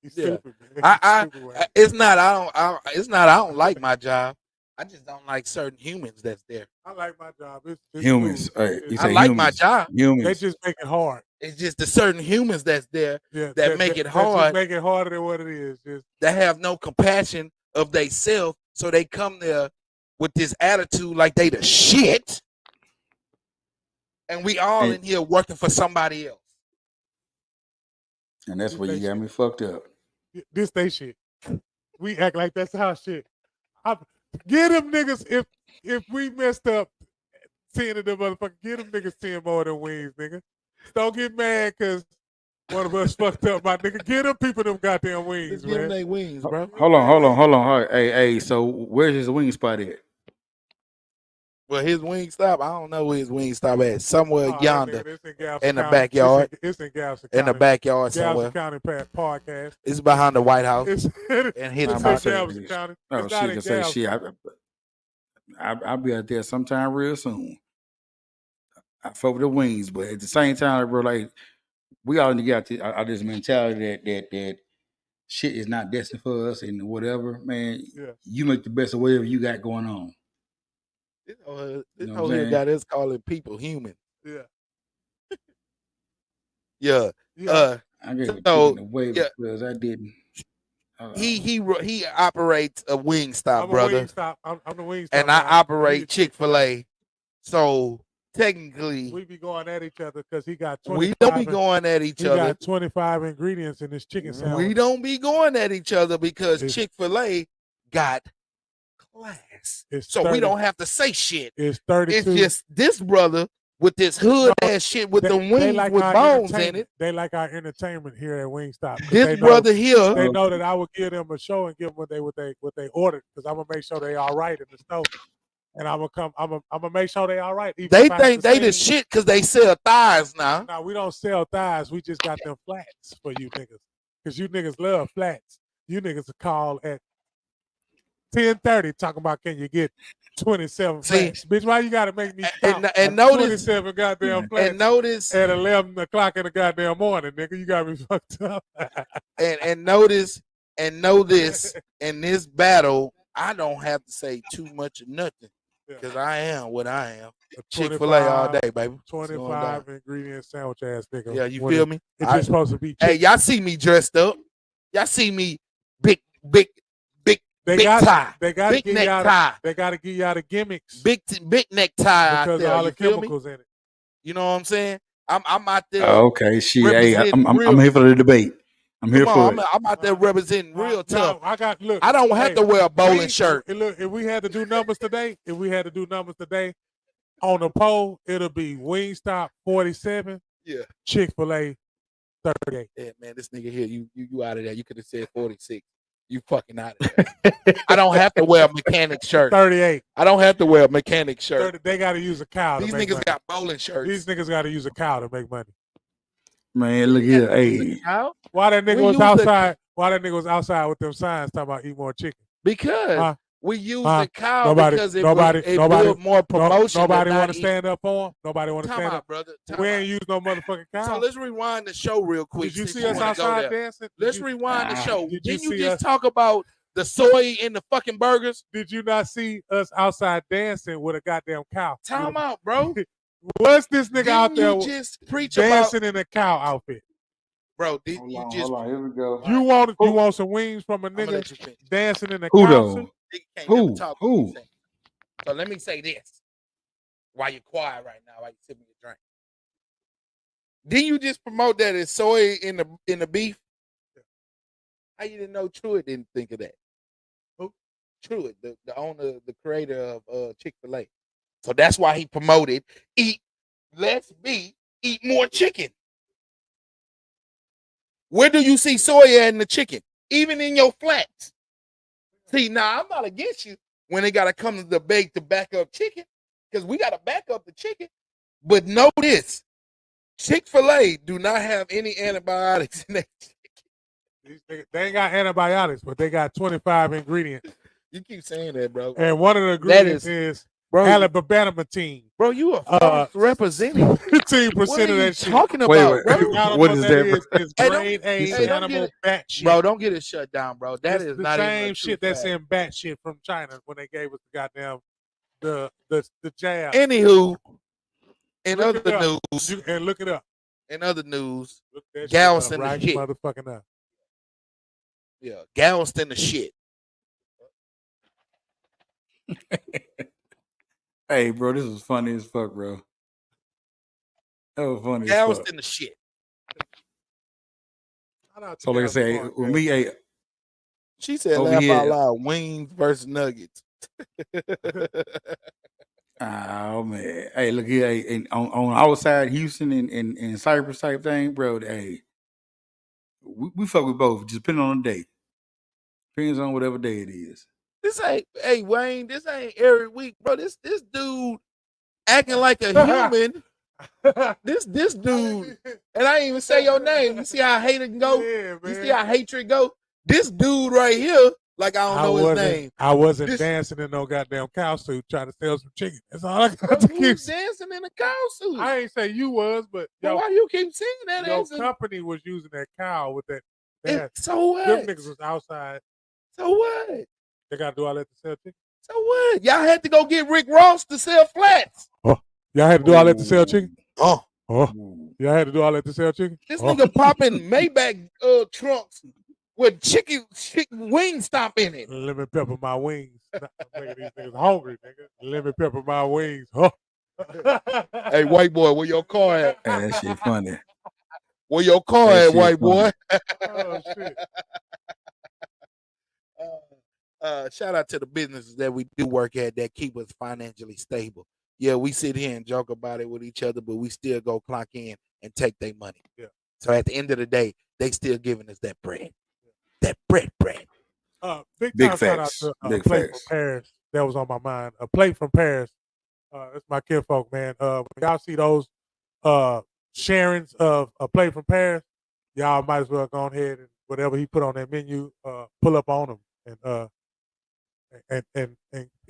He's Yeah. stupid, man. It's not I don't like my job. I just don't like certain humans that's there. I like my job. It's Humans. cool. You I say like humans. my job. Humans. They just make it hard. It's just the certain humans that's there that make it That hard. just make it harder than what it is. Just That have no compassion of they self, so they come there with this attitude like they the shit. And we all in here working for somebody else. And that's where you got me fucked up. This they shit. We act like that's our shit. Get them niggas if we messed up 10 of them motherfuckers, get them niggas 10 more than wings, nigga. Don't get mad because one of us fucked up, my nigga. Get them people them goddamn wings, Just give them man. their wings, bro. Hold on. Hey, so where's his wing spot at? Well, his wing stop, I don't know where his wing stop at. Somewhere yonder Nigga, in the backyard. It's in Galveston in the County. backyard somewhere. Galveston County podcast. It's behind the White House. It's and hit in him Galveston County. Oh, It's she not in can say Galveston. shit. I'll be out there sometime real soon. I fuck with the wings, but at the same time, bro, like we all need to get out this mentality that shit is not destined for us and whatever, man. Yeah. You make the best of whatever you got going on. This whole here got us calling people human. Yeah. Yeah. I get so, away because I didn't. He operates a wing stop, brother. I'm the wing stop. And I operate Chick-fil-A. So technically, we be going at each other because he got 25. We don't be going at each other. He got 25 ingredients in his chicken sandwich. We don't be going at each other because Chick-fil-A got class. So 30, we don't have to say shit. It's 32. It's just this brother with this hood ass shit with the wings like with bones in it. They like our entertainment here at Wingstop. This brother here, they know that I would give them a show and give them what they ordered because I'm gonna make sure they all right in the store. And I'm gonna make sure they all right. They think they the shit because they sell thighs now. No, we don't sell thighs. We just got them flats for you niggas. Because you niggas love flats. You niggas call at 10:30 talking about can you get 27 flats. Bitch, why you gotta make me count and notice 27 goddamn flats and notice at 11 o'clock in the goddamn morning, nigga. You got me fucked up. and notice and know this, in this battle, I don't have to say too much of nothing. Because I am what I am. Chick-fil-A all day, baby. 25 ingredient sandwich ass nigga. Yeah, you feel me? It's just supposed to be chicken. Hey, y'all see me dressed up. Y'all see me big They big gotta, tie. They gotta big give necktie. They gotta give y'all the gimmicks. Big necktie out because there. all the You feel chemicals me? in it. You know what I'm saying? I'm out there. Okay, shit. Hey, I'm here for the debate. I'm here for it. I'm out there representing real tough. I don't have to wear a bowling shirt. Look, if we had to do numbers today, on the poll, it'll be Wingstop 47. Yeah. Chick-fil-A 38. Yeah, man, this nigga here, you out of there. You could have said 46. You fucking out of there. I don't have to wear a mechanic shirt. 38. I don't have to wear a mechanic shirt. 30, they got to use a cow. These niggas got bowling shirts. These niggas got to use a cow to make money. Man, look here. Hey. Why that nigga was outside? Why that nigga was outside with them signs talking about eat more chicken? Because we use the cow because it build more promotion. Nobody want to stand up for him. Nobody want to stand up, brother. We ain't use no motherfucking cow. So let's rewind the show real quick. Did you see us outside dancing? Let's rewind the show. Didn't you just talk about the soy in the fucking burgers? Did you not see us outside dancing with a goddamn cow? Time out, bro. What's this nigga out there just preach dancing in a cow outfit? Bro, hold on, here we go. You want some wings from a nigga dancing in a cow? Who though? Who? So let me say this. While you're quiet right now, while you sipping your drink. Didn't you just promote that it's soy in the beef? How you didn't know Truett didn't think of that? Who? Truett, the owner, the creator of Chick-fil-A. So that's why he promoted eat more chicken. Where do you see soy in the chicken? Even in your flats. See, now I'm not against you when they gotta come to the bake to back up chicken, because we gotta back up the chicken. But know this: Chick-fil-A do not have any antibiotics in that. They ain't got antibiotics, but they got 25 ingredients. You keep saying that, bro. And one of the ingredients is alibabamatine. Bro, you are false representing 15% what of are you that shit. talking about, bro? What is that? It's grade A animal bat shit. Bro, don't get it shut down, bro. That It's is the not same even shit that's in bat shit from China when they gave us the goddamn the jab. Anywho, in Look other it up. news, And look it up. In other news, Look that shit Galveston up, the right shit. Motherfucking up. Yeah, Galveston the shit. Hey, bro, this was funny as fuck, bro. That was funny as fuck. Galveston the shit. So like I say, with me, hey, she said over laugh here- out loud, wings versus nuggets. oh man, hey, look here, hey, and on our side, Houston and Cypress type thing, bro. Hey, we fuck with both, just depending on the day. Depends on whatever day it is. This ain't, hey Wayne, this ain't every week, bro. This dude acting like a human. This dude, and I ain't even say your name. You see how hatred can go? Yeah, you see how hatred go? This dude right here, like I don't know his name. I wasn't dancing in no goddamn cow suit trying to sell some chicken. That's all I got to keep. Who's dancing in a cow suit? I ain't say you was, but well, why you keep saying that? Your company was using that cow with that. So what? Them niggas was outside. So what? They got to do all that to sell chicken. So what? Y'all had to go get Rick Ross to sell flats. Oh, y'all had to do all that to sell chicken. Oh, y'all had to do all that to sell chicken. This nigga popping Maybach trunks with chicken wing stop in it. Lemon pepper my wings. Making these niggas hungry, nigga. Lemon pepper my wings. Huh? Hey, white boy, where your car at? Hey, that shit funny. Where your car at, white boy? Oh shit. Shout out to the businesses that we do work at that keep us financially stable. Yeah, we sit here and joke about it with each other, but we still go clock in and take their money. Yeah. So at the end of the day, they still giving us that bread. That bread. Big facts. shout out to Big Plate facts. from Paris. That was on my mind. A Plate from Paris. That's my kinfolk, man. When y'all see those sharings of A Plate from Paris, y'all might as well go ahead and whatever he put on that menu, pull up on them and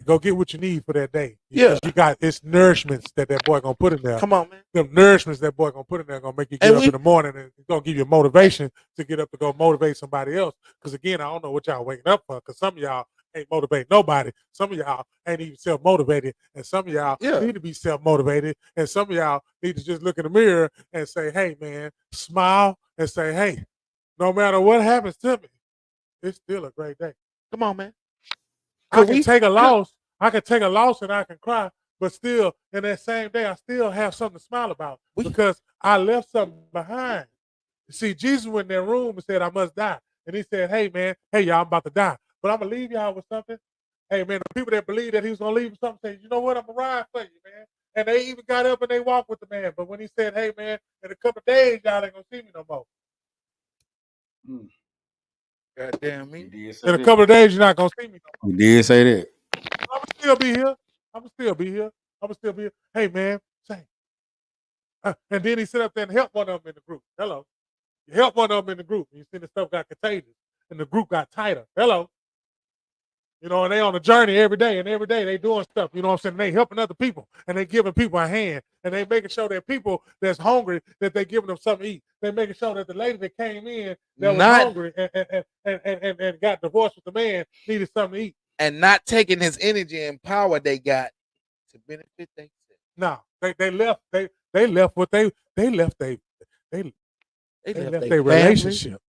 go get what you need for that day. Yeah. You got it's nourishments that boy gonna put in there. Come on, man. Them nourishments that boy gonna put in there gonna make you get up in the morning, and it's gonna give you motivation to get up to go motivate somebody else. Because again, I don't know what y'all waking up for, because some of y'all ain't motivating nobody. Some of y'all ain't even self-motivated, and some of y'all need to be self-motivated, and some of y'all need to just look in the mirror and say, hey man, smile and say, hey, no matter what happens to me, it's still a great day. Come on, man. I can take a loss. I can take a loss and I can cry, but still, in that same day, I still have something to smile about because I left something behind. See, Jesus went in that room and said, I must die. And he said, hey, man, y'all, I'm about to die. But I'm going to leave y'all with something. Hey, man, the people that believe that he was going to leave with something say, you know what, I'm going to ride for you, man. And they even got up and they walked with the man. But when he said, hey, man, in a couple of days, y'all ain't going to see me no more. God damn me. In a couple of days, you're not going to see me no more. You did say that. I'm going to still be here. I'm going to still be here. I'm going to still be here. Hey, man, say. And then he sit up there and helped one of them in the group. Hello. You helped one of them in the group. You see the stuff got contagious and the group got tighter. Hello. You know, and they on a journey every day, and every day they doing stuff, you know what I'm saying? They helping other people, and they giving people a hand, and they making sure that people that's hungry, that they giving them something to eat. They making sure that the lady that came in that was hungry and got divorced with the man needed something to eat. And not taking his energy and power they got to benefit themselves. No, they left what they left their relationship.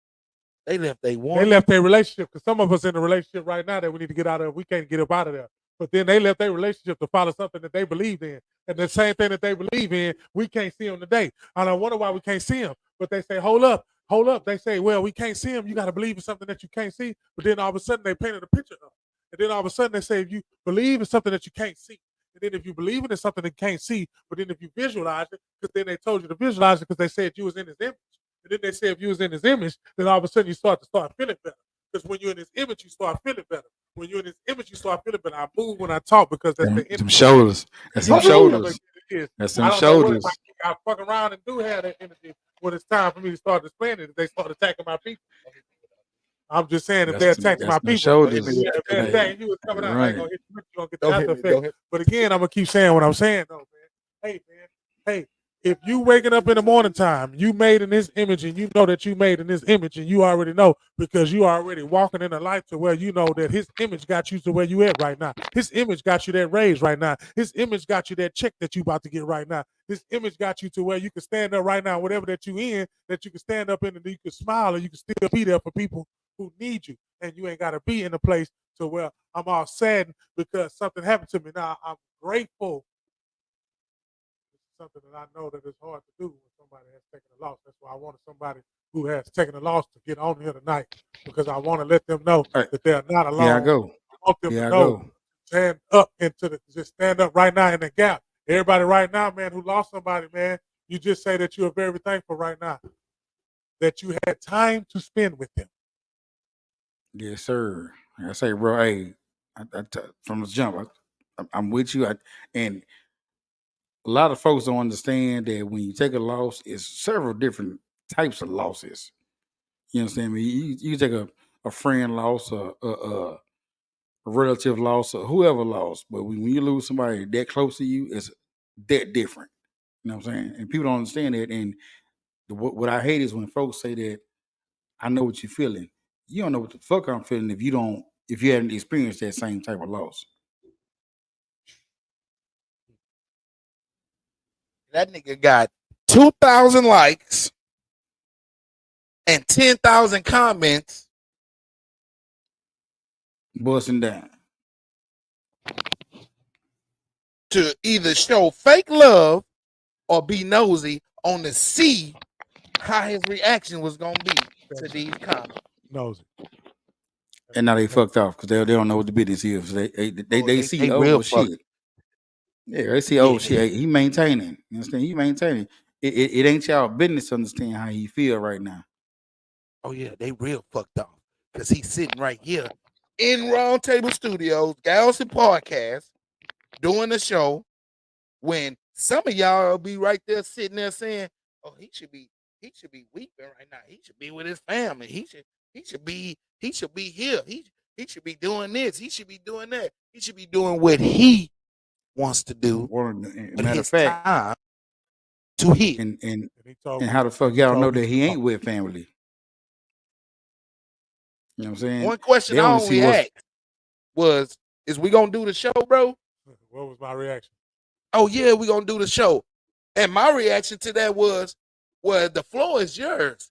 They left their one. They left their relationship, because some of us in a relationship right now that we need to get out of, we can't get up out of there. But then they left their relationship to follow something that they believed in. And the same thing that they believe in, we can't see them today. And I wonder why we can't see them. But they say, hold up. They say, well, we can't see them. You got to believe in something that you can't see. But then all of a sudden they painted a picture of it. And then all of a sudden they say, if you believe in something that you can't see, and then if you believe in something that you can't see, but then if you visualize it, because then they told you to visualize it because they said you was in his image. And then they say if you was in his image, then all of a sudden you start feeling better. Because when you're in his image, you start feeling better. When you're in his image, you start feeling better. I move when I talk because that's the image. Some shoulders. That's some shoulders. That's some shoulders. I fuck around and do have that energy when it's time for me to start displaying it. If they start attacking my people, I'm just saying if they're attacking my people, shoulders. if they're attacking you, it's coming out. I ain't gonna hit you. You're gonna get the Don't after hit me, effect. don't hit. But again, I'm gonna keep saying what I'm saying though, man. Hey, if you waking up in the morning time, you made in this image, and you know that you made in this image, and you already know because you already walking in a life to where you know that his image got you to where you at right now. His image got you that raise right now. His image got you that check that you about to get right now. His image got you to where you can stand up right now, whatever that you in, that you can stand up in and you can smile and you can still be there for people who need you. And you ain't got to be in a place to where I'm all saddened because something happened to me. Now, I'm grateful. Something that I know that it's hard to do when somebody has taken a loss. That's why I wanted somebody who has taken a loss to get on here tonight because I want to let them know that they're not alone. Here I go. I want them to know. Stand up just stand up right now in the gap. Everybody right now, man, who lost somebody, man, you just say that you are very thankful right now that you had time to spend with them. Yes, sir. Like I say, bro, hey, from the jump, I'm with you. And a lot of folks don't understand that when you take a loss, it's several different types of losses. You understand me? You take a friend loss, a relative loss, or whoever lost. But when you lose somebody that close to you, it's that different. You know what I'm saying? And people don't understand that. And what I hate is when folks say that I know what you're feeling. You don't know what the fuck I'm feeling if you haven't experienced that same type of loss. That nigga got 2,000 likes and 10,000 comments. Busting down. To either show fake love or be nosy on to see how his reaction was going to be to these comments. Nosy. And now they fucked off because they don't know what the business is. They see, oh shit. Yeah, they see, oh shit, he maintaining. You understand? He maintaining. It ain't y'all business to understand how he feel right now. Oh yeah, they real fucked off. Because he's sitting right here in Roundtable Studios, Galvestonpodcast, doing the show when some of y'all will be right there sitting there saying, oh, he should be weeping right now. He should be with his family. He should be here. He should be doing this. He should be doing that. He should be doing what he wants to do. Matter of fact, time to hit. And how the fuck y'all know that he ain't with family? You know what I'm saying? One question I only asked was, is we gonna do the show, bro? What was my reaction? Oh yeah, we gonna do the show. And my reaction to that was, well, the floor is yours.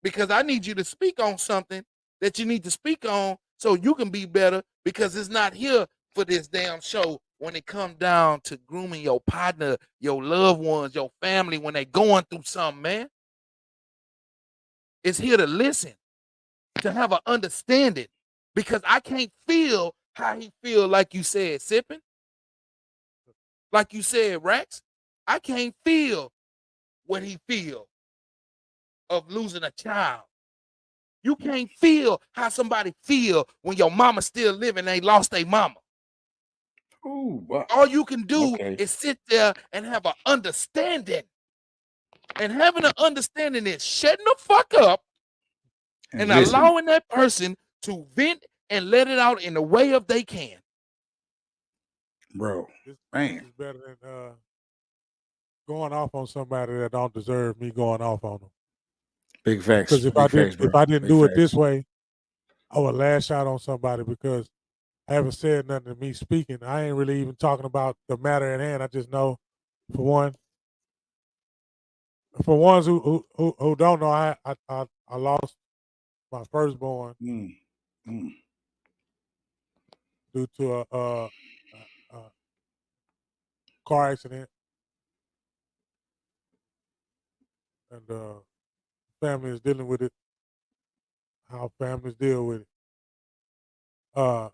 Because I need you to speak on something that you need to speak on so you can be better, because it's not here for this damn show when it comes down to grooming your partner, your loved ones, your family when they going through something, man. It's here to listen, to have an understanding, because I can't feel how he feel, like you said, sipping. Like you said, Rex, I can't feel what he feel of losing a child. You can't feel how somebody feel when your mama still living, they lost their mama. Ooh, wow. All you can do is sit there and have an understanding. And having an understanding is shutting the fuck up and allowing that person to vent and let it out in the way of they can. Bro, man, it's better than going off on somebody that don't deserve me going off on them. Big facts. Because if I didn't do it this way, I would lash out on somebody because I haven't said nothing to me speaking. I ain't really even talking about the matter at hand. I just know, for ones who don't know, I lost my firstborn due to a car accident, and family is dealing with it. How families deal with it.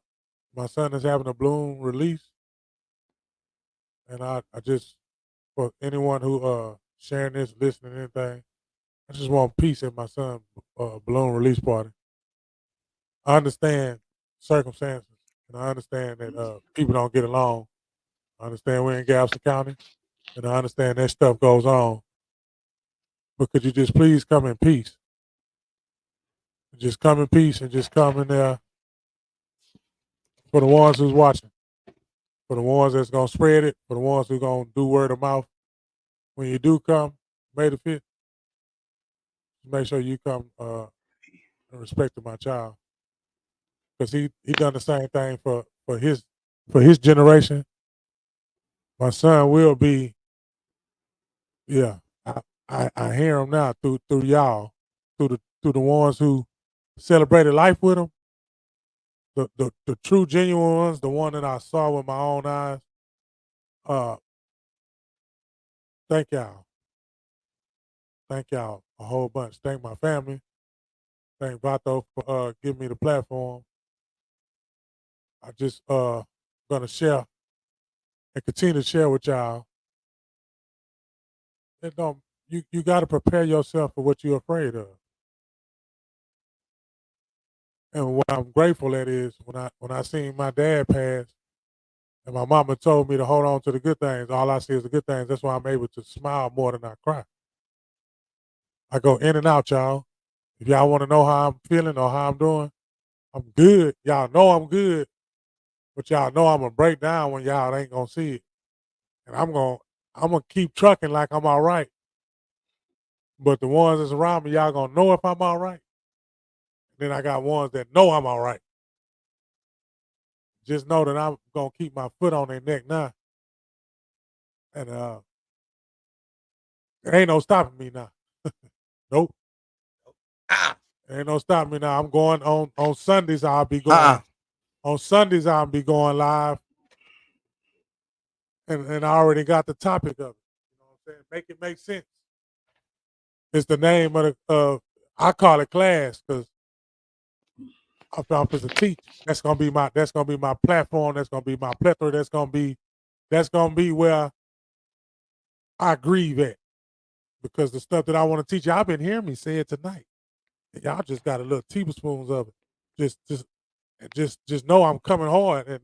My son is having a balloon release, and I just, for anyone who sharing this, listening, anything, I just want peace at my son's balloon release party. I understand circumstances, and I understand that people don't get along. I understand we're in Galveston County. And I understand that stuff goes on. But could you just please come in peace? Just come in peace and just come in there for the ones who's watching, for the ones that's going to spread it, for the ones who's going to do word of mouth. When you do come, May the 5th, make sure you come in respect to my child. Because he done the same thing for his generation. My son will be, yeah. I hear him now through y'all, through the ones who celebrated life with him. The true genuine ones, the one that I saw with my own eyes. Thank y'all. Thank y'all a whole bunch. Thank my family. Thank Vato for giving me the platform. I just gonna share and continue to share with y'all. You got to prepare yourself for what you're afraid of. And what I'm grateful at is when I seen my dad pass, and my mama told me to hold on to the good things. All I see is the good things. That's why I'm able to smile more than I cry. I go in and out, y'all. If y'all want to know how I'm feeling or how I'm doing, I'm good. Y'all know I'm good, but y'all know I'm gonna break down when y'all ain't gonna see it. And I'm gonna keep trucking like I'm all right. But the ones that's around me, y'all gonna know if I'm all right. Then I got ones that know I'm all right. Just know that I'm gonna keep my foot on their neck now. And there ain't no stopping me now. Nope. Ain't no stopping me now. I'm going on Sundays. I'll be going on Sundays. I'll be going live, and I already got the topic of it. You know what I'm saying? Make it make sense. It's the name of the. I call it class because I'm supposed to teach. That's gonna be my platform. That's gonna be my plethora. That's gonna be where I grieve at, because the stuff that I want to teach y'all been hearing me say it tonight. And y'all just got a little tablespoons of it. Just know I'm coming hard and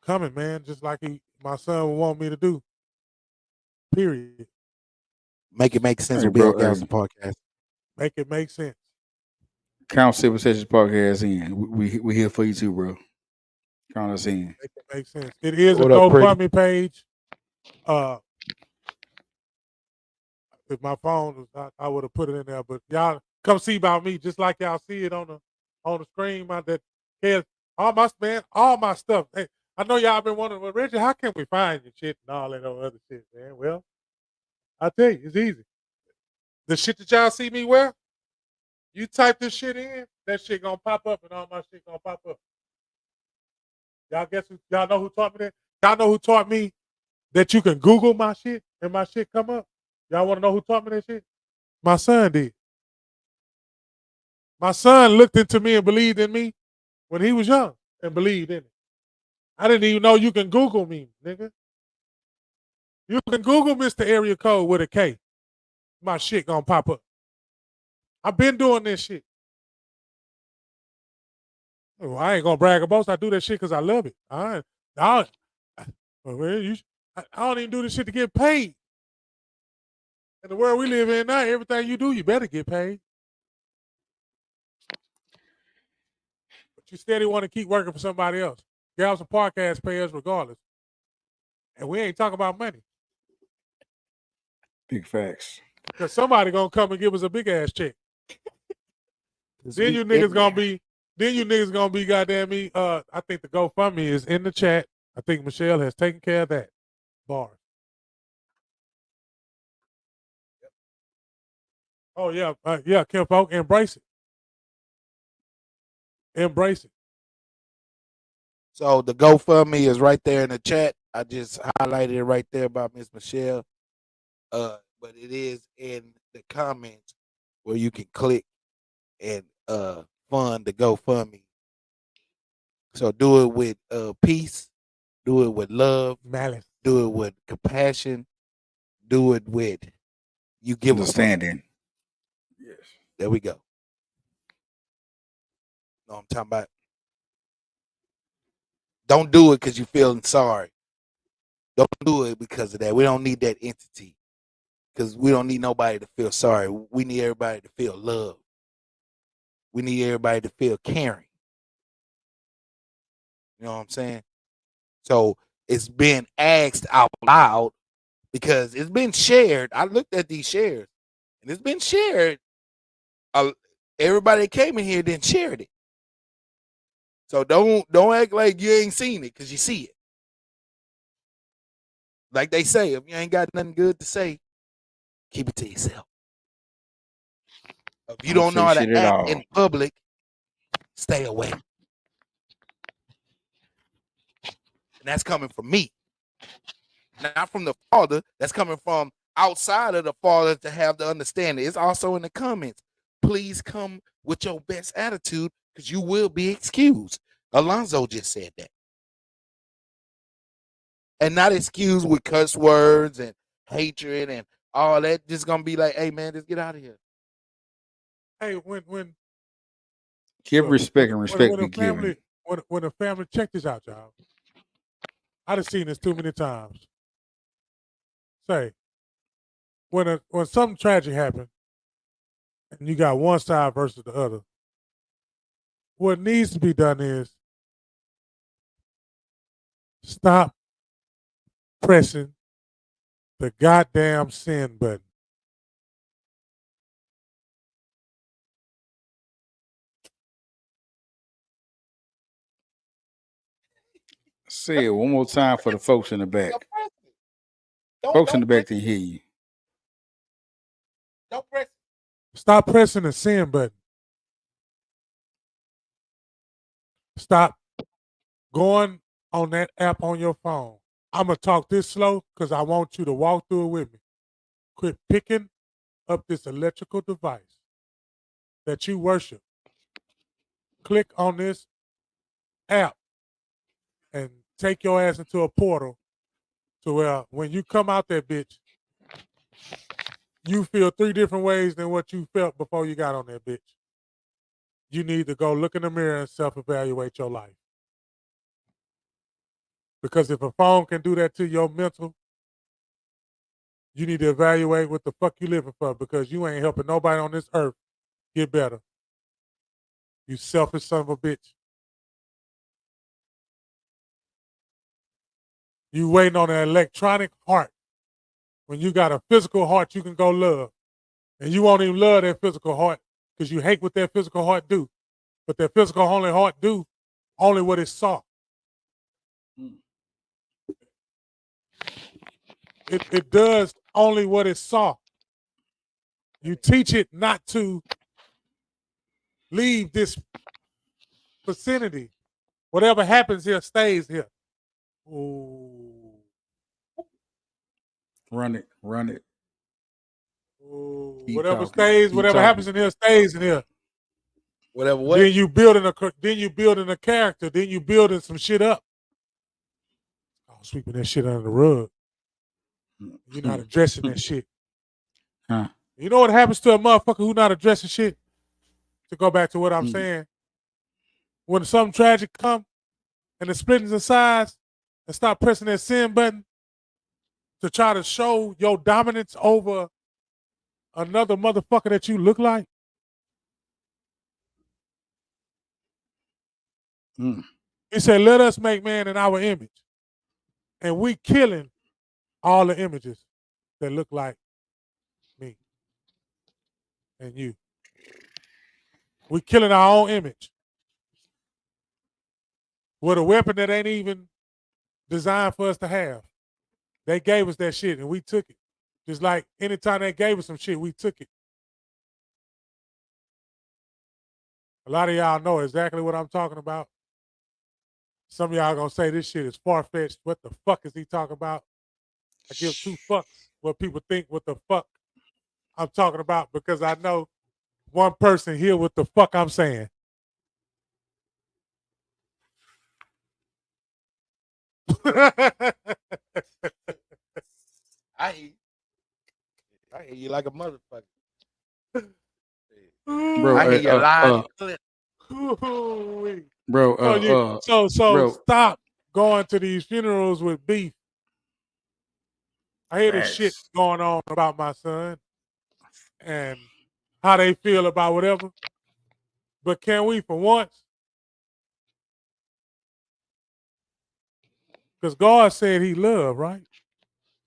coming, man. Just like my son would want me to do. Period. Make it make sense Hey, will be on bro, hey. Galvestonpodcast. Make it make sense. Count Civilization Podcast in. We here for you too, bro. Count us in. Make it make sense. It is What a up, Pretty? GoFundMe page. If my phone was, I would have put it in there. But y'all come see about me, just like y'all see it on the screen. All my stuff. Hey, I know y'all been wondering, well, Reggie, how can we find your shit and all that other shit, man? Well, I tell you, it's easy. The shit that y'all see me wear, you type this shit in, that shit gonna pop up, and all my shit gonna pop up. Y'all know who taught me that? Y'all know who taught me that you can Google my shit and my shit come up? Y'all want to know who taught me that shit? My son did. My son looked into me and believed in me when he was young and believed in it. I didn't even know you can Google me, nigga. You can Google Mr. Area Code with a K. My shit gonna pop up. I've been doing this shit. Well, I ain't gonna brag about it. I do that shit because I love it. I don't even do this shit to get paid. In the world we live in now, everything you do, you better get paid. But you steady want to keep working for somebody else. Galvestonpodcast pay us regardless. And we ain't talking about money. Big facts. Because somebody gonna come and give us a big ass check. Then you niggas gonna be goddamn me. I think the GoFundMe is in the chat. I think Michelle has taken care of that. Bar. Oh yeah, yeah, Kim Folk, embrace it. Embrace it. So the GoFundMe is right there in the chat. I just highlighted it right there by Miss Michelle. But it is in the comments where you can click and fund the GoFundMe. So do it with peace, do it with love, Malice. do it with compassion, do it with you give Understanding. Yes. There we go. No, I'm talking about. Don't do it because you're feeling sorry. Don't do it because of that. We don't need that entity because we don't need nobody to feel sorry. We need everybody to feel love. We need everybody to feel caring. You know what I'm saying? So it's been asked out loud because it's been shared. I looked at these shares and it's been shared. Everybody that came in here didn't share it. So don't act like you ain't seen it because you see it. Like they say, if you ain't got nothing good to say, keep it to yourself. If you don't know how to act in public, stay away. And that's coming from me. Not from the father. That's coming from outside of the father to have the understanding. It's also in the comments. Please come with your best attitude because you will be excused. Alonzo just said that. And not excused with cuss words and hatred and all that. Just gonna be like, hey man, just get out of here. Hey, when give respect and respect be given. When a family, check this out, y'all. I done seen this too many times. Say, when something tragic happens and you got one side versus the other, what needs to be done is stop pressing the goddamn send button. Say it one more time for the folks in the back. Folks in the back can hear you. Don't press. Stop pressing the send button. Stop going on that app on your phone. I'm going to talk this slow because I want you to walk through it with me. Quit picking up this electrical device that you worship. Click on this app and take your ass into a portal to where when you come out that bitch, you feel 3 different ways than what you felt before you got on that bitch. You need to go look in the mirror and self-evaluate your life. Because if a phone can do that to your mental, you need to evaluate what the fuck you living for because you ain't helping nobody on this earth get better. You selfish son of a bitch. You waiting on an electronic heart when you got a physical heart you can go love. And you won't even love that physical heart because you hate what that physical heart do. But that physical heart do only what it saw. It does only what it saw. You teach it not to leave this vicinity. Whatever happens here stays here. Ooh. Run it. Ooh. Keep Whatever talking. stays, Keep whatever talking. happens in here stays in here. Whatever what? Then you building a character. Then you building some shit up. Oh, sweeping that shit under the rug. You're not addressing that shit. Huh. You know what happens to a motherfucker who not addressing shit? To go back to what I'm saying, when something tragic come and the splitting the sides and stop pressing that send button to try to show your dominance over another motherfucker that you look like. He said, let us make man in our image. And we killing all the images that look like me and you. We killing our own image with a weapon that ain't even designed for us to have. They gave us that shit and we took it. Just like anytime they gave us some shit, we took it. A lot of y'all know exactly what I'm talking about. Some of y'all gonna say this shit is far-fetched. What the fuck is he talking about? I give 2 fucks what people think what the fuck I'm talking about because I know one person hear what the fuck I'm saying. I hear you like a motherfucker. Bro, I hear you loud. So stop going to these funerals with beef I hear this shit Facts. going on about my son and how they feel about whatever. But can we, for once, because God said he loved, right?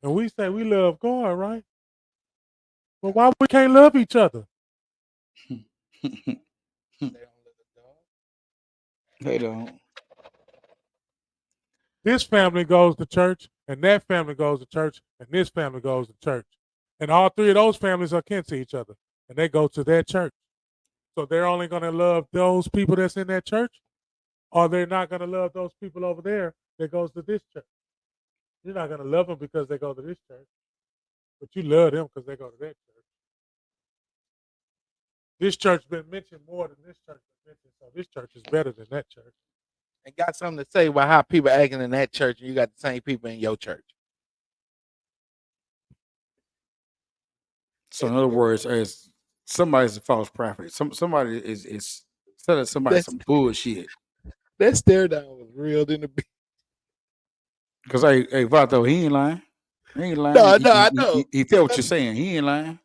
And we say we love God, right? But why we can't love each other? They don't. This family goes to church, and that family goes to church, and this family goes to church. And all three of those families are kin to each other, and they go to their church. So they're only going to love those people that's in that church, or they're not going to love those people over there that goes to this church. You're not going to love them because they go to this church, but you love them because they go to that church. This church been mentioned more than this church been mentioned, so this church is better than that church. And got something to say about how people acting in that church, and you got the same people in your church. So in other words, as somebody's a false prophet. Somebody is telling somebody some bullshit. That stare down was real in the beat. Because hey, Vato, he ain't lying. He ain't lying. No, I know. He felt what you're saying. He ain't lying.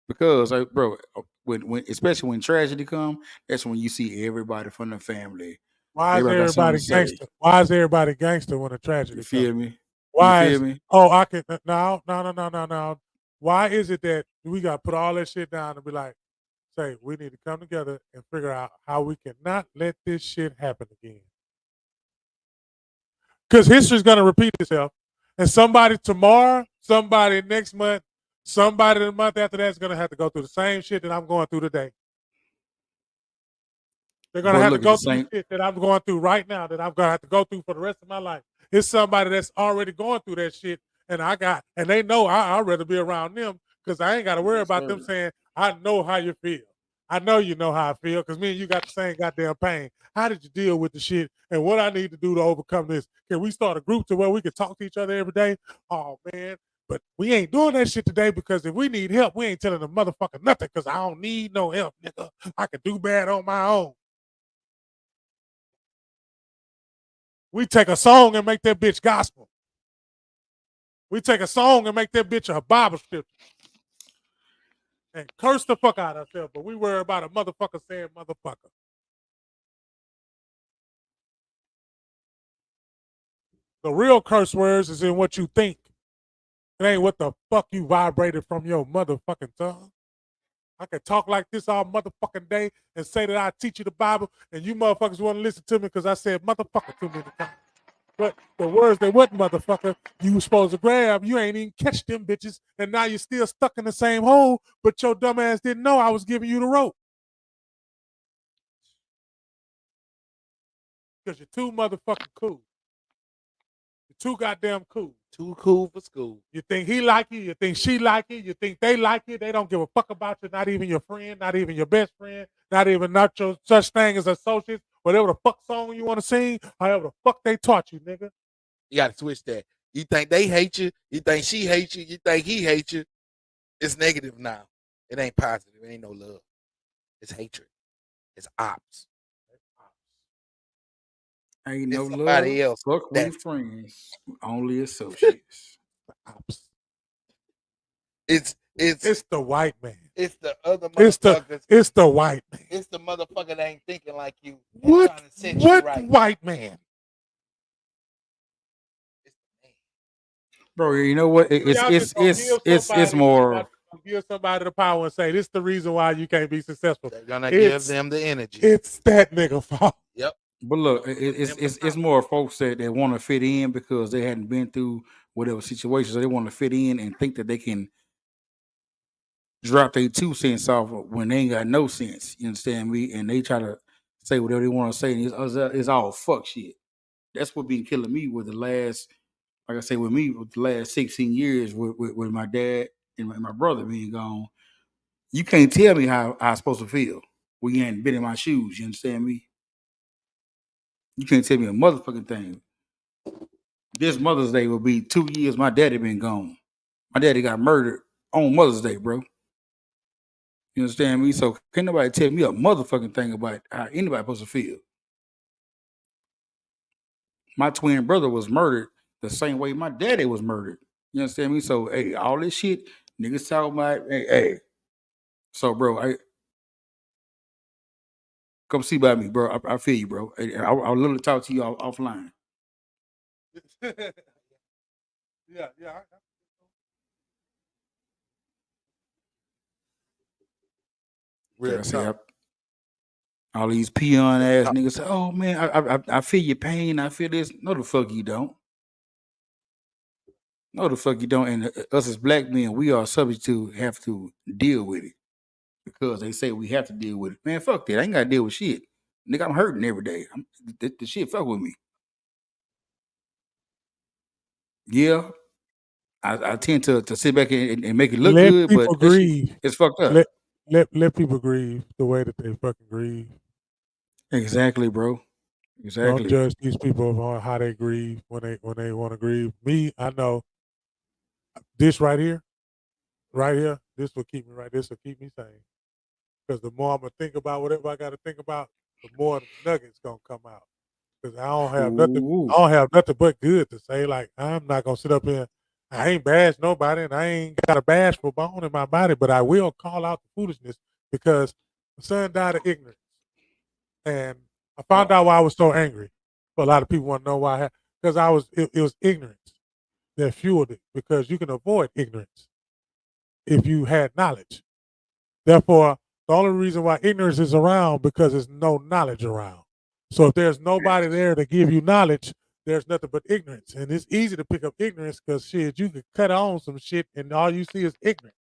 Because bro, when especially when tragedy come, that's when you see everybody from the family. Why is everybody gangster? Why is everybody gangster when a tragedy comes? You feel me? Why you feel me? Oh, I can no. Why is it that we got to put all that shit down and be like, say, we need to come together and figure out how we can not let this shit happen again? Because history's going to repeat itself. And somebody tomorrow, somebody next month, somebody the month after that is going to have to go through the same shit that I'm going through today. They're going to have to go through the shit that I'm going through right now, that I'm going to have to go through for the rest of my life. It's somebody that's already going through that shit. And they know I'd rather be around them because I ain't got to worry about them saying, I know how you feel. I know you know how I feel because me and you got the same goddamn pain. How did you deal with the shit? And what I need to do to overcome this? Can we start a group to where we can talk to each other every day? Oh, man. But we ain't doing that shit today because if we need help, we ain't telling the motherfucker nothing because I don't need no help, nigga. I can do bad on my own. We take a song and make that bitch gospel. We take a song and make that bitch a Bible scripture. And curse the fuck out of ourselves, but we worry about a motherfucker saying motherfucker. The real curse words is in what you think. It ain't what the fuck you vibrated from your motherfucking tongue. I can talk like this all motherfucking day and say that I teach you the Bible, and you motherfuckers want to listen to me because I said motherfucker too many times. But the words that what motherfucker you was supposed to grab, you ain't even catch them bitches, and now you're still stuck in the same hole, but your dumb ass didn't know I was giving you the rope. Because you're too motherfucking cool. You're too goddamn cool. Too cool for school. You think he like you, you think she like you, you think they like you, they don't give a fuck about you, not even your friend, not even your best friend, not your such thing as associates, whatever the fuck song you want to sing, however the fuck they taught you, nigga. You got to switch that. You think they hate you, you think she hates you, you think he hates you. It's negative now. It ain't positive. It ain't no love. It's hatred. It's ops. Ain't no love. Somebody else. Fuck with friends. Only associates. Ops. It's the white man. It's the other motherfuckers. It's the white man. It's the motherfucker that ain't thinking like you. What right. White man? It's the man. Bro, you know what? It's more. Give somebody the power and say this is the reason why you can't be successful. They're gonna give them the energy. It's that nigga fault. Yep. But look, it's more folks that want to fit in because they hadn't been through whatever situation, so they want to fit in and think that they can drop their 2 cents off when they ain't got no sense. You understand me? And they try to say whatever they want to say, and it's all fuck shit. That's what been killing me with the last, like I say, with me with the last 16 years with my dad and my brother being gone. You can't tell me how I'm supposed to feel when you ain't been in my shoes. You understand me? You can't tell me a motherfucking thing. This Mother's Day will be 2 years my daddy been gone. My daddy got murdered on Mother's Day, bro. You understand me? So can't nobody tell me a motherfucking thing about how anybody supposed to feel. My twin brother was murdered the same way my daddy was murdered. You understand me? So, hey, all this shit, niggas talking about, hey. So, bro, come see about me, bro. I feel you, bro. I'll literally talk to you offline. Yeah. Like I say, all these peon ass niggas say, "Oh man, I feel your pain. I feel this." No, the fuck you don't. No, the fuck you don't. And us as black men, we are subject to have to deal with it because they say we have to deal with it. Man, fuck that. I ain't got to deal with shit. Nigga, I'm hurting every day. The shit fuck with me. Yeah, I tend to sit back and make it look let good, people but grieve. it's fucked up. Let people grieve the way that they fucking grieve. Exactly, bro. Exactly. Don't judge these people on how they grieve when they want to grieve. Me, I know this right here, this will keep me right. This will keep me sane. Because the more I'm gonna think about whatever I got to think about, the more the nuggets gonna come out. Because I don't have nothing but good to say. Like, I'm not gonna sit up here. I ain't bash nobody, and I ain't got a bashful bone in my body. But I will call out the foolishness because my son died of ignorance, and I found out why I was so angry. So a lot of people want to know why. Because it was ignorance that fueled it. Because you can avoid ignorance if you had knowledge. Therefore, the only reason why ignorance is around because there's no knowledge around. So if there's nobody there to give you knowledge, there's nothing but ignorance. And it's easy to pick up ignorance because shit, you can cut on some shit and all you see is ignorance.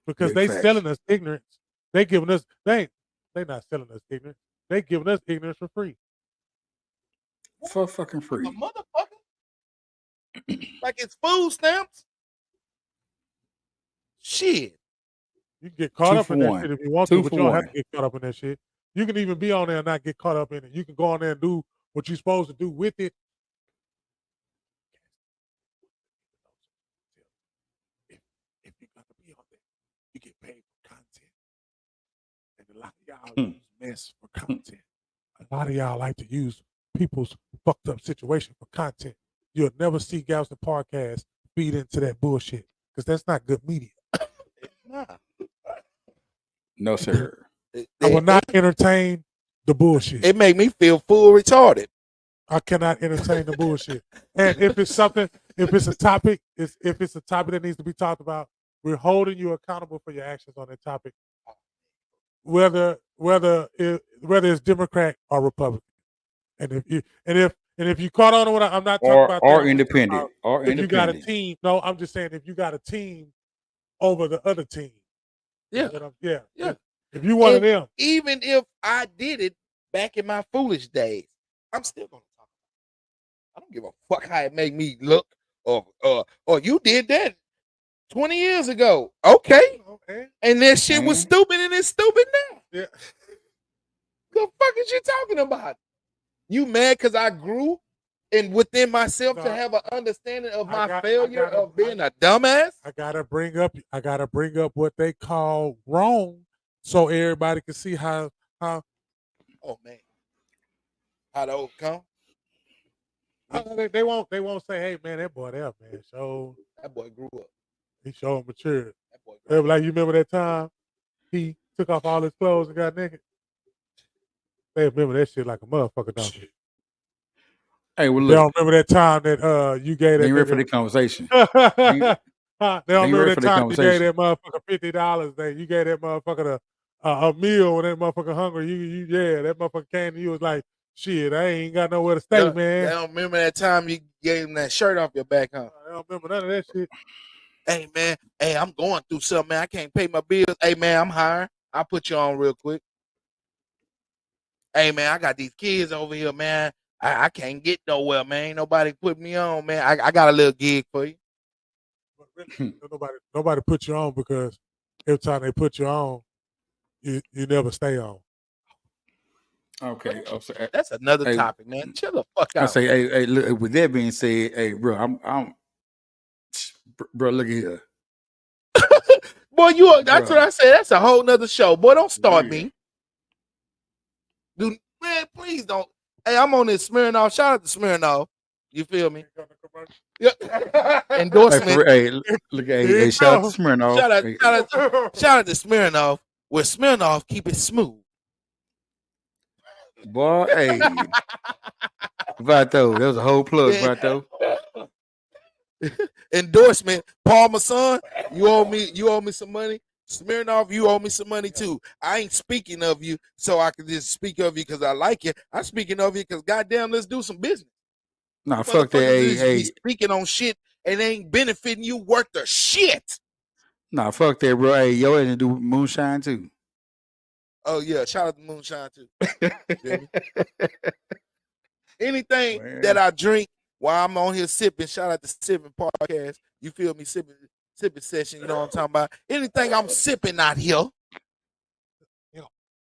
Because they selling us ignorance. They giving us they not selling us ignorance. They giving us ignorance for free. For fucking free. A motherfucker. Like it's food stamps. Shit. You can get caught up in that shit if you want to, but you don't have to get caught up in that shit. You can even be on there and not get caught up in it. You can go on there and do what you're supposed to do with it. If you're going to be on there, you get paid for content. And a lot of y'all use mess for content. A lot of y'all like to use people's fucked up situation for content. You'll never see Galvestonpodcast feed into that bullshit because that's not good media. Nah. No, sir. I will not entertain the bullshit. It make me feel full retarded. I cannot entertain the bullshit. And if it's a topic that needs to be talked about, we're holding you accountable for your actions on that topic, whether it's Democrat or Republican. And if you caught on to what I'm not talking about, or independent, or if independent. you got a team, no, I'm just saying if you got a team over the other team. Yeah. Yeah. If you one of them. Even if I did it back in my foolish days, I'm still gonna talk about it. I don't give a fuck how it make me look or you did that 20 years ago. Okay. And that shit was stupid and it's stupid now. Yeah. The fuck is you talking about? You mad because I grew and within myself to have an understanding of my failure of being a dumbass? I gotta bring up what they call wrong so everybody can see how oh man. How to overcome? They won't say, hey man, that boy there, man. So that boy grew up. He showed matured. They were like, you remember that time he took off all his clothes and got naked? They remember that shit like a motherfucker, don't you? Hey, well, look. They don't remember that time that you gave that. They ready for the conversation. They don't remember that time you gave that motherfucker $50. That you gave that motherfucker a meal when that motherfucker hungry. That motherfucker came to you was like, shit, I ain't got nowhere to stay, man. They don't remember that time you gave him that shirt off your back, huh? I don't remember none of that shit. Hey man, I'm going through something, man. I can't pay my bills. Hey man, I'm hiring. I'll put you on real quick. Hey man, I got these kids over here, man. I can't get nowhere, man. Ain't nobody put me on, man. I got a little gig for you. But really, nobody put you on because every time they put you on, you never stay on. Okay. That's another topic, man. Chill the fuck out. I say, hey, look, with that being said, hey, bro, bro, look at here. Boy, that's what I said. That's a whole nother show. Boy, don't start me. Dude, man, please don't. Hey, I'm on this Smirnoff. Shout out to Smirnoff. You feel me? Yeah. Hey, Endorsement. hey, look, hey, shout out to Smirnoff. Shout out to Smirnoff. Where Smirnoff keep it smooth. Boy, hey, Vato, that was a whole plug, Vato. Endorsement. Paul, my son, you owe me some money. Smirnoff, you owe me some money too. I ain't speaking of you so I can just speak of you because I like you. I'm speaking of you because goddamn, let's do some business. Nah, fuck that. Hey, be speaking on shit and ain't benefiting you worth the shit. Nah, fuck that, bro. Hey, yo, and do moonshine too. Oh yeah, shout out to moonshine too. Anything that I drink while I'm on here sipping, shout out to Sipping Podcast. You feel me? Sipping session, you know what I'm talking about? Anything I'm sipping out here,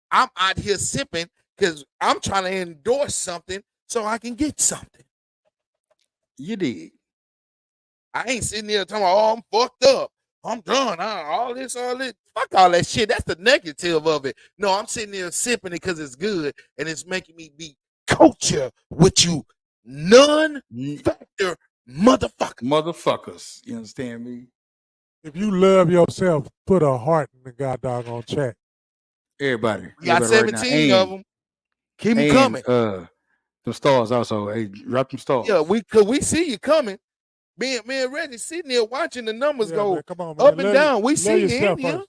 I'm out here sipping because I'm trying to endorse something so I can get something. You did. I ain't sitting there talking about, oh, I'm fucked up. I'm done. All this. Fuck all that shit. That's the negative of it. No, I'm sitting there sipping it because it's good and it's making me be culture with you non-factor motherfuckers. You understand me? If you love yourself, put a heart in the goddamn chat. Everybody. We got 17 right of them. Keep them coming. The stars also. Hey, drop them stars. Yeah, we see you coming. Me and Reggie sitting there watching the numbers go man, come on, man. up and down. We see you in here.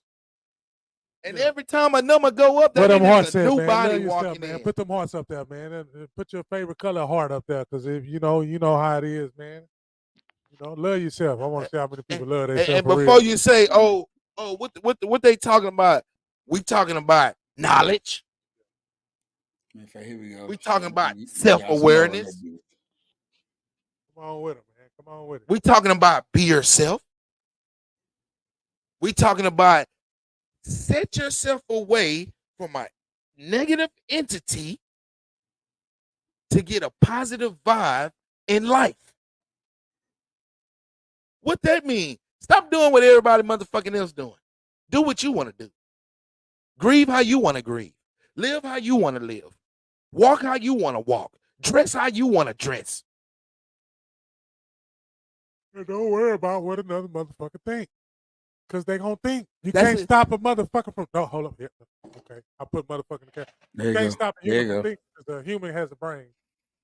And every time a number go up, there's a new body walking in. Put them hearts up there, man. And put your favorite color heart up there, because if you know how it is, man. You know, love yourself. I want to see how many people love themselves. And before you say, what they talking about? We talking about knowledge. Okay, here we go. We talking about self-awareness. Come on with it, man. Come on with it. We talking about be yourself. We talking about set yourself away from a negative entity to get a positive vibe in life. What that mean? Stop doing what everybody motherfucking else doing. Do what you want to do. Grieve how you want to grieve. Live how you want to live. Walk how you want to walk. Dress how you want to dress. And don't worry about what another motherfucker think. Because they gonna think. You can't stop a motherfucker from... No, hold up. Yeah. Okay. I put motherfucker in the cat. You can't stop a human from thinking, because the human has a brain.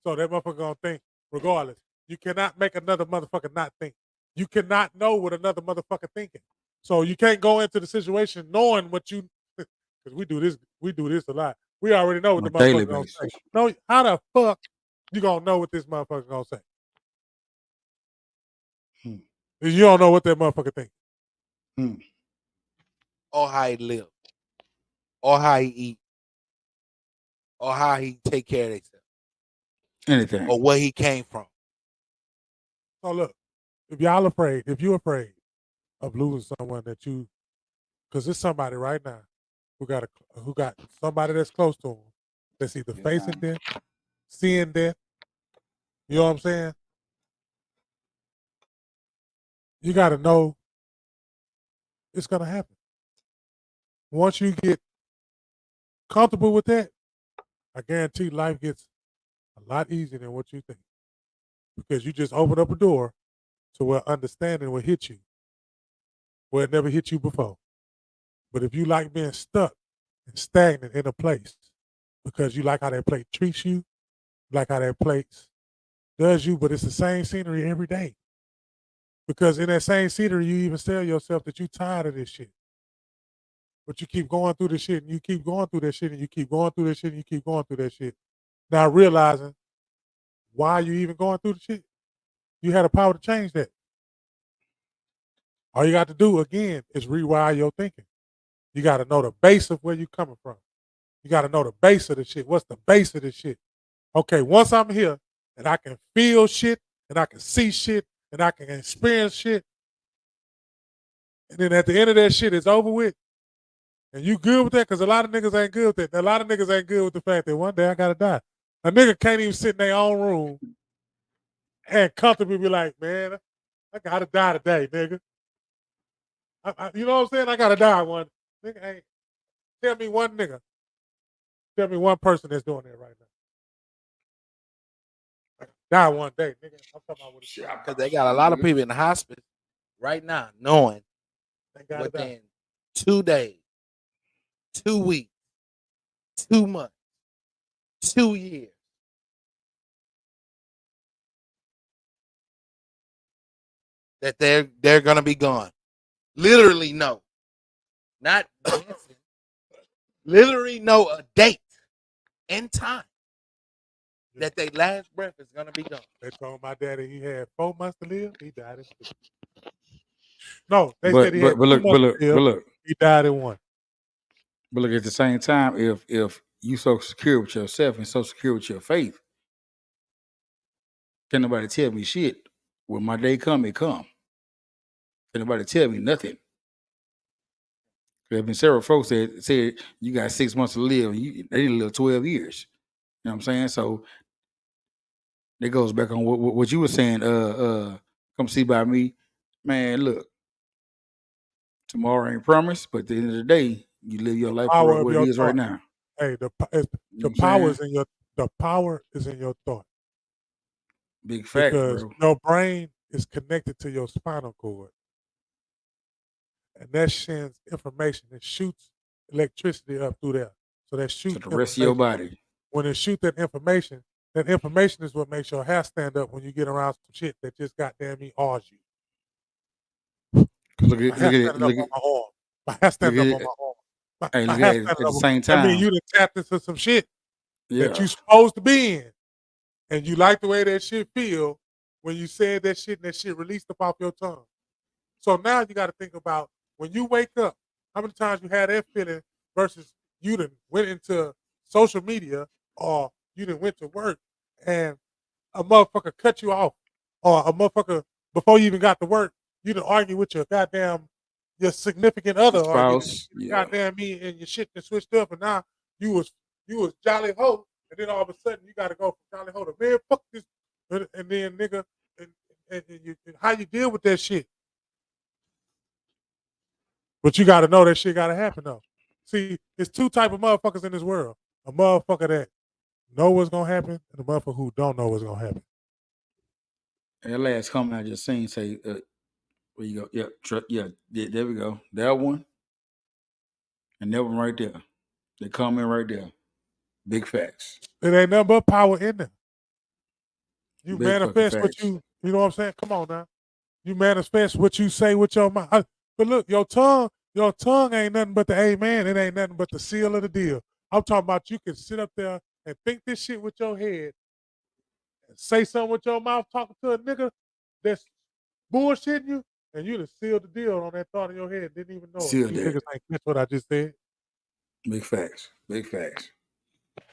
So that motherfucker gonna think regardless. You cannot make another motherfucker not think. You cannot know what another motherfucker thinking. So you can't go into the situation knowing what you... Because we do this a lot. We already know what the motherfucker gonna say. No, how the fuck you gonna know what this motherfucker gonna say? You don't know what that motherfucker think. Or how he live. Or how he eat. Or how he take care of himself. Anything. Or where he came from. So look, if you're afraid of losing someone that you, because there's somebody right now who got somebody that's close to him that's either facing death, seeing death. You know what I'm saying? You got to know it's going to happen. Once you get comfortable with that, I guarantee life gets a lot easier than what you think. Because you just open up a door to where understanding will hit you, where it never hit you before. But if you like being stuck and stagnant in a place because you like how that place treats you, like how that place does you, but it's the same scenery every day. Because in that same scenery, you even tell yourself that you're tired of this shit. But you keep going through this shit, and you keep going through that shit, and you keep going through that shit, and you keep going through that shit. Now realizing why you even going through the shit. You had the power to change that. All you got to do, again, is rewire your thinking. You got to know the base of where you're coming from. You got to know the base of the shit. What's the base of the shit? Okay, once I'm here, and I can feel shit, and I can see shit, and I can experience shit, and then at the end of that shit, it's over with, and you good with that? Because a lot of niggas ain't good with that. A lot of niggas ain't good with the fact that one day I got to die. A nigga can't even sit in their own room and comfortably be like, man, I got to die today, nigga. You know what I'm saying? I got to die one. Nigga, hey, tell me one nigga. Tell me one person that's doing that right now. die one day, nigga. I'm talking about what it's Because they got a lot of people in the hospice right now knowing they got it within 2 days, 2 weeks, 2 months, 2 years, that they're gonna be gone. Literally know. Not guessing. Literally know a date and time that their last breath is gonna be gone. They told my daddy he had 4 months to live. He died in 2. No, they But said he had 2 look, months to live. He died in 1. But look, at the same time, if you so secure with yourself and so secure with your faith, can't nobody tell me shit. When my day come, it come. Can't nobody tell me nothing. There have been several folks that said you got 6 months to live, and they didn't live 12 years. You know what I'm saying? So that goes back on what you were saying. Come see by me, man. Look, tomorrow ain't promised, but at the end of the day, you live your life for what it is right now. Hey, the power is in your thought. Big fact, because bro. Your brain is connected to your spinal cord, and that sends information. It shoots electricity up through there, so that shoots the rest of your body. When it shoots that information is what makes your hair stand up when you get around some shit that just goddamn me awes you. Look at my arm. My hair standing up on my arm. Hey, look at the same time. I mean, you done tapped into some shit that you supposed to be in. And you like the way that shit feel when you said that shit and that shit released up off your tongue. So now you got to think about when you wake up, how many times you had that feeling versus you done went into social media or you done went to work and a motherfucker cut you off, or a motherfucker before you even got to work, you done argue with your significant other, spouse, or goddamn me, and your shit done switched up, and now you was jolly ho. And then all of a sudden, you got to go from Johnny Holder, man, fuck this. And then, nigga, and how you deal with that shit. But you got to know that shit got to happen, though. See, there's 2 type of motherfuckers in this world. A motherfucker that know what's going to happen and a motherfucker who don't know what's going to happen. And that last comment I just seen say, where you go? Yeah, there we go. That one and that one right there. The comment right there. Big facts. It ain't nothing but power in there. You Big manifest what you know what I'm saying? Come on now. You manifest what you say with your mouth. But look, your tongue ain't nothing but the amen. It ain't nothing but the seal of the deal. I'm talking about you can sit up there and think this shit with your head and say something with your mouth talking to a nigga that's bullshitting you, and you done sealed the deal on that thought in your head. Didn't even know it. You niggas ain't catch what I just said. Big facts. Big facts.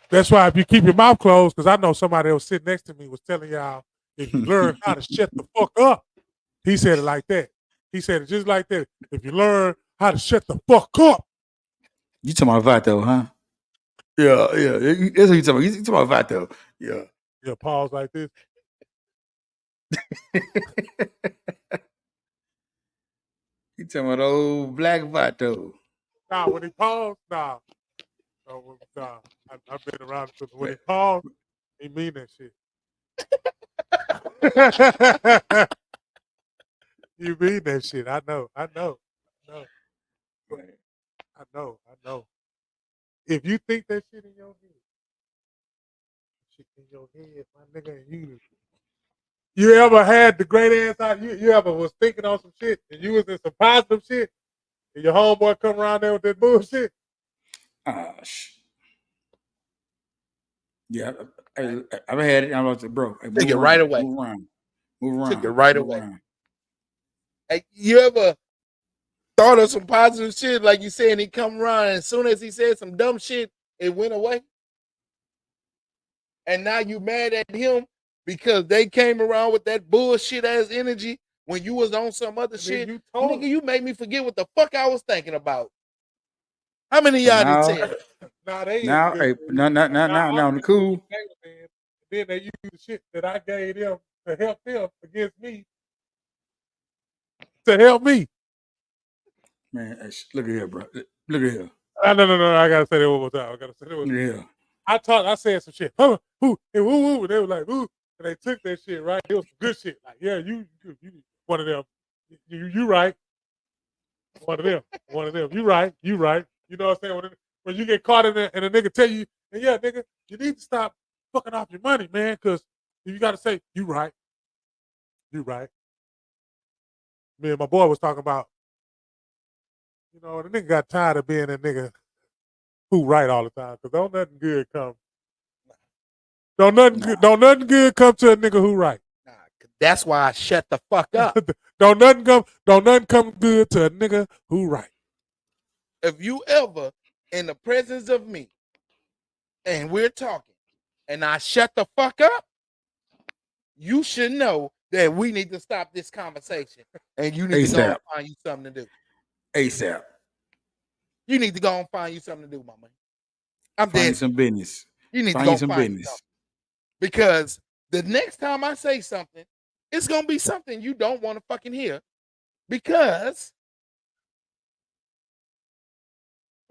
That's why if you keep your mouth closed, because I know somebody that was sitting next to me was telling y'all, if you learn how to shut the fuck up, he said it like that. He said it just like that. If you learn how to shut the fuck up. You talking about Vato, huh? Yeah. That's what you talking about. You talking about Vato. Yeah. Yeah, pause like this. You talking about old black Vato. Nah, when he paused, nah. I've been around it. When he paused, he mean that shit. You mean that shit. I know. If you think that shit in your head, my nigga, you ever had the great ass out? You ever was thinking on some shit and you was in some positive shit and your homeboy come around there with that bullshit? Yeah, I've had it. I'm about to, bro. Hey, take it right away. Move around. Take it right away. Hey, you ever thought of some positive shit like you said, and he come around, and as soon as he said some dumb shit, it went away? And now you mad at him because they came around with that bullshit ass energy when you was on some other shit. Nigga, you made me forget what the fuck I was thinking about. How many of y'all did say Now, the cool. Then they use the shit that I gave them to help them against me. To help me. Man, look at here, bro. Look at here. No. I gotta say that one more time. Yeah. I said some shit. Woo. And they were like, woo. And they took that shit, right? It was some good shit. Like, yeah, you one of them. You right. One of them. You right. You right. You know what I'm saying? When you get caught in it and a nigga tell you, and yeah, nigga, you need to stop fucking off your money, man, because you got to say, you right. You right. Me and my boy was talking about, you know, the nigga got tired of being a nigga who right all the time, because don't nothing good come. Don't nothing good come to a nigga who right. Nah, that's why I shut the fuck up. Don't nothing come good to a nigga who right. If you ever in the presence of me and we're talking and I shut the fuck up, you should know that we need to stop this conversation and you need to go and find you something to do. ASAP. You need to go and find you something to do, my man. I'm Find dead. some business. You need Find to go some find business. because the next time I say something, it's gonna be something you don't want to fucking hear because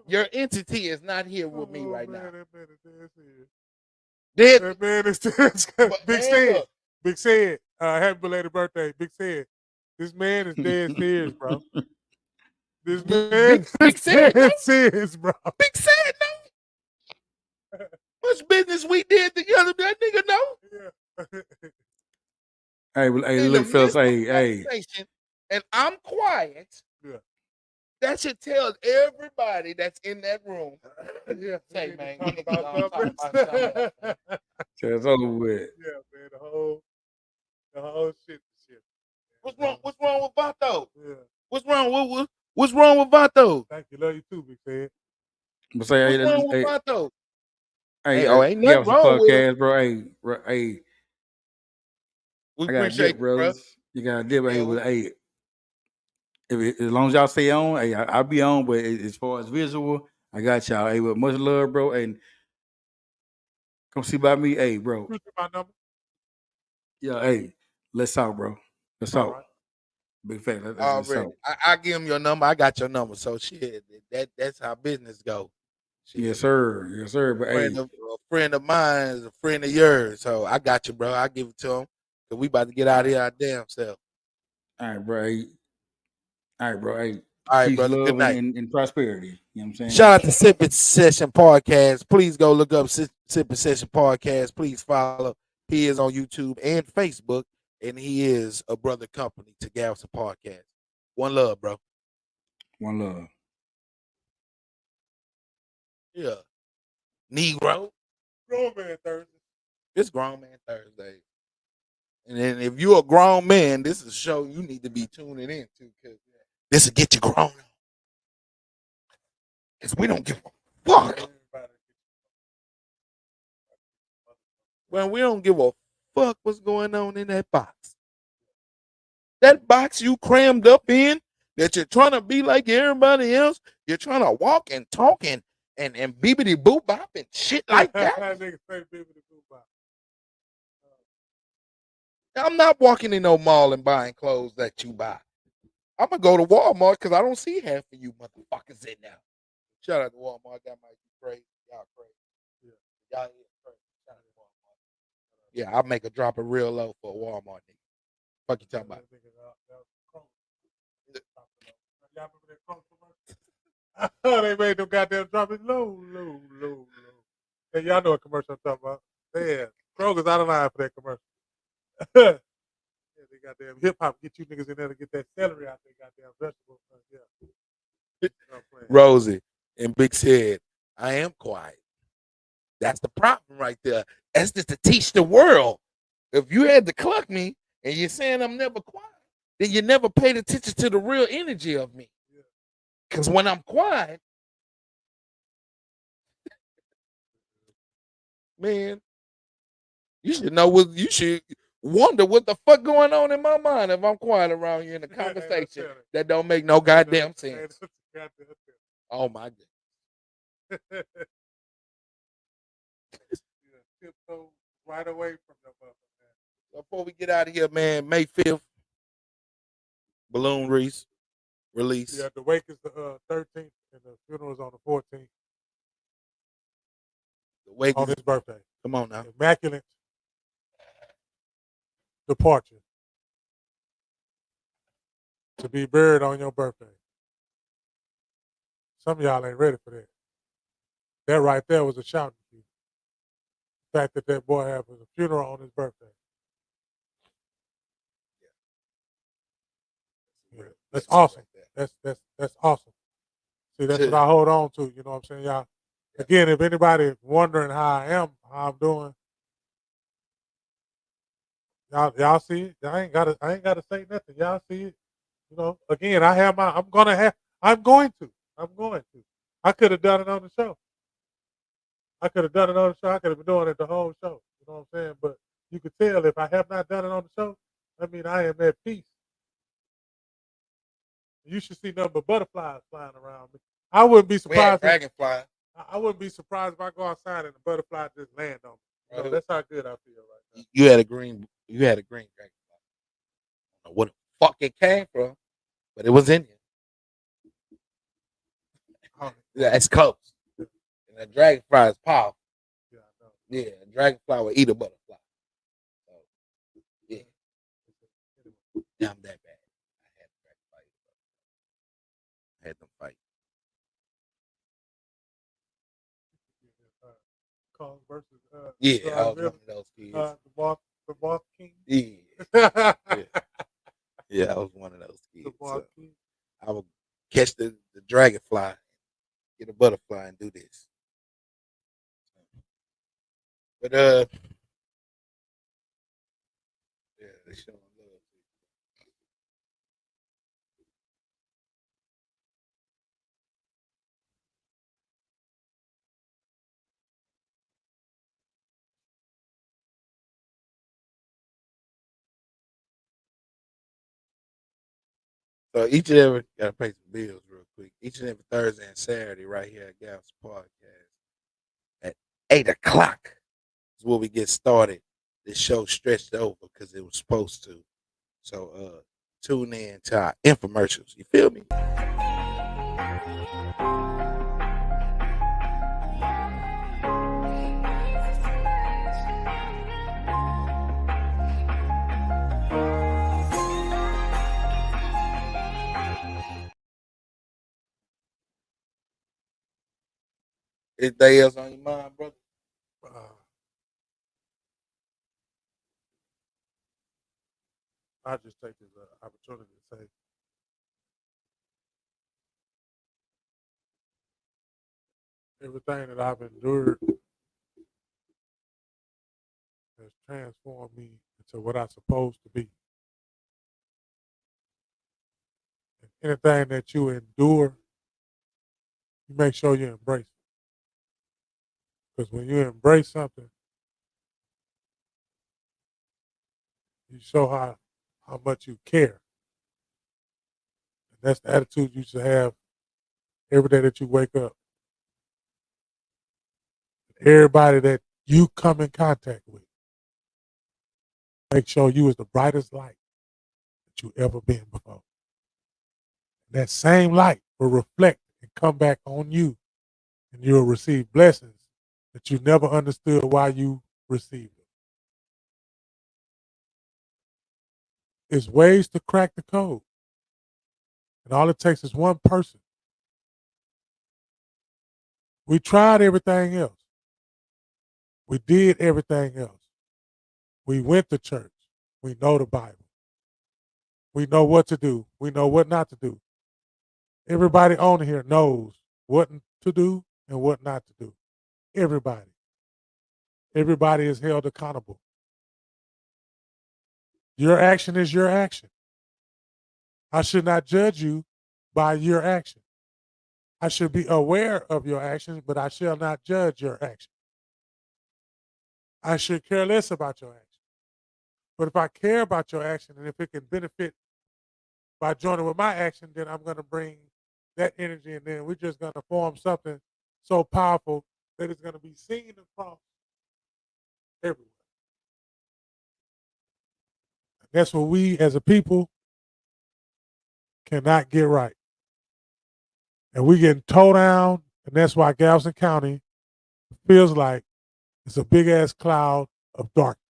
your entity is not here with me right now. That man is Big Said. Look. Big Said. Happy belated birthday, Big Said. This man is dead serious, bro. This man Big Said, dead serious, bro. Big Said, no. Much business we did together, that nigga know. Yeah. Hey, look, fellas, hey. And I'm quiet. Yeah. That should tell everybody that's in that room. Yeah. Say, man, talk we need to about talk about something. So it's over with. Yeah, man, the whole shit. What's wrong with Vato? Yeah. What's wrong with Vato? Thank you, love you too, Big Said. What's wrong with Vato? Hey, ain't nothing wrong with podcast, bro. Hey, we I got appreciate dip, brothers. Bro. You got to dip, Yeah, hey. As long as y'all stay on, hey, I'll be on. But as far as visual, I got y'all. Hey, with much love, bro. And come see about me, hey, bro. My number. Yeah, hey, let's talk, bro. Let's talk. Right. Big fact. Let's talk. I give him your number. I got your number. So shit, that's how business go. Shit. Yes, sir. Yes, sir. But a friend of mine is a friend of yours. So I got you, bro. I give it to him. Cause we about to get out of here our damn self. All right, bro. Hey. All right, bro. Hey, all right, peace, brother. love, Good night. And prosperity. You know what I'm saying? Shout out to Sipping Session Podcast. Please go look up Sipping Session Podcast. Please follow. He is on YouTube and Facebook, and he is a brother company to Galveston Podcast. One love, bro. One love. Yeah. Negro. Grown Man Thursday. It's Grown Man Thursday. And then if you're a grown man, this is a show you need to be tuning into because this will get you grown. Because we don't give a fuck. Well, we don't give a fuck what's going on in that box. That box you crammed up in, that you're trying to be like everybody else, you're trying to walk and talk and bibbity boop bop and shit like that. I'm not walking in no mall and buying clothes that you buy. I'm gonna go to Walmart because I don't see half of you motherfuckers in there. Shout out to Walmart. That might be crazy. Y'all crazy. Yeah. Y'all crazy. Shout out to Walmart. Yeah, I'll make a drop it real low for a Walmart nigga. Fuck you talking about? They made them goddamn drop it low. Hey, y'all know what commercial I'm talking about. Yeah, Kroger's out of line for that commercial. Yeah, they goddamn hip hop get you niggas in there to get that celery out there, goddamn vegetables. Yeah. Rosie and Big said, I am quiet. That's the problem right there. That's just to teach the world. If you had to cluck me and you're saying I'm never quiet, then you never paid attention to the real energy of me. Because when I'm quiet, man, you should know what you should wonder what the fuck going on in my mind if I'm quiet around you in a conversation that don't make no goddamn sense. Oh my god. Right away from the man. Before we get out of here, man, May 5th, balloon release. Yeah, the wake is the 13th and the funeral is on the 14th. The wake on his birthday. Come on now. Immaculate departure to be buried on your birthday. Some of y'all ain't ready for that. That right there was a shouting cue. The fact that that boy had a funeral on his birthday. Yeah. That's awesome. That's awesome. See, that's what I hold on to. You know what I'm saying, y'all? Again, if anybody wondering how I am, how I'm doing, y'all see it. I ain't gotta say nothing. Y'all see it. You know, again, I'm going to. I could have done it on the show. I could have been doing it the whole show. You know what I'm saying? But you could tell if I have not done it on the show, I mean, I am at peace. You should see nothing but butterflies flying around me. I wouldn't be surprised. Dragonfly. I wouldn't be surprised if I go outside and the butterfly just land on me. You know, that's how good I feel right now. You had a green dragonfly. I don't know where the fuck it came from, but it was in you. Yeah, it's close. And a dragonfly is powerful. Yeah, I know. Yeah, a dragonfly will eat a butterfly. So, yeah. Yeah, I'm that bad. I had them fight. Kong versus yeah, I was one of those kids. The Moth King. Yeah. Yeah, I was one of those kids. So I would catch the dragonfly, get a butterfly, and do this. But yeah, they showing love. So each and every gotta pay some bills real quick. Each and every Thursday and Saturday, right here at Galvestonpodcast at 8:00 is where we get started. This show stretched over because it was supposed to. So tune in to our infomercials. You feel me? Anything else on your mind, brother? I just take this opportunity to say, everything that I've endured has transformed me into what I'm supposed to be. And anything that you endure, you make sure you embrace it. Because when you embrace something, you show how much you care. And that's the attitude you should have every day that you wake up. Everybody that you come in contact with, make sure you is the brightest light that you ever been before. That same light will reflect and come back on you, and you'll receive blessings that you never understood why you received them. There's ways to crack the code. And all it takes is one person. We tried everything else. We did everything else. We went to church. We know the Bible. We know what to do. We know what not to do. Everybody on here knows what to do and what not to do. Everybody. Everybody is held accountable. Your action is your action. I should not judge you by your action. I should be aware of your actions, but I shall not judge your action. I should care less about your action. But if I care about your action and if it can benefit by joining with my action, then I'm going to bring that energy, and then we're just going to form something so powerful that it's going to be seen across everywhere. That's what we as a people cannot get right. And we getting towed down, and that's why Galveston County feels like it's a big-ass cloud of darkness.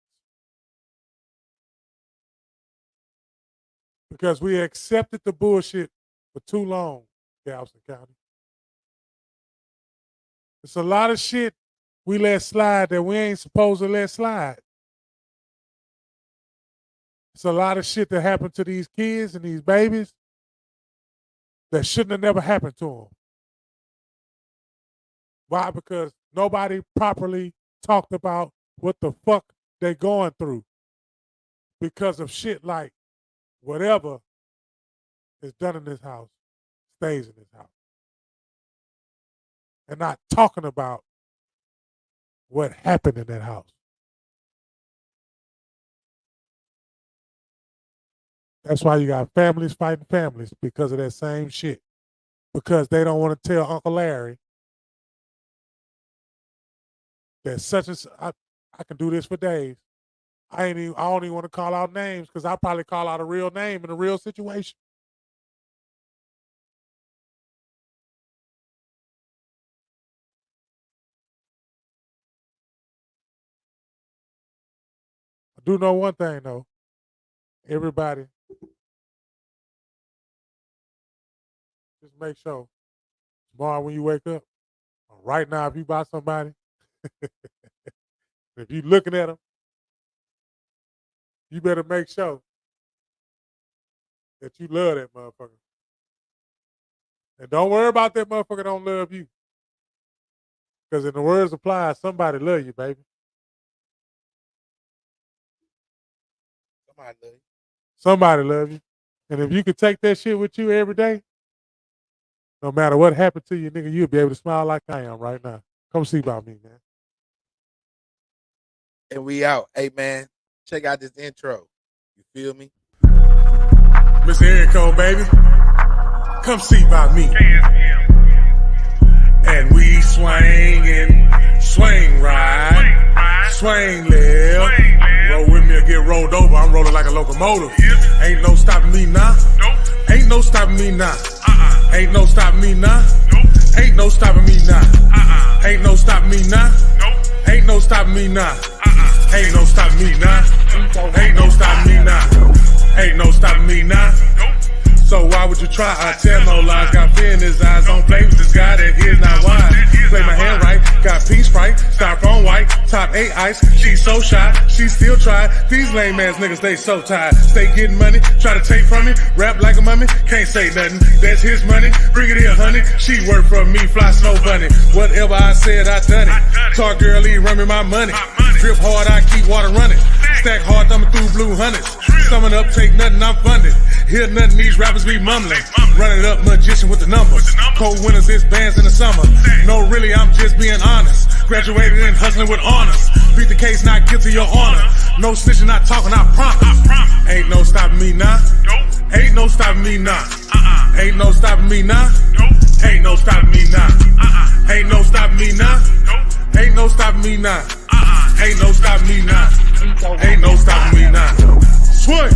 Because we accepted the bullshit for too long, Galveston County. It's a lot of shit we let slide that we ain't supposed to let slide. It's a lot of shit that happened to these kids and these babies that shouldn't have never happened to them. Why? Because nobody properly talked about what the fuck they going through because of shit like whatever is done in this house stays in this house. And not talking about what happened in that house. That's why you got families fighting families because of that same shit. Because they don't want to tell Uncle Larry that such as I can do this for days. I don't even want to call out names because I'll probably call out a real name in a real situation. I do know one thing though. Everybody, just make sure tomorrow when you wake up, or right now if you buy somebody, if you looking at them, you better make sure that you love that motherfucker. And don't worry about that motherfucker don't love you. Because in the words apply, somebody love you, baby. Somebody love you. Somebody love you. And if you could take that shit with you every day, no matter what happened to you, nigga, you'll be able to smile like I am right now. Come see about me, man. And we out. Hey, man, check out this intro. You feel me? Mr. Erico, baby. Come see about me. And we swing and swing right, swing left. Roll with me or get rolled over. I'm rolling like a locomotive. Ain't no stopping me now. Ain't no stopping me now. Ain't no stopping me now. Ain't no stopping me now. Ain't no stopping me now. Ain't no stopping me now. Ain't no stopping me now. Ain't no stopping me now. Ain't no stopping me now. So why would you try? I tell no lies. Got fear in his eyes. Don't play with this guy that is not wise. Play my hand right. Got pink Sprite. Styrofoam white. Top 8 ice. She's so shy. She still try. These lame ass niggas, they so tired. Stay getting money. Try to take from me. Rap like a mummy. Can't say nothing. That's his money. Bring it here, honey. She work for me. Fly snow bunny. Whatever I said, I done it. Talk girly, run me my money. Drip hard, I keep water running. Stack hard, thumbing through blue hundreds. Summing up, take nothing, I'm funded. Hear nothing, these rappers be mumbling. Running up, magician with the numbers. Cold winters, it's bands in the summer. No, really, I'm just being honest. Graduated and hustling with honors. Beat the case, not guilty, your honor. No snitching, not talking, I promise. Ain't no stopping me now. Ain't no stopping me now. Ain't no stopping me now. Ain't no stopping me now. Ain't no stopping me now. Ain't no stopping me now. Ain't no stopping me now. Ain't no stopping me now. Swing.